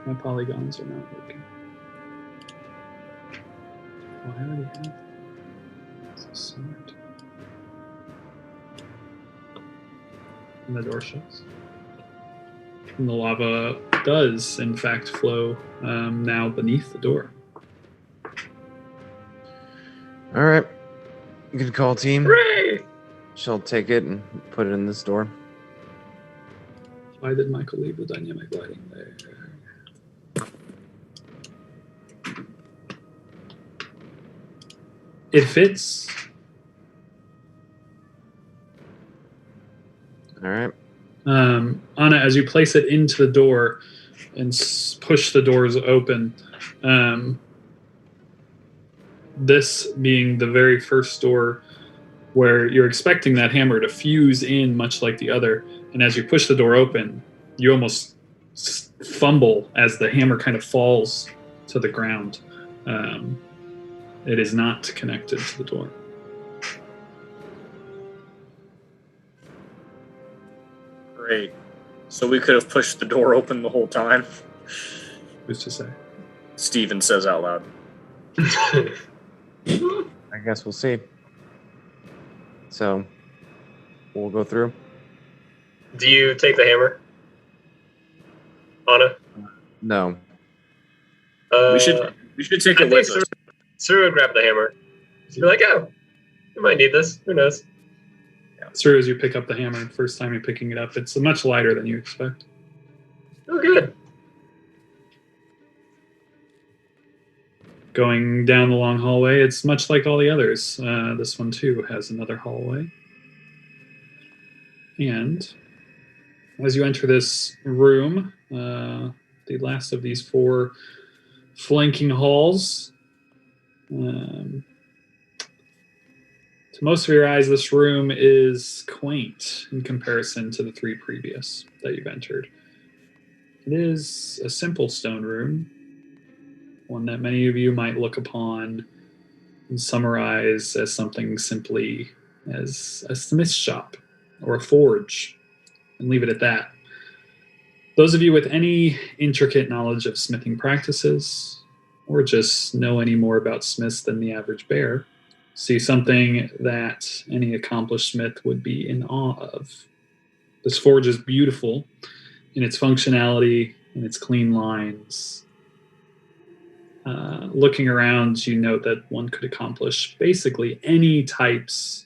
My polygons are not working. Oh, I already have. So smart. And the door shuts. And the lava does, in fact, flow now beneath the door. All right. Good call, team. Hooray! She'll take it and put it in this door. Why did Michael leave the dynamic lighting there? It fits. All right. Anna, as you place it into the door and push the doors open, this being the very first door where you're expecting that hammer to fuse in much like the other, and as you push the door open, you almost fumble as the hammer kind of falls to the ground. It is not connected to the door. Great. So we could have pushed the door open the whole time. Who's to say? Steven says out loud. I guess we'll see. So, we'll go through. Do you take the hammer, Anna? No. We should take I it think with us. Saru would grab the hammer. She'd be like, "Oh, we might need this. Who knows?" Sir, as you pick up the hammer, first time you're picking it up, it's much lighter than you expect. Oh, good. Going down the long hallway, it's much like all the others. This one, too, has another hallway. And as you enter this room, the last of these 4 flanking halls, to most of your eyes, this room is quaint in comparison to the 3 previous that you've entered. It is a simple stone room, one that many of you might look upon and summarize as something simply as a smith's shop or a forge, and leave it at that. Those of you with any intricate knowledge of smithing practices, or just know any more about smiths than the average bear, see something that any accomplished smith would be in awe of. This forge is beautiful in its functionality and its clean lines. Looking around, you note that one could accomplish basically any types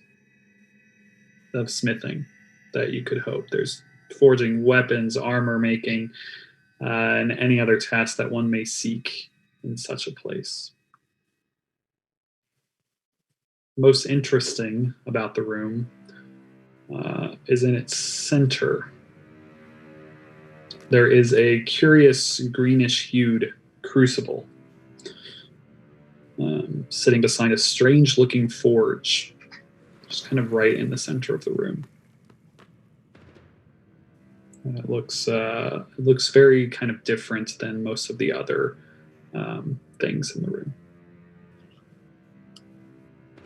of smithing that you could hope. There's forging weapons, armor making, and any other task that one may seek in such a place. Most interesting about the room is in its center. There is a curious greenish-hued crucible sitting beside a strange-looking forge, just kind of right in the center of the room. And it looks very kind of different than most of the other things in the room.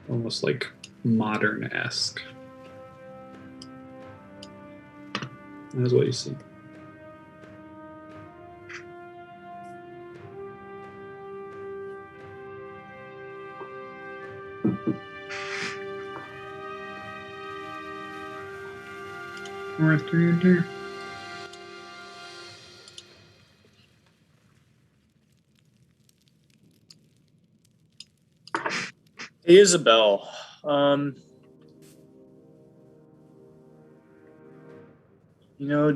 Almost like modern-esque. That is what you see. Arthur. Hey, Isabel.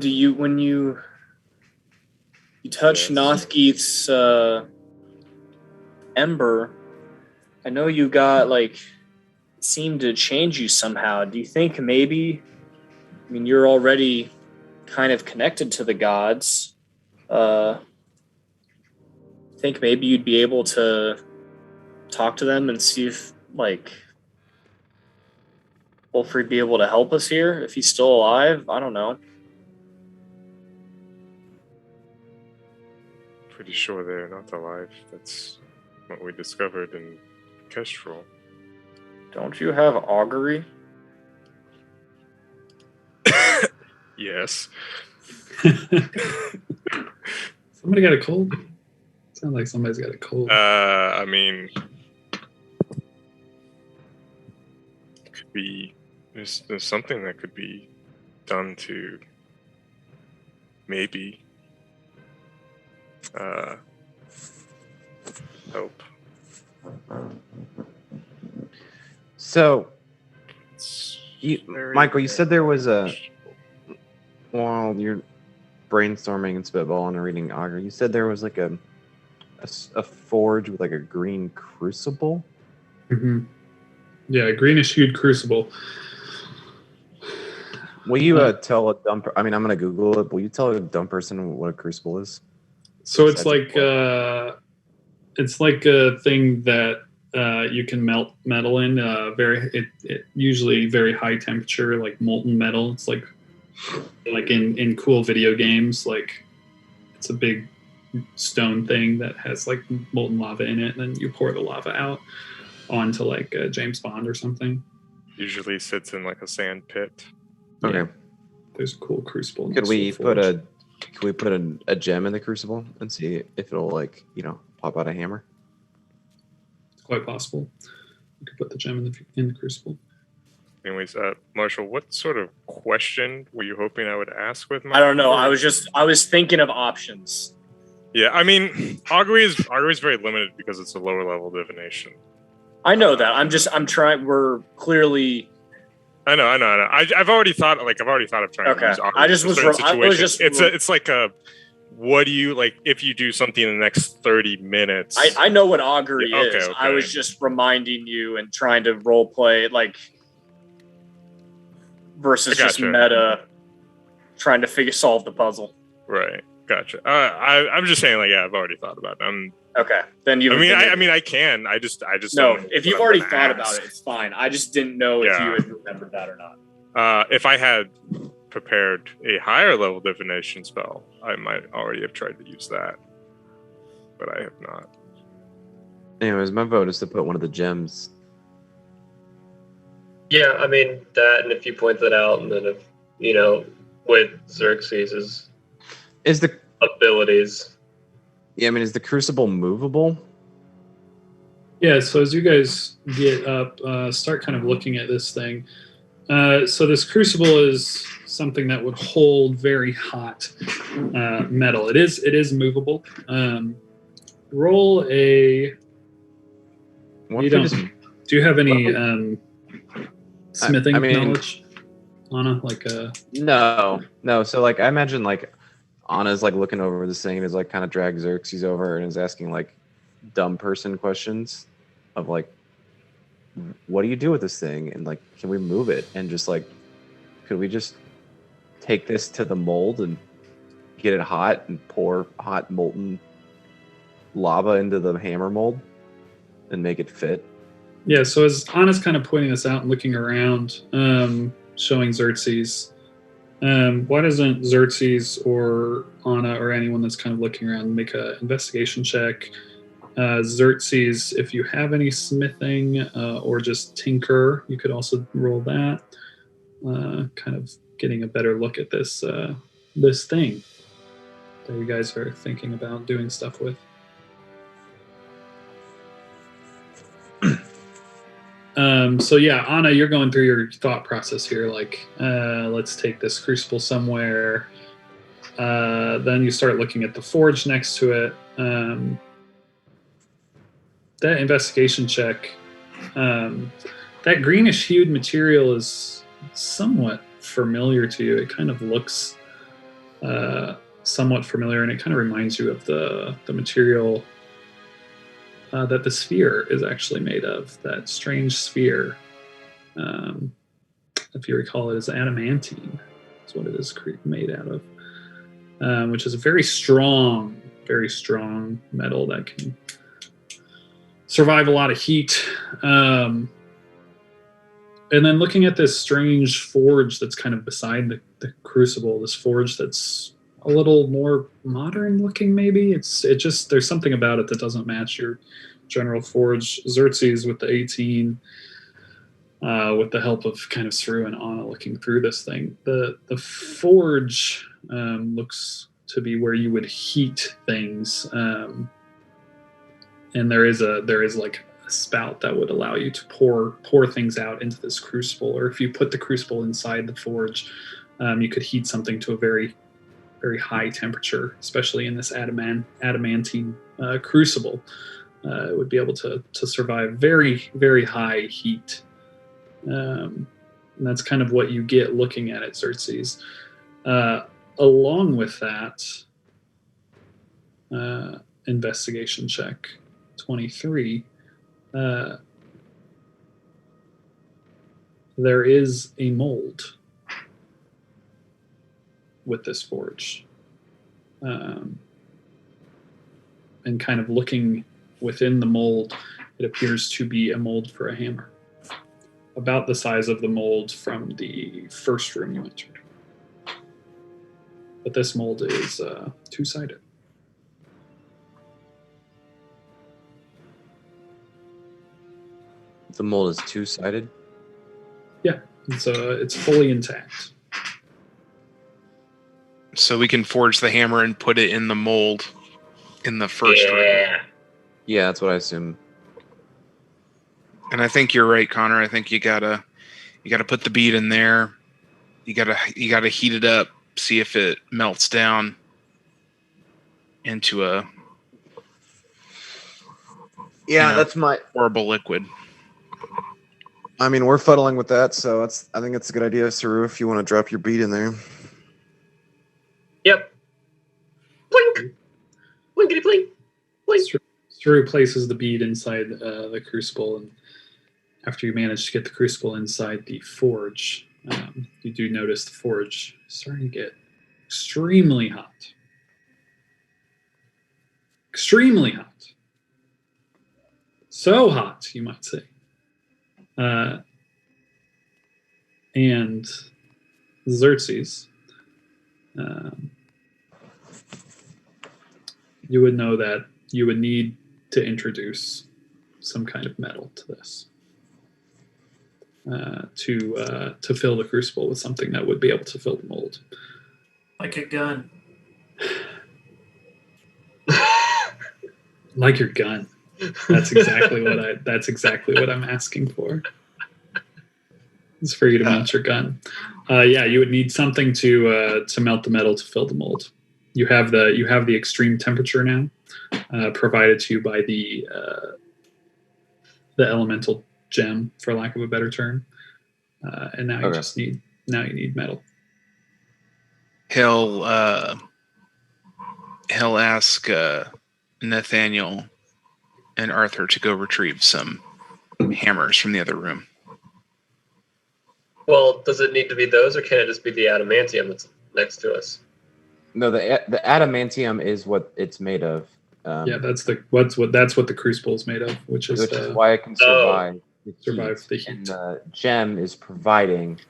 Do you when you touch Yes. Nothgeeth's ember, I know you got it seemed to change you somehow. Do you think maybe, you're already kind of connected to the gods. Think maybe you'd be able to talk to them and see if Wolfrey'd be able to help us here if he's still alive. I don't know. Pretty sure they're not alive. That's what we discovered in Kestrel. Don't you have augury? Yes. Somebody got a cold? Sounds like somebody's got a cold. Could be there's something that could be done to maybe help. So, It's Michael, you said there was while you're brainstorming and spitballing and reading Augur, you said there was like a forge with like a green crucible. Mm-hmm. Yeah, greenish hued crucible. Will you tell a dumb? I mean, I'm gonna Google it. Will you tell a dumb person what a crucible is? So it's like a thing that you can melt metal in. It usually very high temperature, like molten metal. It's like in cool video games, like it's a big stone thing that has like molten lava in it, and then you pour the lava out onto like James Bond or something. usually sits in like a sand pit. Okay. Yeah. There's a cool crucible. Could we put a gem in the crucible and see if it'll like pop out a hammer? It's quite possible. You could put the gem in the crucible. Anyways, Marshall, what sort of question were you hoping I would ask with my? I don't know. I was thinking of options. Yeah, I mean, augury is very limited because it's a lower level divination. I know that. I'm trying. We're clearly. I know. I've already thought of trying Okay. to use augury. I just in was. certain I was situations. just. It's like a. What do you like if you do something in the next 30 minutes? I know what augury Yeah, okay, is. okay. I was just reminding you and trying to role play like versus just Gotcha. meta trying to solve the puzzle. Right. Gotcha. I'm just saying, like, yeah, I've already thought about it. Okay, then you. I mean, I can. I just. No, don't know if what you've I'm already gonna thought ask. about it, it's fine. I just didn't know if Yeah. you had remembered that or not. If I had prepared a higher level divination spell, I might already have tried to use that, but I have not. Anyways, my vote is to put one of the gems. Yeah, I mean that, and if you point that out, and then if with Xerxes' Is the abilities. is the crucible movable? Yeah, so as you guys get up, start kind of looking at this thing. So this crucible is something that would hold very hot metal. It is movable. Roll a. What You if we don't. just- Do you have any smithing I mean- knowledge, Anna? Like No. So like, I imagine like Anna's like looking over this thing and is like kind of drag Xerxes over and is asking like dumb person questions of like, what do you do with this thing? And like, can we move it? And just like, could we just take this to the mold and get it hot and pour hot molten lava into the hammer mold and make it fit? Yeah, so as Anna's kind of pointing this out and looking around, showing Xerxes, why doesn't Xerxes or Anna or anyone that's kind of looking around make an investigation check? Xerxes, if you have any smithing or just tinker, you could also roll that. Kind of getting a better look at this this thing that you guys are thinking about doing stuff with. So yeah, Anna, you're going through your thought process here. Like, let's take this crucible somewhere. Then you start looking at the forge next to it. That investigation check, that greenish hued material is somewhat familiar to you. It kind of looks somewhat familiar, and it kind of reminds you of the material that the sphere is actually made of, that strange sphere. If you recall, it is adamantine. That's what it is made out of, which is a very strong metal that can survive a lot of heat. And then looking at this strange forge that's kind of beside the crucible, this forge that's a little more modern looking, maybe. It just, there's something about it that doesn't match your general forge. Xerxes with the 18, with the help of kind of Saru and Anna looking through this thing. The forge looks to be where you would heat things, and there is like a spout that would allow you to pour things out into this crucible, or if you put the crucible inside the forge, You could heat something to a very, very high temperature, especially in this adamantine crucible. It would be able to survive very, very high heat. And that's kind of what you get looking at it, Xerxes. Along with that, investigation check 23. There is a mold with this forge. And kind of looking within the mold, it appears to be a mold for a hammer. About the size of the mold from the first room you entered. But this mold is two-sided. The mold is two-sided? Yeah, it's fully intact. So we can forge the hammer and put it in the mold in the first room. Yeah, that's what I assume. And I think you're right, Connor. I think you gotta put the bead in there. You gotta heat it up, see if it melts down into a that's my horrible liquid. I mean, we're fuddling with that, so I think it's a good idea, Saru, if you want to drop your bead in there. Yep. Blink. Blinkety blink. Blink. Saru places the bead inside the crucible, and after you manage to get the crucible inside the forge, you do notice the forge starting to get extremely hot. Extremely hot. So hot, you might say. And Xerxes, you would know that you would need to introduce some kind of metal to this to fill the crucible with something that would be able to fill the mold. Like a gun. Like your gun. That's exactly what I'm asking for. It's for you to melt your gun. You would need something to melt the metal to fill the mold. You have the extreme temperature now, provided to you by the elemental gem, for lack of a better term. And now you need metal. He'll ask Nathaniel and Arthur to go retrieve some hammers from the other room. Well, does it need to be those, or can it just be the adamantium that's next to us? No, the adamantium is what it's made of. That's what the crucible is made of, which is why it can survive. Survive the heat. And the gem is providing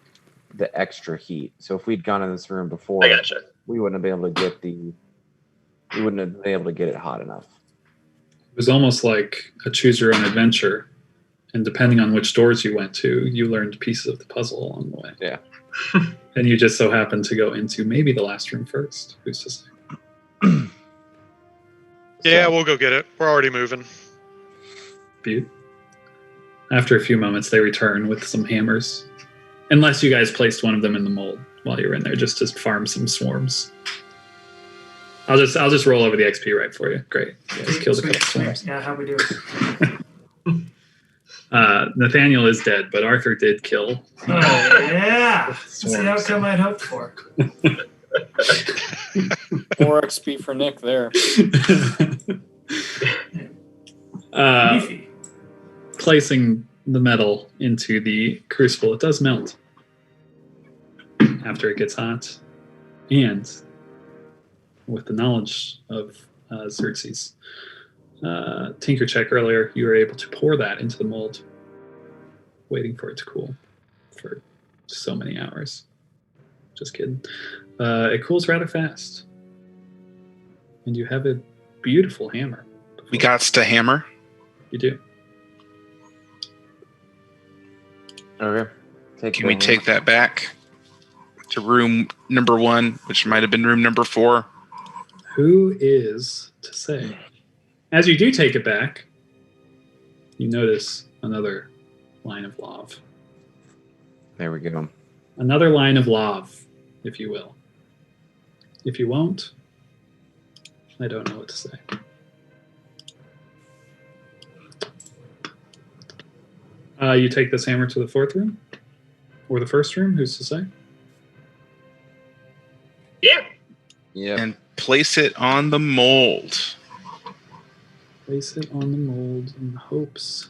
the extra heat. So if we'd gone in this room before, I gotcha. we wouldn't have been able to get it hot enough. It was almost like a choose your own adventure, and depending on which doors you went to, you learned pieces of the puzzle along the way. Yeah. And you just so happened to go into maybe the last room first. Who's to say? Yeah, we'll go get it. We're already moving. Beaut. After a few moments, they return with some hammers. Unless you guys placed one of them in the mold while you were in there, just to farm some swarms. I'll just roll over the XP right for you. Great. You guys killed a couple swarms. Yeah, how we do Nathaniel is dead, but Arthur did kill. Oh, yeah. That's swarms. the outcome I'd hoped for. More XP for Nick there. Placing the metal into the crucible, it does melt after it gets hot. And with the knowledge of Xerxes, Tinker check earlier, you were able to pour that into the mold, waiting for it to cool for so many hours. Just kidding. It cools rather fast. And you have a beautiful hammer. We got to hammer. You do. Okay. Can we take that back to room number 1, which might have been room number 4? Who is to say? As you do take it back, you notice another line of lava. There we go. Another line of lava if you will. If you won't, I don't know what to say. You take this hammer to the fourth room? Or the first room? Who's to say? Yeah. Yeah. And place it on the mold. Place it on the mold in hopes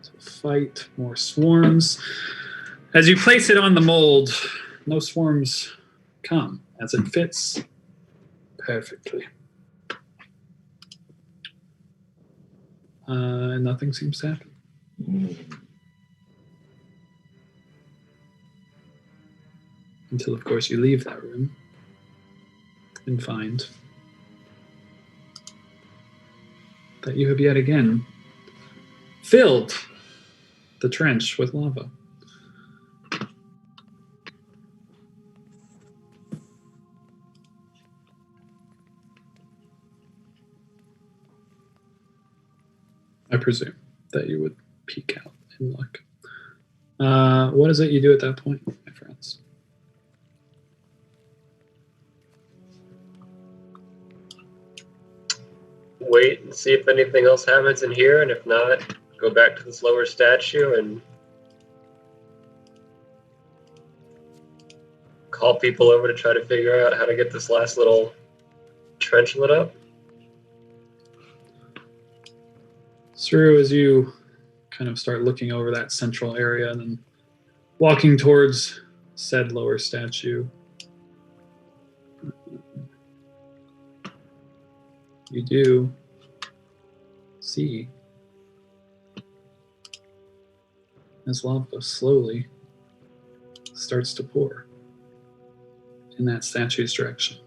to fight more swarms. As you place it on the mold, no swarms come, as it fits perfectly. And nothing seems to happen. Until, of course, you leave that room and find that you have yet again filled the trench with lava. I presume that you would peek out and look. What is it you do at that point, my friends? Wait and see if anything else happens in here, and if not, go back to this lower statue and call people over to try to figure out how to get this last little trench lit up. Saru, as you kind of start looking over that central area and then walking towards said lower statue, you do see as lava slowly starts to pour in that statue's direction.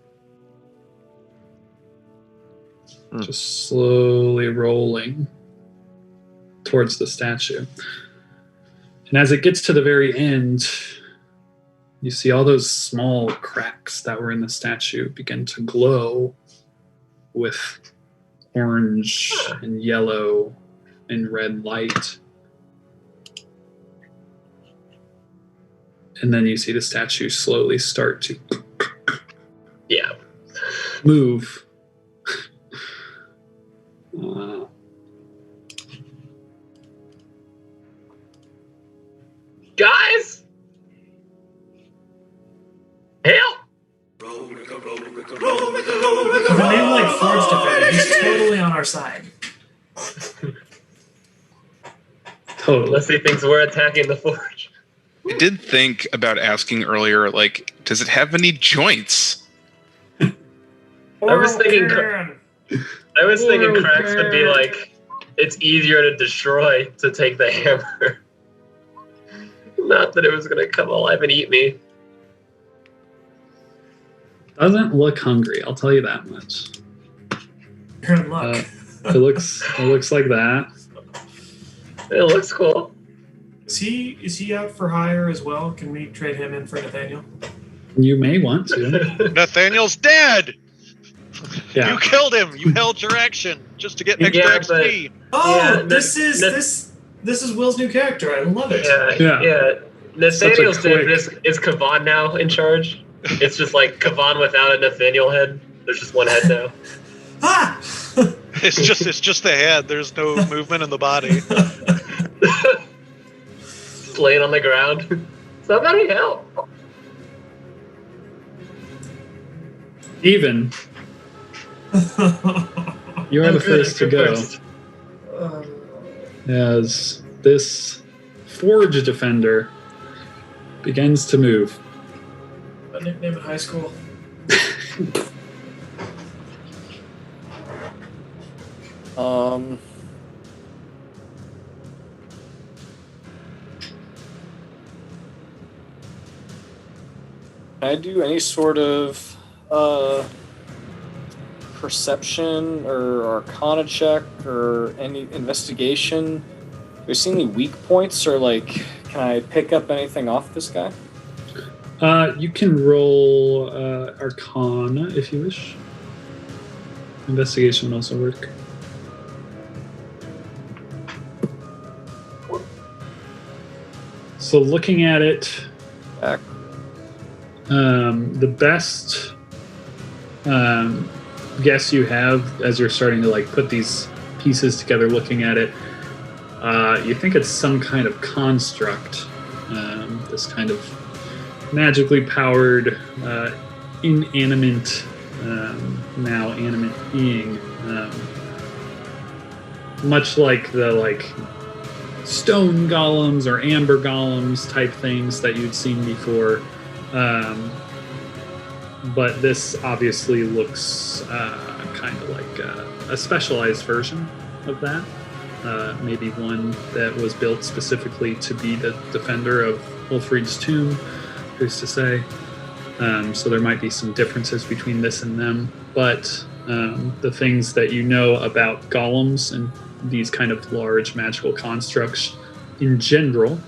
Just slowly rolling towards the statue. And as it gets to the very end, you see all those small cracks that were in the statue begin to glow with orange and yellow and red light. And then you see the statue slowly start to move. Guys! Help! If a name like Forge Defender, he's totally on our side. Totally. Unless he thinks we're attacking the forge. I did think about asking earlier, like, does it have any joints? I was thinking cracks would be like, it's easier to destroy to take the hammer. Not that it was going to come alive and eat me. Doesn't look hungry, I'll tell you that much. You're in luck. It looks like that. It looks cool. Is he out for hire as well? Can we trade him in for Nathaniel? You may want to. Nathaniel's dead. Yeah. You killed him. You held your action just to get extra XP. Oh, this is Will's new character. I love it. Yeah. Nathaniel's dead. Is Kavan now in charge? It's just like Kavan without a Nathaniel head. There's just one head now. It's just the head. There's no movement in the body. Laying on the ground. Somebody help. Even. You are the first to go. As this Forge Defender begins to move. A nickname in high school. Can I do any sort of perception or arcana check or any investigation? Do I see any weak points, or like, can I pick up anything off this guy? You can roll Arcana if you wish. Investigation will also work. So looking at it, Back. The best guess you have as you're starting to like put these pieces together, looking at it, you think it's some kind of construct, this kind of magically powered, inanimate, now animate being, much like the stone golems or amber golems type things that you'd seen before. But this obviously looks kind of like a specialized version of that. Maybe one that was built specifically to be the defender of Ulfrid's tomb, who's to say. So there might be some differences between this and them. But the things that you know about golems and these kind of large magical constructs in general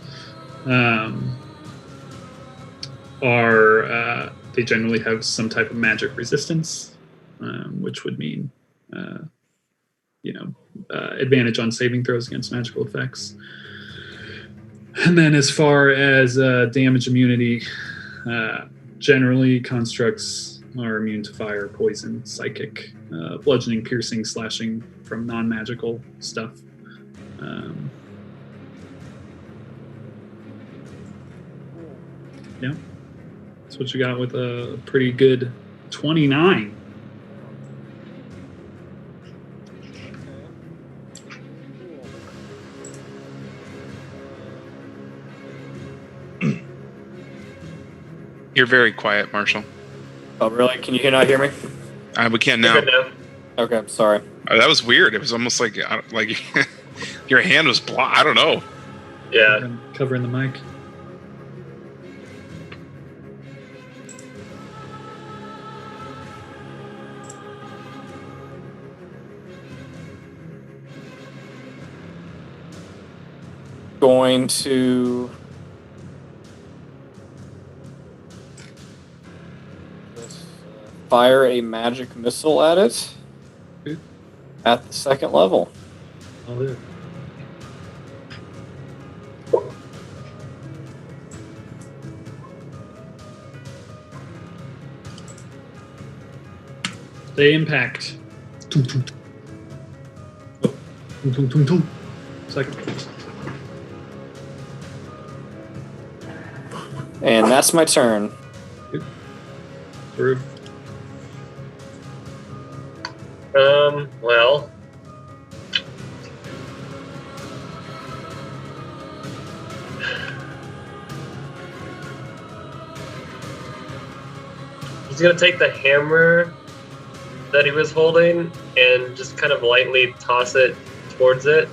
are they generally have some type of magic resistance, which would mean advantage on saving throws against magical effects. And then as far as damage immunity, generally constructs are immune to fire, poison, psychic, bludgeoning, piercing, slashing from non-magical stuff. Yeah, that's what you got with a pretty good 29. You're very quiet, Marshall. Oh, really? Can you not hear me? We can now. Okay, sorry. That was weird. It was almost like your hand was blocked. I don't know. Yeah. Covering the mic. Going to fire a magic missile at it at the second level. I'll do it. They impact. Tum, tum, tum. Oh. Tum, tum, tum, tum. Second. And that's my turn. Through. Well. He's gonna take the hammer that he was holding and just kind of lightly toss it towards it.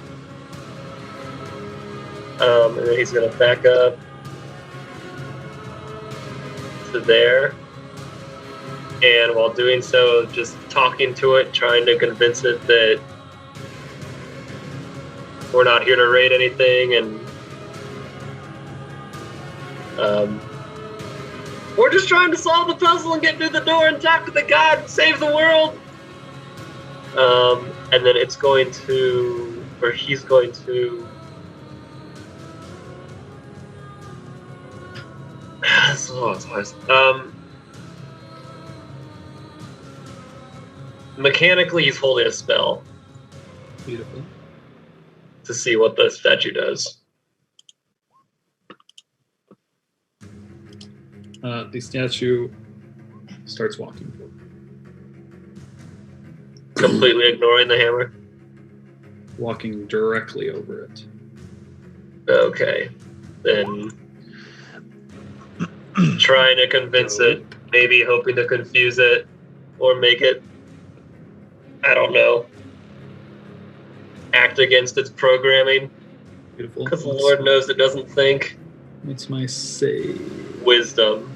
And then he's gonna back up to there. And while doing so, just talking to it, trying to convince it that we're not here to raid anything, and we're just trying to solve the puzzle and get through the door and talk to the god and save the world. And then it's going to, or he's going to. Mechanically, he's holding a spell. Beautiful. To see what the statue does. The statue starts walking. Completely ignoring the hammer? Walking directly over it. Okay. Then trying to convince it, maybe hoping to confuse it, or make it, I don't know, act against its programming. Beautiful. Because the Lord knows it doesn't think. What's my save? Wisdom.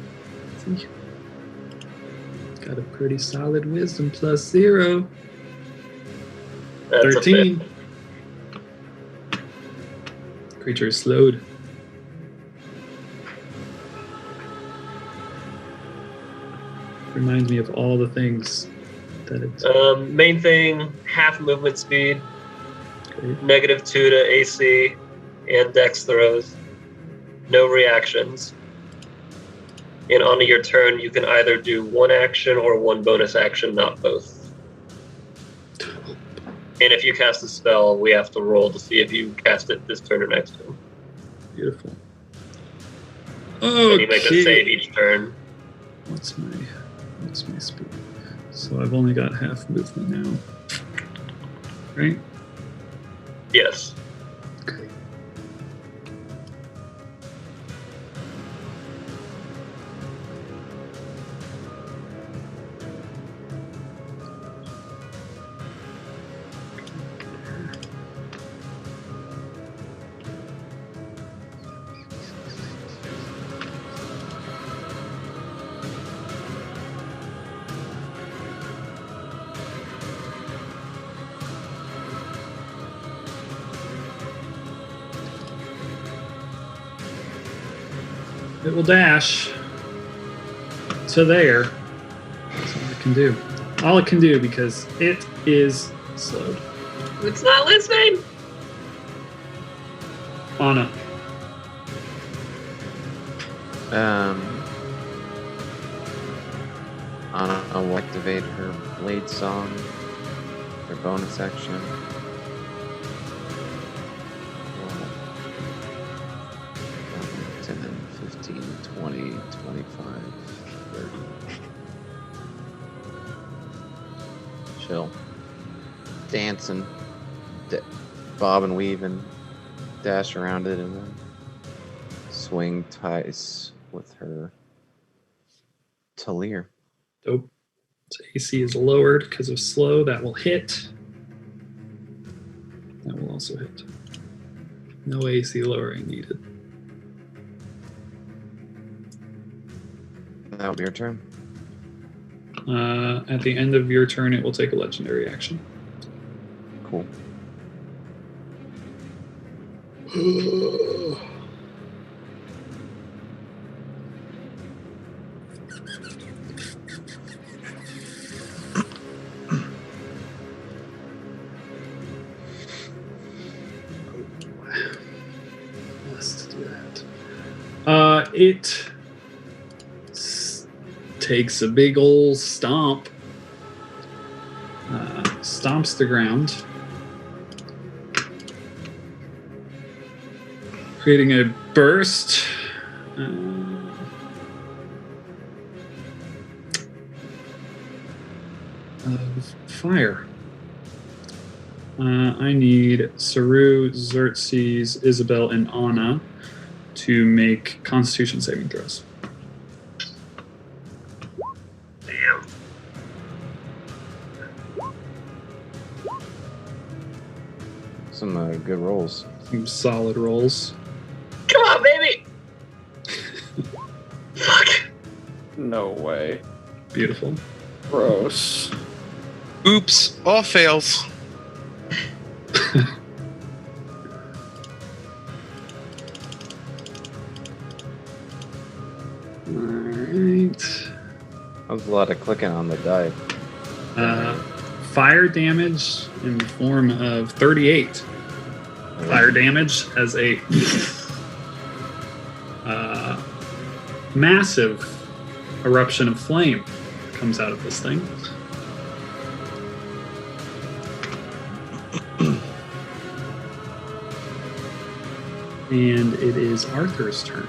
Got a pretty solid wisdom plus 0. That's 13. Creature is slowed. Reminds me of all the things that it's. Main thing, half movement speed, Great. -2 to AC, and dex throws. No reactions. And on your turn, you can either do one action or one bonus action, not both. And if you cast a spell, we have to roll to see if you cast it this turn or next turn. Beautiful. And you make a save each turn. What's my speed? So I've only got half movement now. Right? Yes. Okay. It will dash to there. That's all it can do. All it can do because it is slowed. It's not listening! Anna. Anna will activate her blade song, her bonus action. 10, 15, 20, 25, 30. She'll dancing, bob and weave and dash around it and then swing ties with her Talir. Dope. So AC is lowered because of slow. That will hit. That will also hit. No AC lowering needed. That'll be your turn. At the end of your turn, it will take a legendary action. Cool. Let's do that. It takes a big ol' stomp, stomps the ground, creating a burst. Of fire. I need Saru, Xerxes, Isabel, and Anna to make Constitution saving throws. Damn. Some good rolls. Some solid rolls. Come on, baby! Fuck. No way. Beautiful. Gross. Oops, all fails. Alright. That was a lot of clicking on the die. Fire damage in the form of 38. Fire damage as a massive eruption of flame comes out of this thing. And it is Arthur's turn.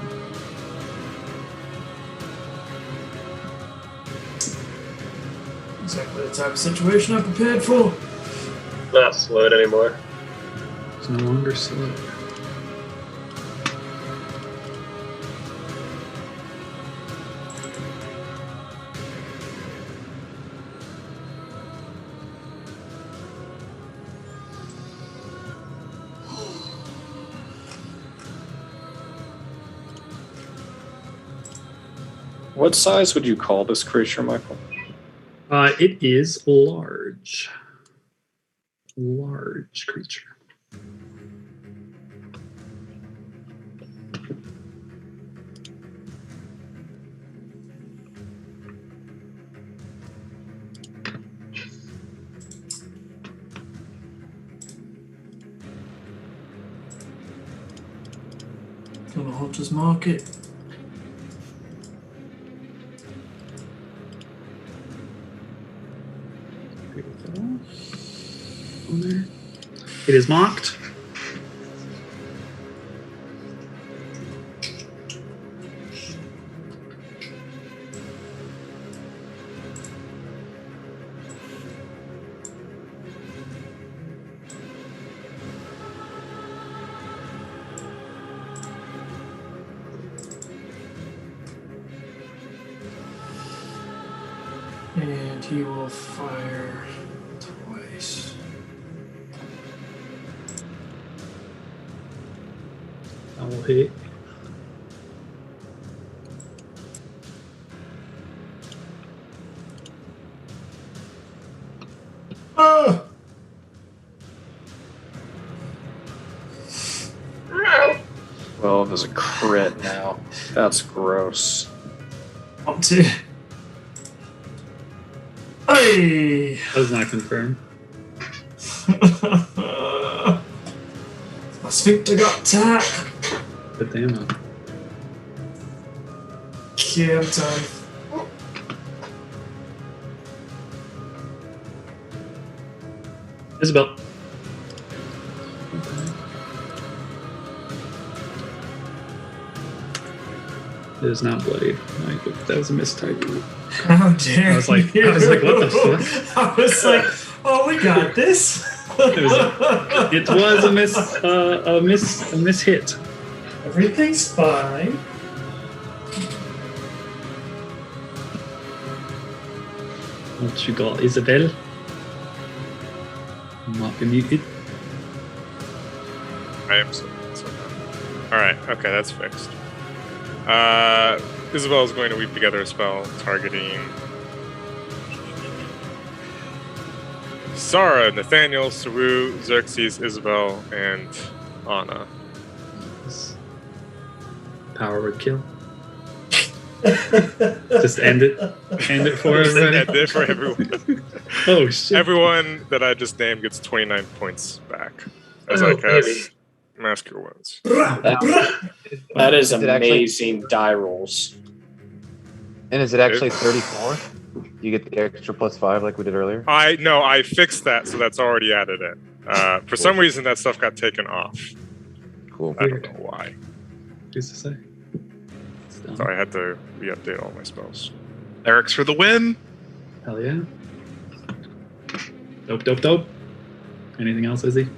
Exactly the type of situation I'm prepared for. Not slowed anymore. It's no longer slow. What size would you call this creature, Michael? It is large. Large creature. Gonna Hunter's Market. On there. It is mocked. And he will fire twice. I will hit. Oh! 12 is a crit now. That's gross. Up to. Hey! Does not confirm. My sphincter got attack. But damn. Yeah, I'm done. Isabel. It is not bloodied. That was a mistype. How dare I was like, what the fuck? I was like, oh, we got this. It was a miss hit. Everything's fine. What you got, Isabel? I'm not muted. I am so Alright, okay, that's fixed. Isabel is going to weave together a spell targeting Sara, Nathaniel, Saru, Xerxes, Isabel, and Anna. Power would kill. Just end it. End it for everybody. End it for everyone. Oh shit. Everyone that I just named gets 29 points back as Oh, I cast baby. Mask Your Wounds. That is Is it actually- amazing die rolls. And is it actually 34? You get the extra +5 like we did earlier? I fixed that, so that's already added in. For some reason, that stuff got taken off. Cool. I don't know why. Who's to say? So I had to re-update all my spells. Eric's for the win. Hell yeah. Dope. Anything else, Izzy?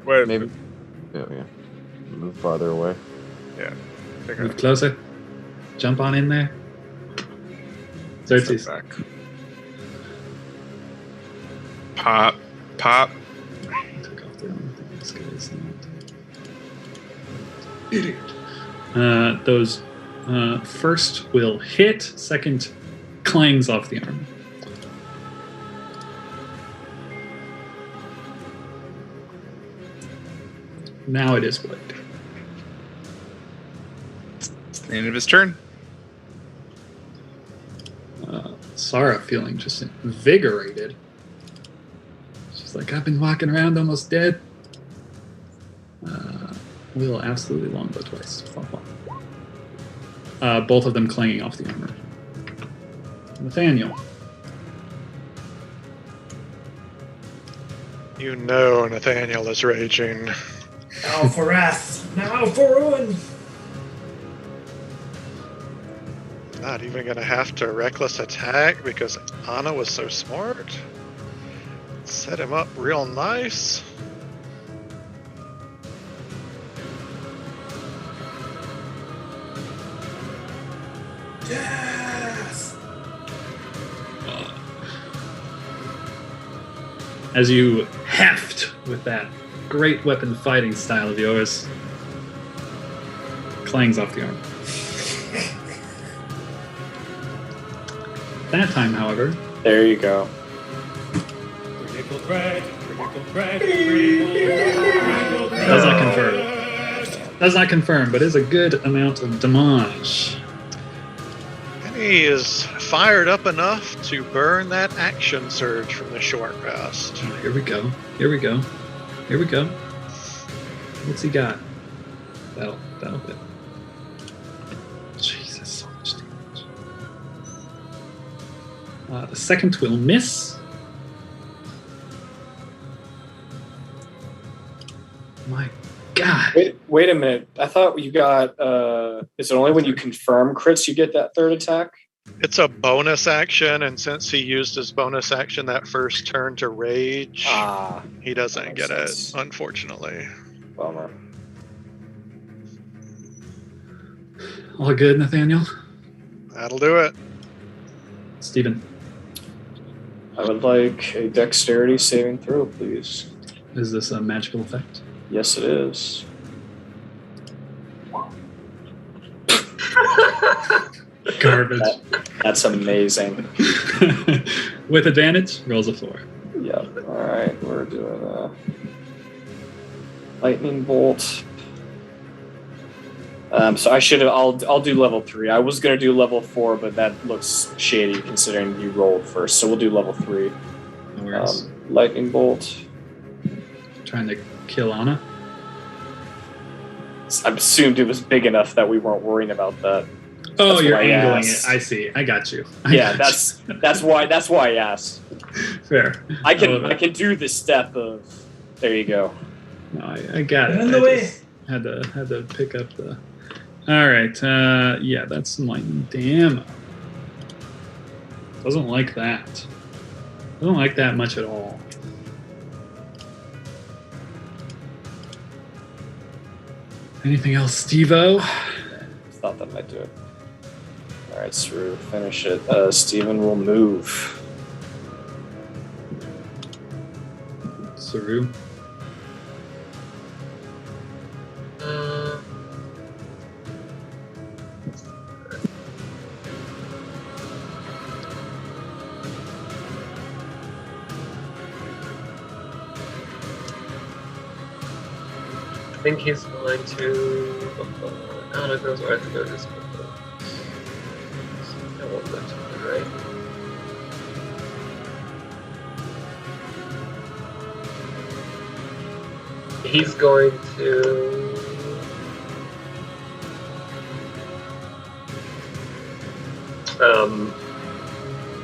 Wait, Maybe. Yeah. Move farther away. Yeah. I think Move closer. Jump on in there. Xerxes. back. Pop. Took off the armor. This guy's not. Idiot. Those first will hit. Second clangs off the armor. Now it is Blade. It's the end of his turn. Sara feeling just invigorated. She's like, I've been walking around almost dead. We'll absolutely longbow twice. Both of them clanging off the armor. Nathaniel. You know Nathaniel is raging. Now for wrath. Now for ruin. Not even gonna have to reckless attack because Anna was so smart. Set him up real nice. Yes. As you heft with that great weapon fighting style of yours, clangs off the armor. That time, however, There you go. does not confirm. Does not confirm, but is a good amount of damage. And he is fired up enough to burn that action surge from the short rest. Oh, here we go. What's he got? That'll hit. Jesus, so much The second will miss. My God. Wait a minute. I thought you got. Is it only when you confirm crits you get that third attack? It's a bonus action, and since he used his bonus action that first turn to rage, he doesn't get it, unfortunately. Bummer. All good, Nathaniel? That'll do it. Steven. I would like a dexterity saving throw, please. Is this a magical effect? Yes, it is. Garbage. That's amazing. With advantage, rolls a 4. Yep. All right, we're doing lightning bolt. So I should have. I'll do level 3. I was gonna do level 4, but that looks shady considering you rolled first. So we'll do level 3. No worries. Lightning bolt. Trying to kill Anna. I assumed it was big enough that we weren't worrying about that. Oh, That's you're why I angling asked. it. I see. I got you. That's why I asked. Fair. I can do the step of. There you go. No, I got it. Get in the I way. just had to pick up the. All right. Yeah, that's some lightning damage. Doesn't like that. Doesn't like that much at all. Anything else, Steve-O? Thought that might do it. All right, Saru, finish it. Steven will move. Saru. I think he's going to. I don't know if it was where I think it was. I won't go to the right. He's going to.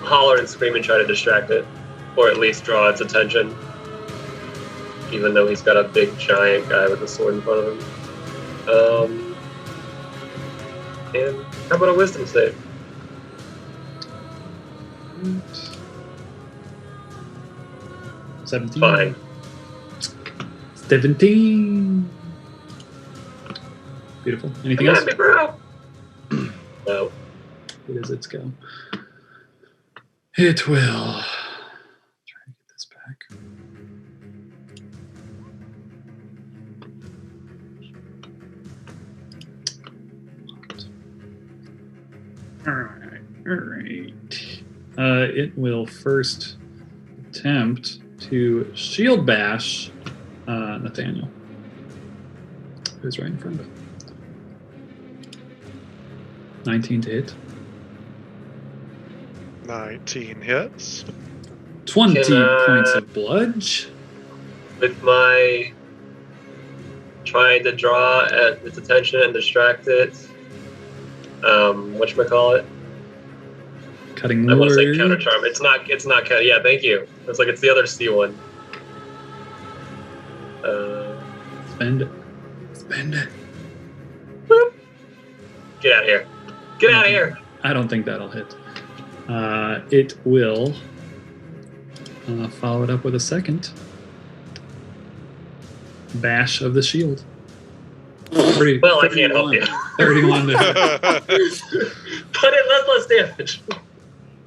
Holler and scream and try to distract it, or at least draw its attention. Even though he's got a big giant guy with a sword in front of him. And how about a wisdom save? Right. 17. Fine. 17. Beautiful. Anything Come else? at me, bro. No. It is its go. It will. Try to get this back. Alright. It will first attempt to shield bash Nathaniel, who's right in front of it. 19 to hit. 19 hits. 20 Can, points of bludge. With my trying to draw at its attention and distract it. Whatchamacallit? Cutting I want to say word. counter charm. It's not counter. Yeah, thank you. It's like it's the other C one. Spend it. Spend it. Boop. Get out of here. Get out of here. I don't think that'll hit. It will follow it up with a second bash of the shield. 30, Well, I can't help you. 31 to hit. But it does less damage.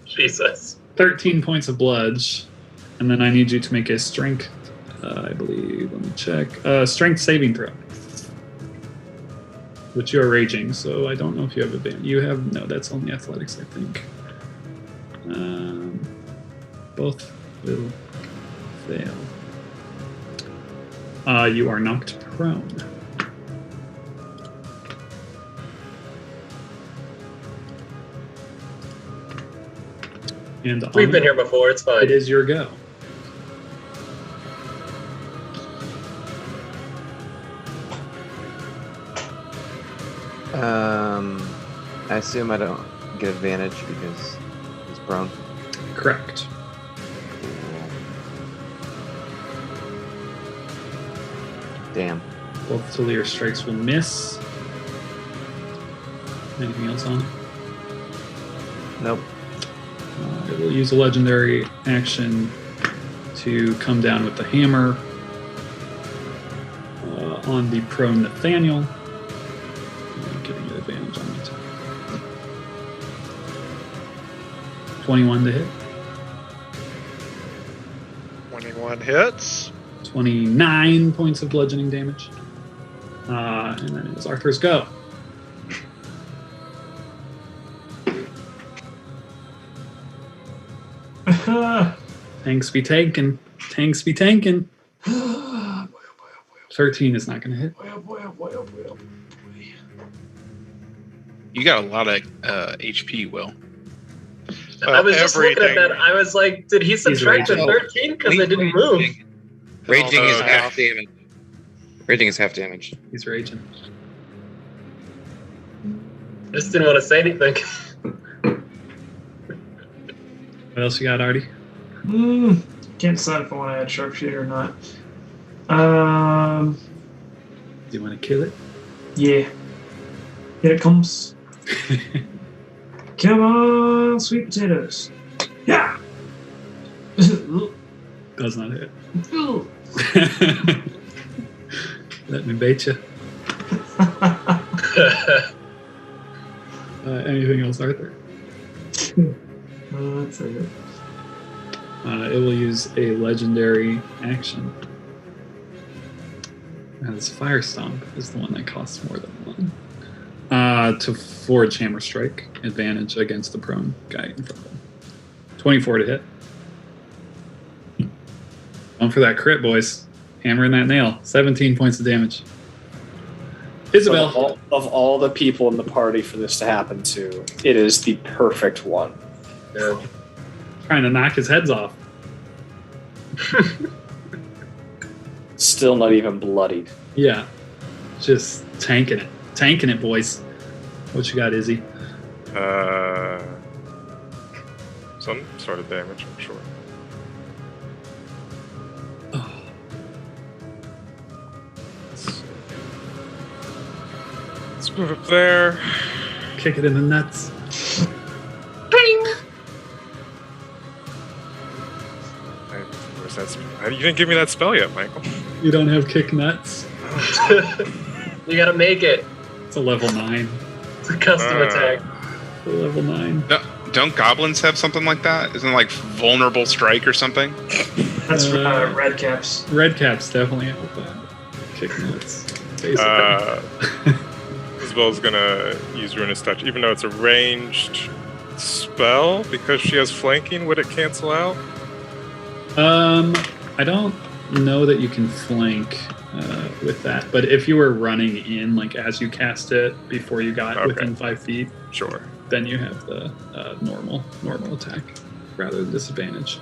Jesus. 13 points of bludge. And then I need you to make a strength, I believe. Let me check. Strength saving throw. Which you are raging, so I don't know if you have advantage. You have, no, that's only athletics, I think. Both will fail. You are knocked prone. And We've been here before. It's fine. It is your go. I assume I don't get advantage because he's prone. correct. Damn. Both Talir strikes will miss. Anything else on it? Nope. It will use a legendary action to come down with the hammer on the prone Nathaniel. I'm getting an advantage on it. 21 to hit. 21 hits. 29 points of bludgeoning damage. And then it was Arthur's go. Tanks be tanking. Tanks be tanking. 13 is not going to hit. You got a lot of HP, Will. I was just looking at everything. that. I was like, did he subtract the raging. 13 because I didn't move? Raging is Oh, half damage. Raging is half damage. He's raging. Just didn't want to say anything. What else you got, Artie? Can't decide if I want to add sharpshooter or not. Do you want to kill it? Yeah. Here it comes. Come on, sweet potatoes. Yeah. Does not hit. Let me bait you. Anything else, Arthur? That's it. It will use a legendary action. As Fire Stomp is the one that costs more than one. To forge Hammer Strike, advantage against the prone guy in front of him. 24 to hit. Going for that crit, boys. Hammering that nail. 17 points of damage. Isabel. Of all the people in the party for this to happen to, it is the perfect one. Yeah. Trying to knock his heads off. Still not even bloodied. Yeah. Just tanking it. Tanking it, boys. What you got, Izzy? Some sort of damage, I'm sure. Oh. Let's move up there. Kick it in the nuts. Where's that spell? You didn't give me that spell yet, Michael. You don't have kick nuts? You gotta make it. It's a level 9. It's a custom attack. It's a level 9. Don't goblins have something like that? Isn't it like vulnerable strike or something? That's red caps. Red caps definitely have that. Kick nuts. Basically. Isabel's gonna use Ruinous Touch, even though it's a ranged spell, because she has flanking. Would it cancel out? I don't know that you can flank with that, but if you were running in, like as you cast it before you got within 5 feet, Sure. then you have the normal attack rather than disadvantage.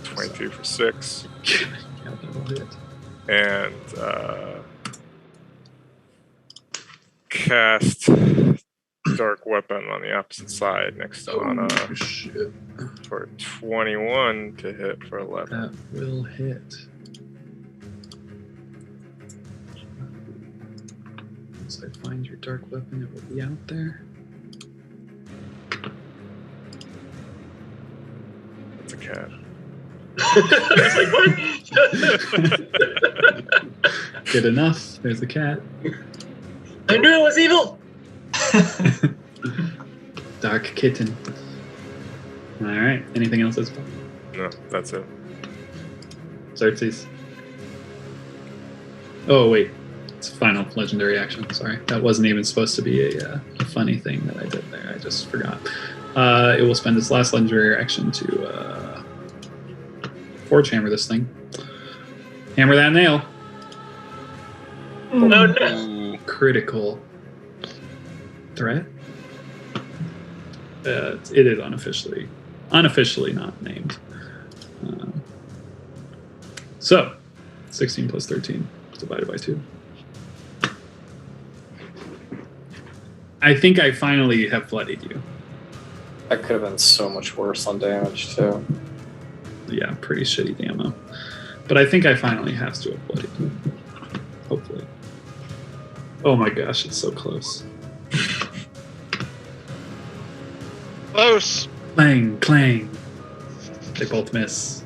22 for 6. Yeah, that'll hit. And cast Dark Weapon on the opposite side next to Anna Shit. for 21 to hit for 11. That will hit. Once I find your dark weapon, it will be out there. That's a cat. I was like, what? Good enough. There's a cat. I knew it was evil. Dark kitten. All right. Anything else, Isabel? No, that's it. Xerxes. Oh wait, it's a final legendary action. Sorry, that wasn't even supposed to be a funny thing that I did there. I just forgot. It will spend its last legendary action to forge hammer this thing. Hammer that nail. Oh no. Ooh. Critical threat. It is unofficially not named. So, 16 plus 13 divided by 2. I think I finally have bloodied you. That could have been so much worse on damage too. Yeah, pretty shitty ammo. But I think I finally have to have bloody. Hopefully. Oh my gosh, it's so close. Close. Clang, clang. They both miss.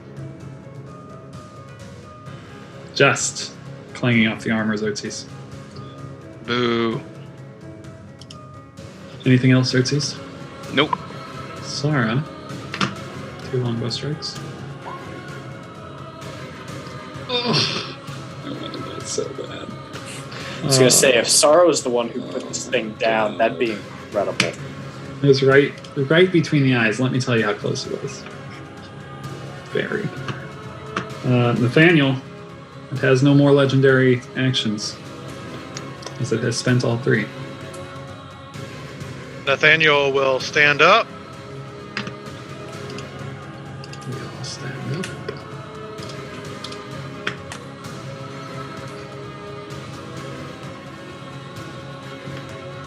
Just clanging off the armor, Xerxes. Boo. Anything else, Xerxes? Nope. Sara. 2 longbow strikes. Oh, I wanted that so bad. I was gonna say, if Sara was the one who put this thing down, that'd be incredible. It was right between the eyes. Let me tell you how close it was. Very. Nathaniel. It has no more legendary actions, as it has spent all 3. Nathaniel will stand up. We all stand up.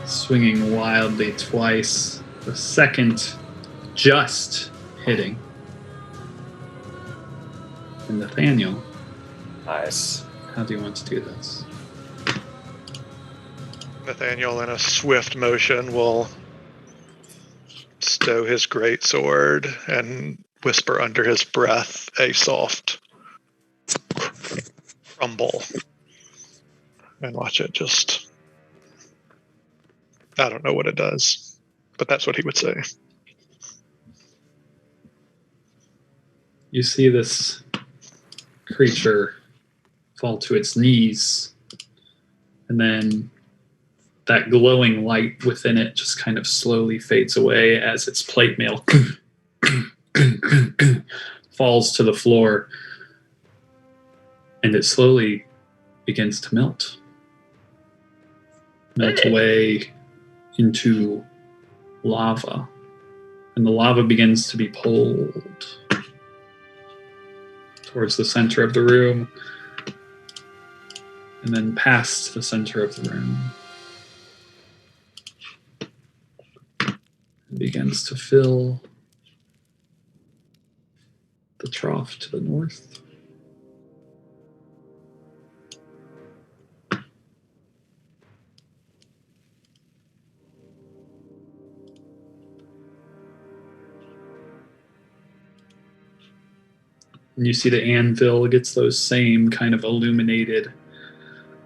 Swinging wildly twice. The second just hitting. And Nathaniel, Nice. how do you want to do this? Nathaniel, in a swift motion, will stow his greatsword and whisper under his breath a soft rumble. And watch it just... I don't know what it does, but that's what he would say. You see this creature fall to its knees, and then that glowing light within it just kind of slowly fades away as its plate mail falls to the floor, and it slowly begins to melt away into lava, and the lava begins to be pulled towards the center of the room, and then past the center of the room. It begins to fill the trough to the north. And you see the anvil gets those same kind of illuminated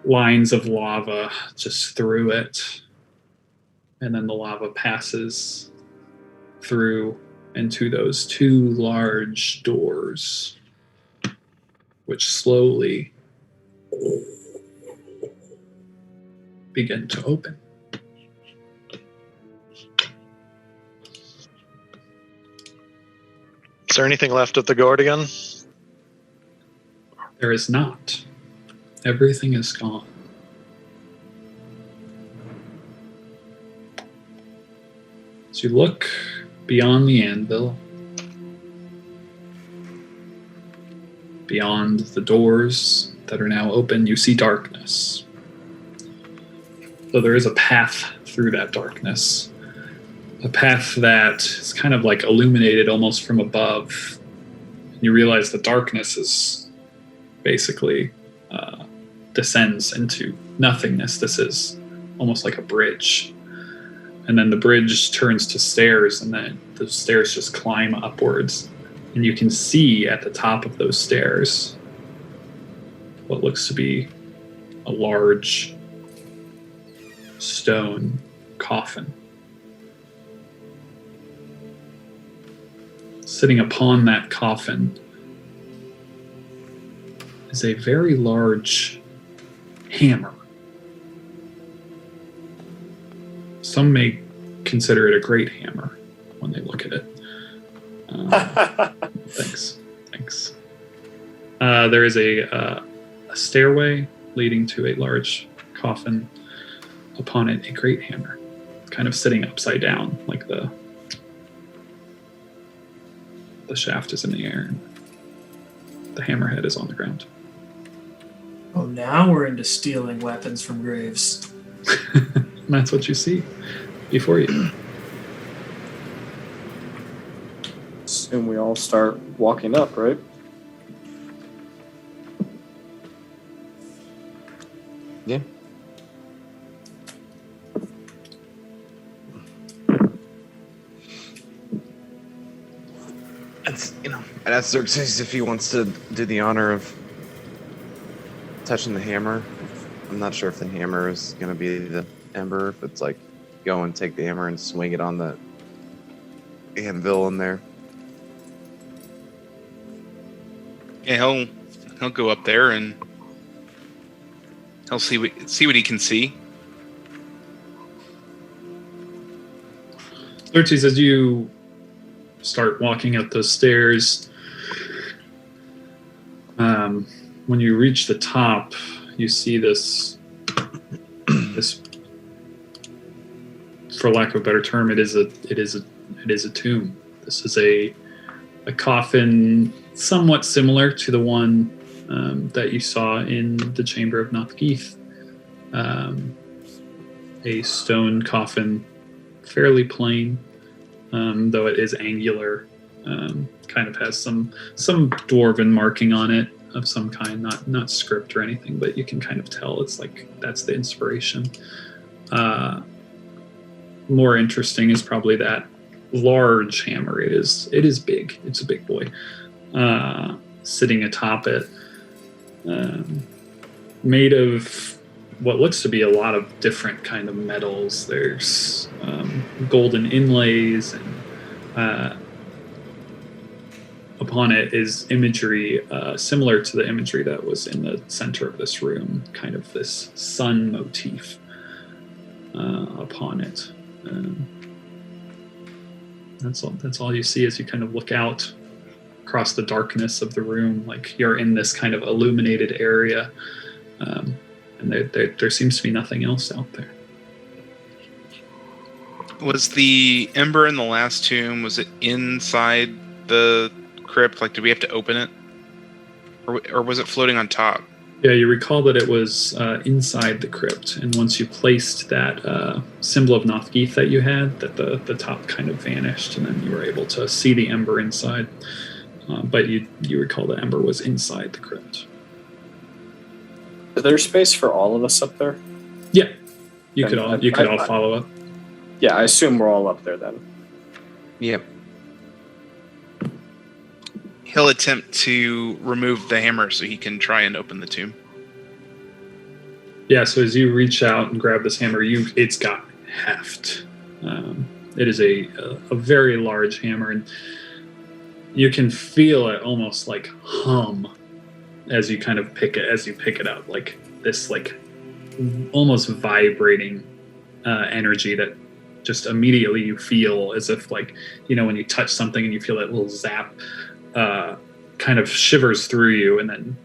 lines of lava just through it. And then the lava passes through into those 2 large doors, which slowly begin to open. Is there anything left of the Guardian? There is not. Everything is gone. As you look beyond the anvil, beyond the doors that are now open, you see darkness. So there is a path through that darkness. A path that is kind of like illuminated almost from above. You realize the darkness is basically descends into nothingness. This is almost like a bridge. And then the bridge turns to stairs, and then the stairs just climb upwards. And you can see at the top of those stairs what looks to be a large stone coffin. Sitting upon that coffin is a very large hammer. Some may consider it a great hammer when they look at it. Thanks. There is a stairway leading to a large coffin. Upon it, a great hammer, kind of sitting upside down, like the shaft is in the air, and the hammerhead is on the ground. Oh, now we're into stealing weapons from graves. And that's what you see before you. assume we all start walking up, right? Yeah. It's, I'd ask Xerxes if he wants to do the honor of touching the hammer. I'm not sure if the hammer is going to be the ember, if it's like go and take the hammer and swing it on the anvil in there. Yeah, he'll go up there and he'll see what he can see. Xerxes, as you start walking up those stairs, when you reach the top, you see this, for lack of a better term, it is a tomb. This is a coffin somewhat similar to the one that you saw in the chamber of Nothgeath. A stone coffin, fairly plain, though it is angular. Kind of has some dwarven marking on it of some kind, not script or anything, but you can kind of tell it's like that's the inspiration. More interesting is probably that large hammer. It is big. It's a big boy, sitting atop it, made of what looks to be a lot of different kind of metals. There's golden inlays, and upon it is imagery similar to the imagery that was in the center of this room, kind of this sun motif upon it. That's all you see as you kind of look out across the darkness of the room, like you're in this kind of illuminated area, and there seems to be nothing else out there. Was the ember in the last tomb, was it inside the crypt? Like, did we have to open it? Or was it floating on top? Yeah, you recall that it was inside the crypt, and once you placed that symbol of Nothgeath that you had, that the top kind of vanished, and then you were able to see the ember inside. But you recall the ember was inside the crypt. Is there space for all of us up there? Yeah, you could all follow up. Yeah, I assume we're all up there then. Yep. He'll attempt to remove the hammer so he can try and open the tomb. Yeah, so as you reach out and grab this hammer, it's got heft. It is a very large hammer, and you can feel it almost like hum as you kind of pick it up, like this like almost vibrating energy that just immediately you feel as if, like, when you touch something and you feel that little zap, kind of shivers through you, and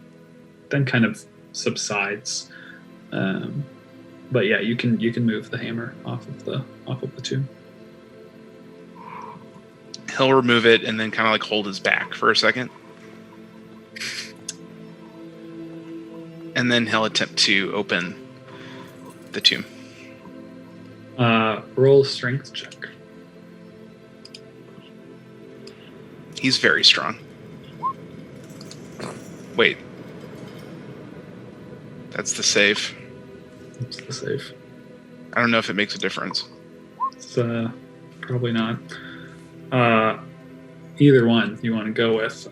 then kind of subsides. But yeah, you can move the hammer off of the tomb. He'll remove it and then kind of like hold his back for a second. And then he'll attempt to open the tomb. Roll a strength check. He's very strong. Wait. That's the save. That's the save. I don't know if it makes a difference. It's probably not. Either one you want to go with.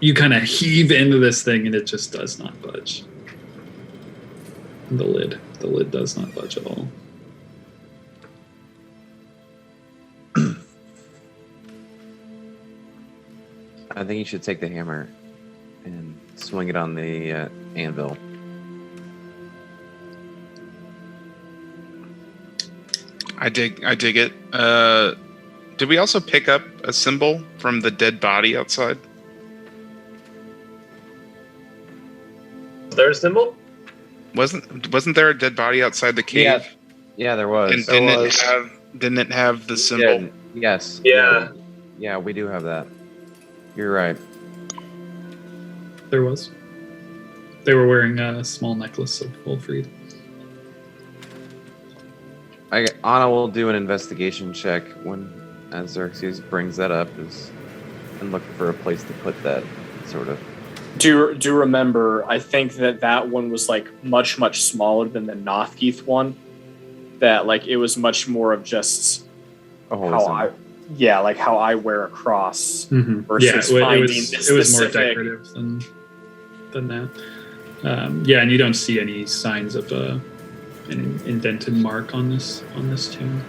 You kind of heave into this thing and it just does not budge. The lid does not budge at all. I think you should take the hammer and swing it on the anvil. I dig it. Did we also pick up a symbol from the dead body outside? Is there a symbol? Wasn't there a dead body outside the cave? Yeah, there was. And didn't it have the symbol? Yes. Yeah. Yeah, we do have that. You're right. There was. They were wearing a small necklace of Wolfried. Anna will do an investigation check when as Xerxes brings that up and looking for a place to put that, sort of. Do remember, I think that one was like much smaller than the Nothkeith one. That like it was much more of just how I wear a cross versus finding this it was more specific. decorative than that. And you don't see any signs of an indented mark on this tomb.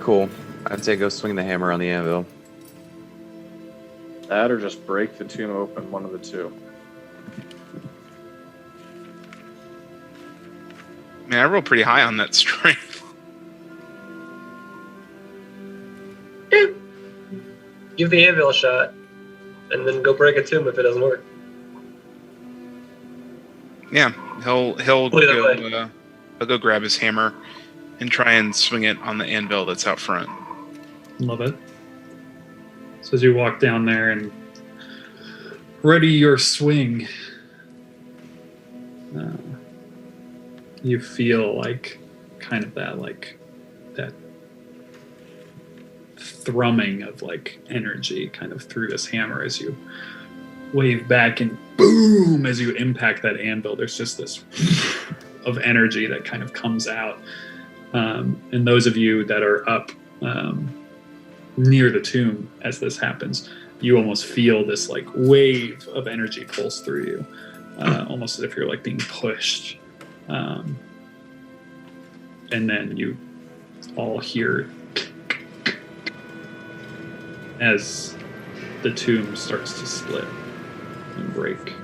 Cool. I'd say go swing the hammer on the anvil. That or just break the tomb open, one of the two. Man, I rolled pretty high on that strength. Give the anvil a shot, and then go break a tomb if it doesn't work. Yeah, he'll Either go grab his hammer and try and swing it on the anvil that's out front. Love it. So as you walk down there and ready your swing, you feel like kind of that thrumming of like energy kind of through this hammer as you wave back, and boom, as you impact that anvil, there's just this of energy that kind of comes out. And those of you that are up near the tomb as this happens, you almost feel this like wave of energy pulse through you, almost as if you're like being pushed. And then you all hear as the tomb starts to split and break.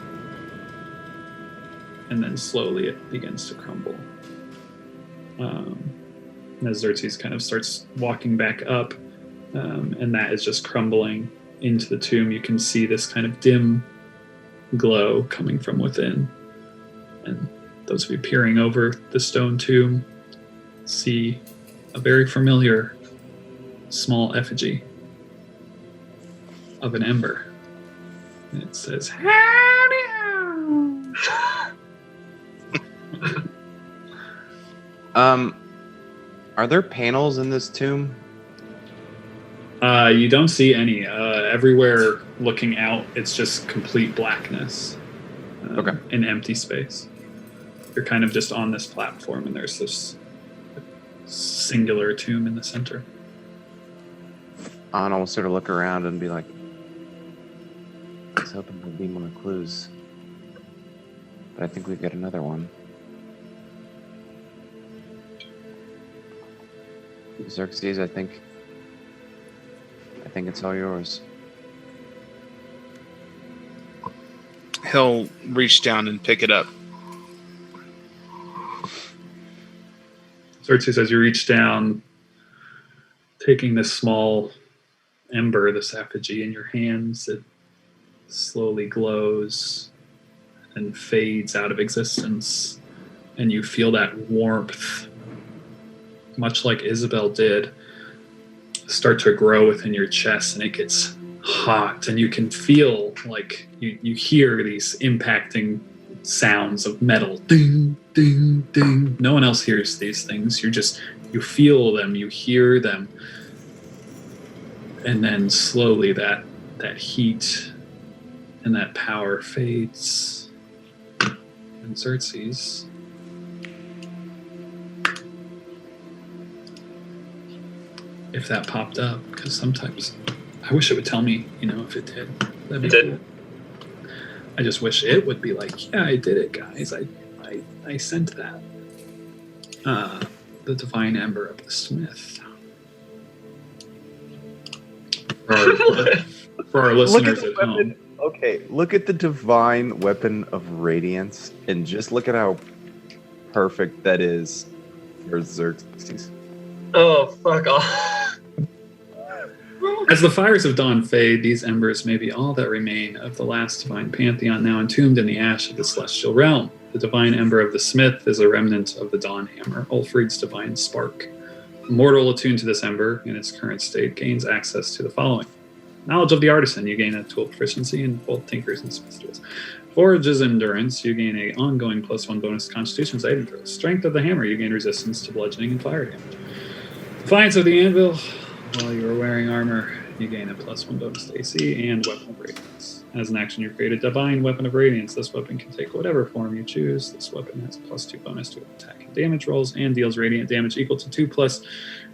And then slowly it begins to crumble. And as Xerxes kind of starts walking back up, and that is just crumbling into the tomb, you can see this kind of dim glow coming from within. And those of you peering over the stone tomb see a very familiar small effigy of an ember. And it says, Are there panels in this tomb? You don't see any. Everywhere looking out, it's just complete blackness. An empty space. You're kind of just on this platform, and there's this singular tomb in the center. Anna will sort of look around and be like, I was hoping there'd be more clues. But I think we've got another one. Xerxes, I think it's all yours. He'll reach down and pick it up. Xerxes, as you reach down, taking this small ember, this effigy in your hands, it slowly glows and fades out of existence, and you feel that warmth, much like Isabel did, start to grow within your chest, and it gets hot, and you can feel like you hear these impacting sounds of metal, ding, ding, ding. No one else hears these things. You feel them, you hear them, and then slowly that heat and that power fades. And Xerxes, if that popped up, because sometimes I wish it would tell me, if it did. That'd be cool. I just wish it would be like, yeah, I did it, guys. I sent that. The divine ember of the smith. For our listeners at home. Okay, look at the divine weapon of radiance, and just look at how perfect that is for Xerxes. Oh, fuck off. As the fires of dawn fade, these embers may be all that remain of the last divine pantheon now entombed in the ash of the celestial realm. The divine ember of the smith is a remnant of the dawn hammer, Ulfrid's divine spark. A mortal attuned to this ember in its current state gains access to the following. Knowledge of the artisan, you gain a tool proficiency in both tinkers and smith tools. Forge's endurance, you gain a ongoing +1 bonus to constitution saving throws. Strength of the hammer, you gain resistance to bludgeoning and fire damage. Defiance of the anvil, While you are wearing armor, you gain a +1 bonus to AC and Weapon of Radiance. As an action, you create a Divine Weapon of Radiance. This weapon can take whatever form you choose. This weapon has a +2 bonus to attack and damage rolls and deals radiant damage equal to 2 plus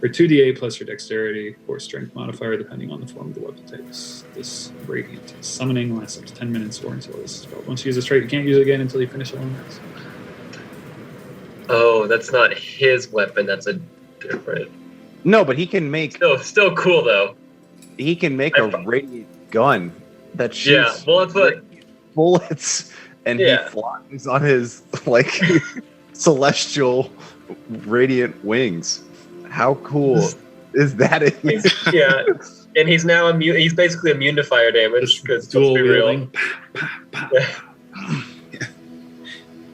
or 2d8 plus your dexterity or strength modifier, depending on the form the weapon takes. This radiant summoning lasts up to 10 minutes or until this is spelled. Once you use this trait, you can't use it again until you finish a long rest. Oh, that's not his weapon. That's a different. No, but he can make Still cool though. he can make a radiant gun that shoots Yeah, well, that's what. bullets, and he flies on his like celestial radiant wings. How cool is that? Yeah, and he's now immune. He's basically immune to fire damage because Dual let's be real. wielding.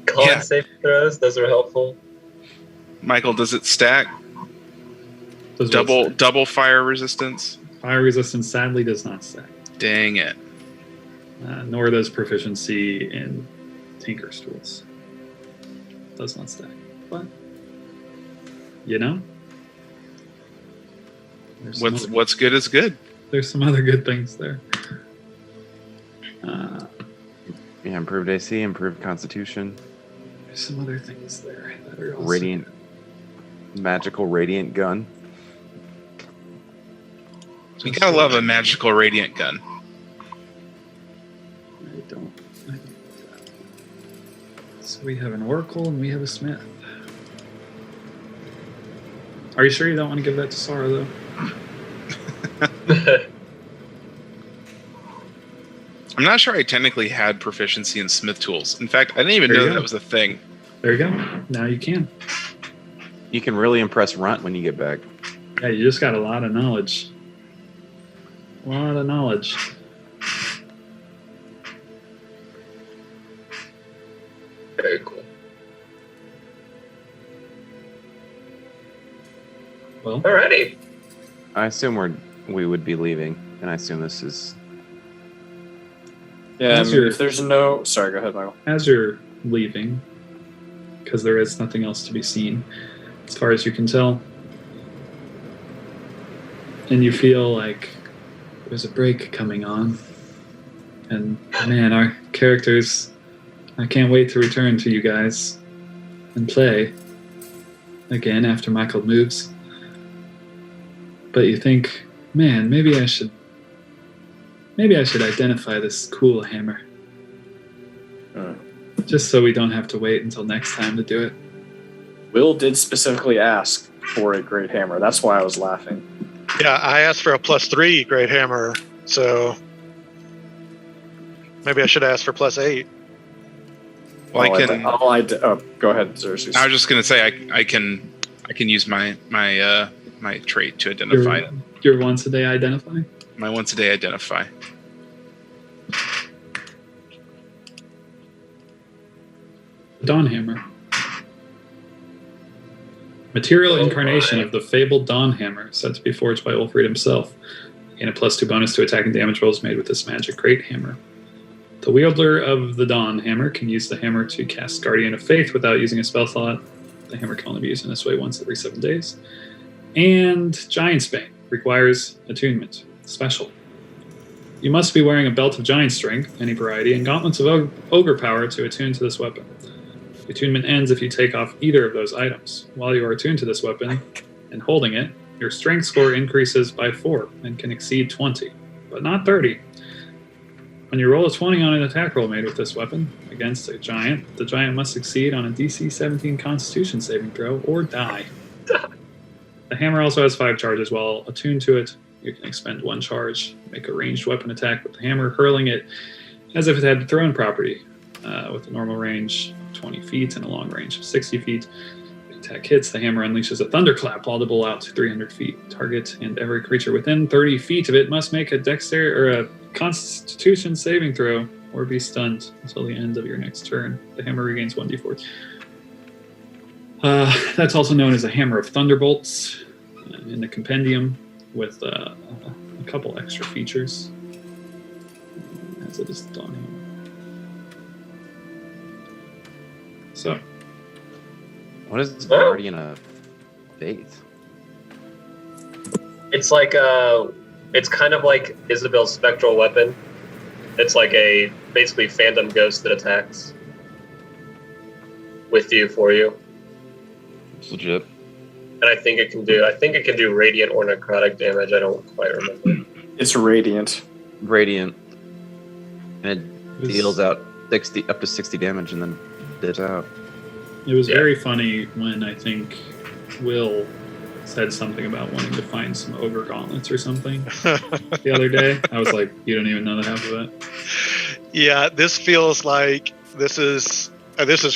Con save throws, those are helpful. Michael, does it stack? Does what stack? Double fire resistance? Fire resistance sadly does not stack. Dang it. Nor does proficiency in Tinker's tools. Does not stack. But, you know? There's some What's good is good. There's some other good things there. Yeah, improved AC, improved Constitution, There's some other things there that are also radiant, magical radiant gun. You gotta love a magical radiant gun. I don't like that. So we have an Oracle and we have a Smith. Are you sure you don't want to give that to Sara, though? I'm not sure I technically had proficiency in smith tools. In fact, I didn't even There you know go. that was a thing. There you go. Now you can. You can really impress Runt when you get back. Yeah, you just got a lot of knowledge. A lot of knowledge. Very cool. Well, Alrighty. I assume we would be leaving, and I assume this is. Yeah, I As mean, you're- if there's no... Sorry, go ahead, Michael. as you're leaving, because there is nothing else to be seen, as far as you can tell, and you feel like there's a break coming on, and man, our characters, I can't wait to return to you guys and play again after Michael moves. But you think, man, maybe I should identify this cool hammer. Just so we don't have to wait until next time to do it. Will did specifically ask for a great hammer. That's why I was laughing. Yeah, I asked for a +3 great hammer, so maybe I should ask for +8. Well, I can. Go ahead, Xerxes. I was just gonna say I can use my trait to identify it. Your once a day identify? My once a day identify. Dawnhammer. Material incarnation of the fabled Dawnhammer, said to be forged by Ulfrid himself. Gain a +2 bonus to attack and damage rolls made with this magic great hammer. The wielder of the Dawnhammer can use the hammer to cast Guardian of Faith without using a spell slot. The hammer can only be used in this way once every 7 days. And Giant's Bane requires attunement. Special. You must be wearing a belt of giant strength, any variety, and gauntlets of ogre power to attune to this weapon. The attunement ends if you take off either of those items. While you are attuned to this weapon and holding it, your strength score increases by 4 and can exceed 20, but not 30. When you roll a 20 on an attack roll made with this weapon against a giant, the giant must succeed on a DC 17 Constitution saving throw or die. The hammer also has 5 charges. While attuned to it, you can expend 1 charge, make a ranged weapon attack with the hammer, hurling it as if it had thrown property, with a normal range of 20 feet and a long range of 60 feet. The attack hits, the hammer unleashes a thunderclap audible out to 300 feet. Target and every creature within 30 feet of it must make a dexterity or a Constitution saving throw or be stunned until the end of your next turn. The hammer regains 1d4. That's also known as a Hammer of Thunderbolts in the compendium, with a couple extra features, as it is the Dawn Hammer. So, What is Guardian of Faith? It's like it's kind of like Isabel's spectral weapon. It's like a basically phantom ghost that attacks with you for you. It's legit. And I think it can do radiant or necrotic damage. I don't quite remember. It's radiant. Radiant. And it deals out 60 up to 60 damage and then dips out. It was very funny when I think Will said something about wanting to find some ogre gauntlets or something the other day. I was like, you don't even know the half of it. Yeah, this feels like this is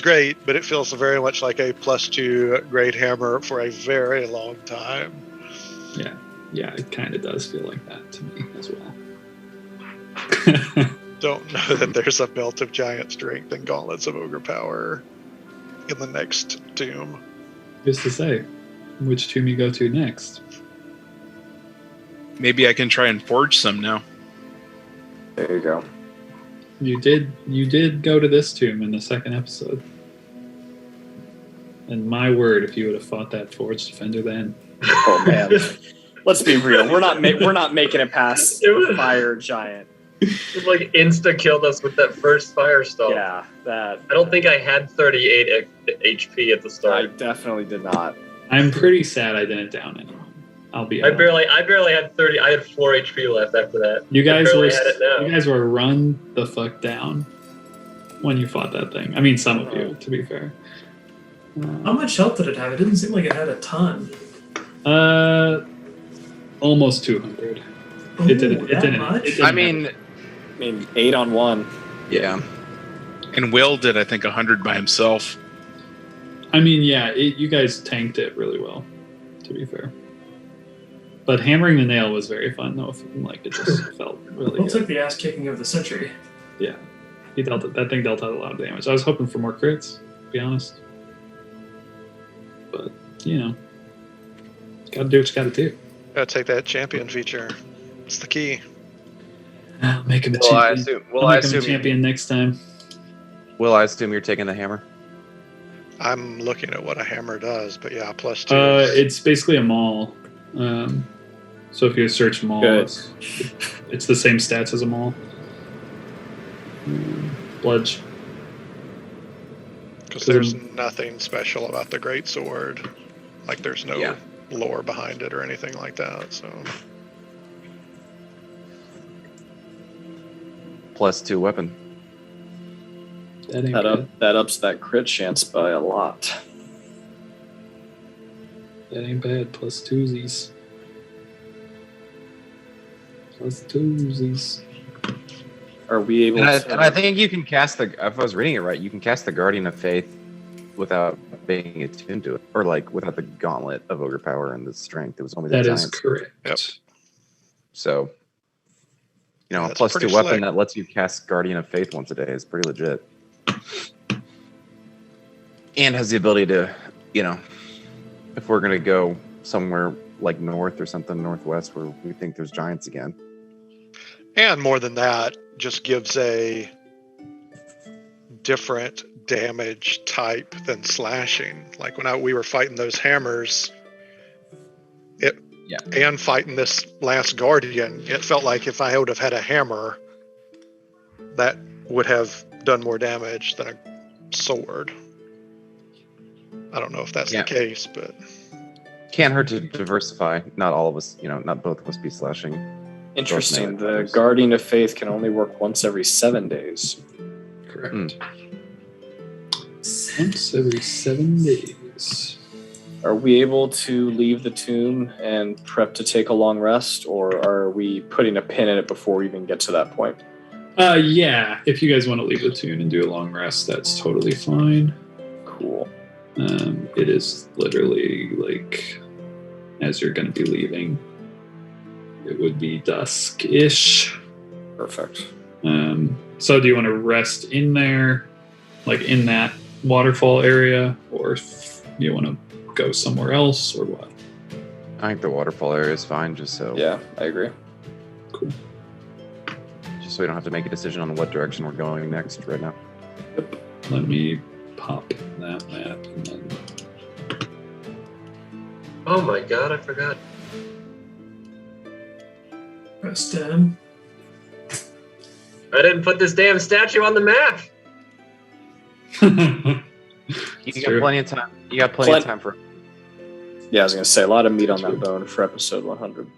great, but it feels very much like a +2 Great Hammer for a very long time. Yeah, it kind of does feel like that to me as well. Don't know that there's a belt of giant strength and gauntlets of ogre power in the next tomb. Who's to say which tomb you go to next? Maybe I can try and forge some now. There you go. You did go to this tomb in the second episode. And my word, if you would have fought that Forge Defender then. Oh man. Let's be real. We're not making it past Fire Giant. It like insta killed us with that first firestorm. Yeah, that. I don't think I had 38 HP at the I start. definitely did not. I'm pretty sad I didn't down anyone. I'll be I honest. barely had 30. I had 4 HP left after that. You guys I were barely had it now. you guys were run the fuck down when you fought that thing. I mean, some of you, to be fair. How much health did it have? It didn't seem like it had a ton. Almost 200. Oh, It didn't. It that didn't. much? It didn't I mean 8 on 1. Yeah. And Will did, I think, 100 by himself. I mean, yeah, you guys tanked it really well, to be fair. But hammering the nail was very fun, though. Like, it just felt really Will good. took the ass kicking of the century. Yeah, that thing dealt out a lot of damage. I was hoping for more crits, to be honest. But you know, gotta do what you gotta do. Gotta take that champion feature. It's the key. I'll make him a Well, I champion. assume, I'll make him a champion next time. Will I assume you're taking the hammer? I'm looking at what a hammer does, but yeah, +2. It's basically a maul. So if you search maul, Good. it's the same stats as a maul. Bludge. Because there's nothing special about the great sword. Like there's no lore behind it or anything like that. So +2 weapon. That ain't bad. That ups that crit chance by a lot. That ain't bad. Plus twosies. Plus twosies. Are we able And I think you can cast if I was reading it right, you can cast the Guardian of Faith without being attuned to it, or like without the Gauntlet of Ogre Power and the Strength. It was only the That Giants. is correct. Yep. So, you know, That's +2 pretty weapon slick. that lets you cast Guardian of Faith once a day is pretty legit, and has the ability to, you know, if we're gonna go somewhere like north or something, northwest, where we think there's giants again. and more than that, just gives a different damage type than slashing. Like when we were fighting those hammers, and fighting this last guardian, it felt like if I would have had a hammer, that would have done more damage than a sword. I don't know if that's the case, but Can't hurt to diversify. Not all of us, you know, not both of us be slashing. Interesting. The Guardian of Faith can only work once every 7 days. Correct. Once every 7 days. Are we able to leave the tomb and prep to take a long rest, or are we putting a pin in it before we even get to that point? Yeah, if you guys want to leave the tune and do a long rest, that's totally fine. Cool. It is literally like as you're going to be leaving, it would be dusk-ish. Perfect. So do you want to rest in there, like in that waterfall area, or do you want to go somewhere else, or what? I think the waterfall area is fine, just so. Yeah, I agree. Cool. Just so we don't have to make a decision on what direction we're going next right now. Let me pop that map and then. Oh my god, I forgot. Press down. I didn't put this damn statue on the map. You got plenty of time. You got plenty of time for. Yeah, I was gonna say a lot of meat on that bone for episode 100.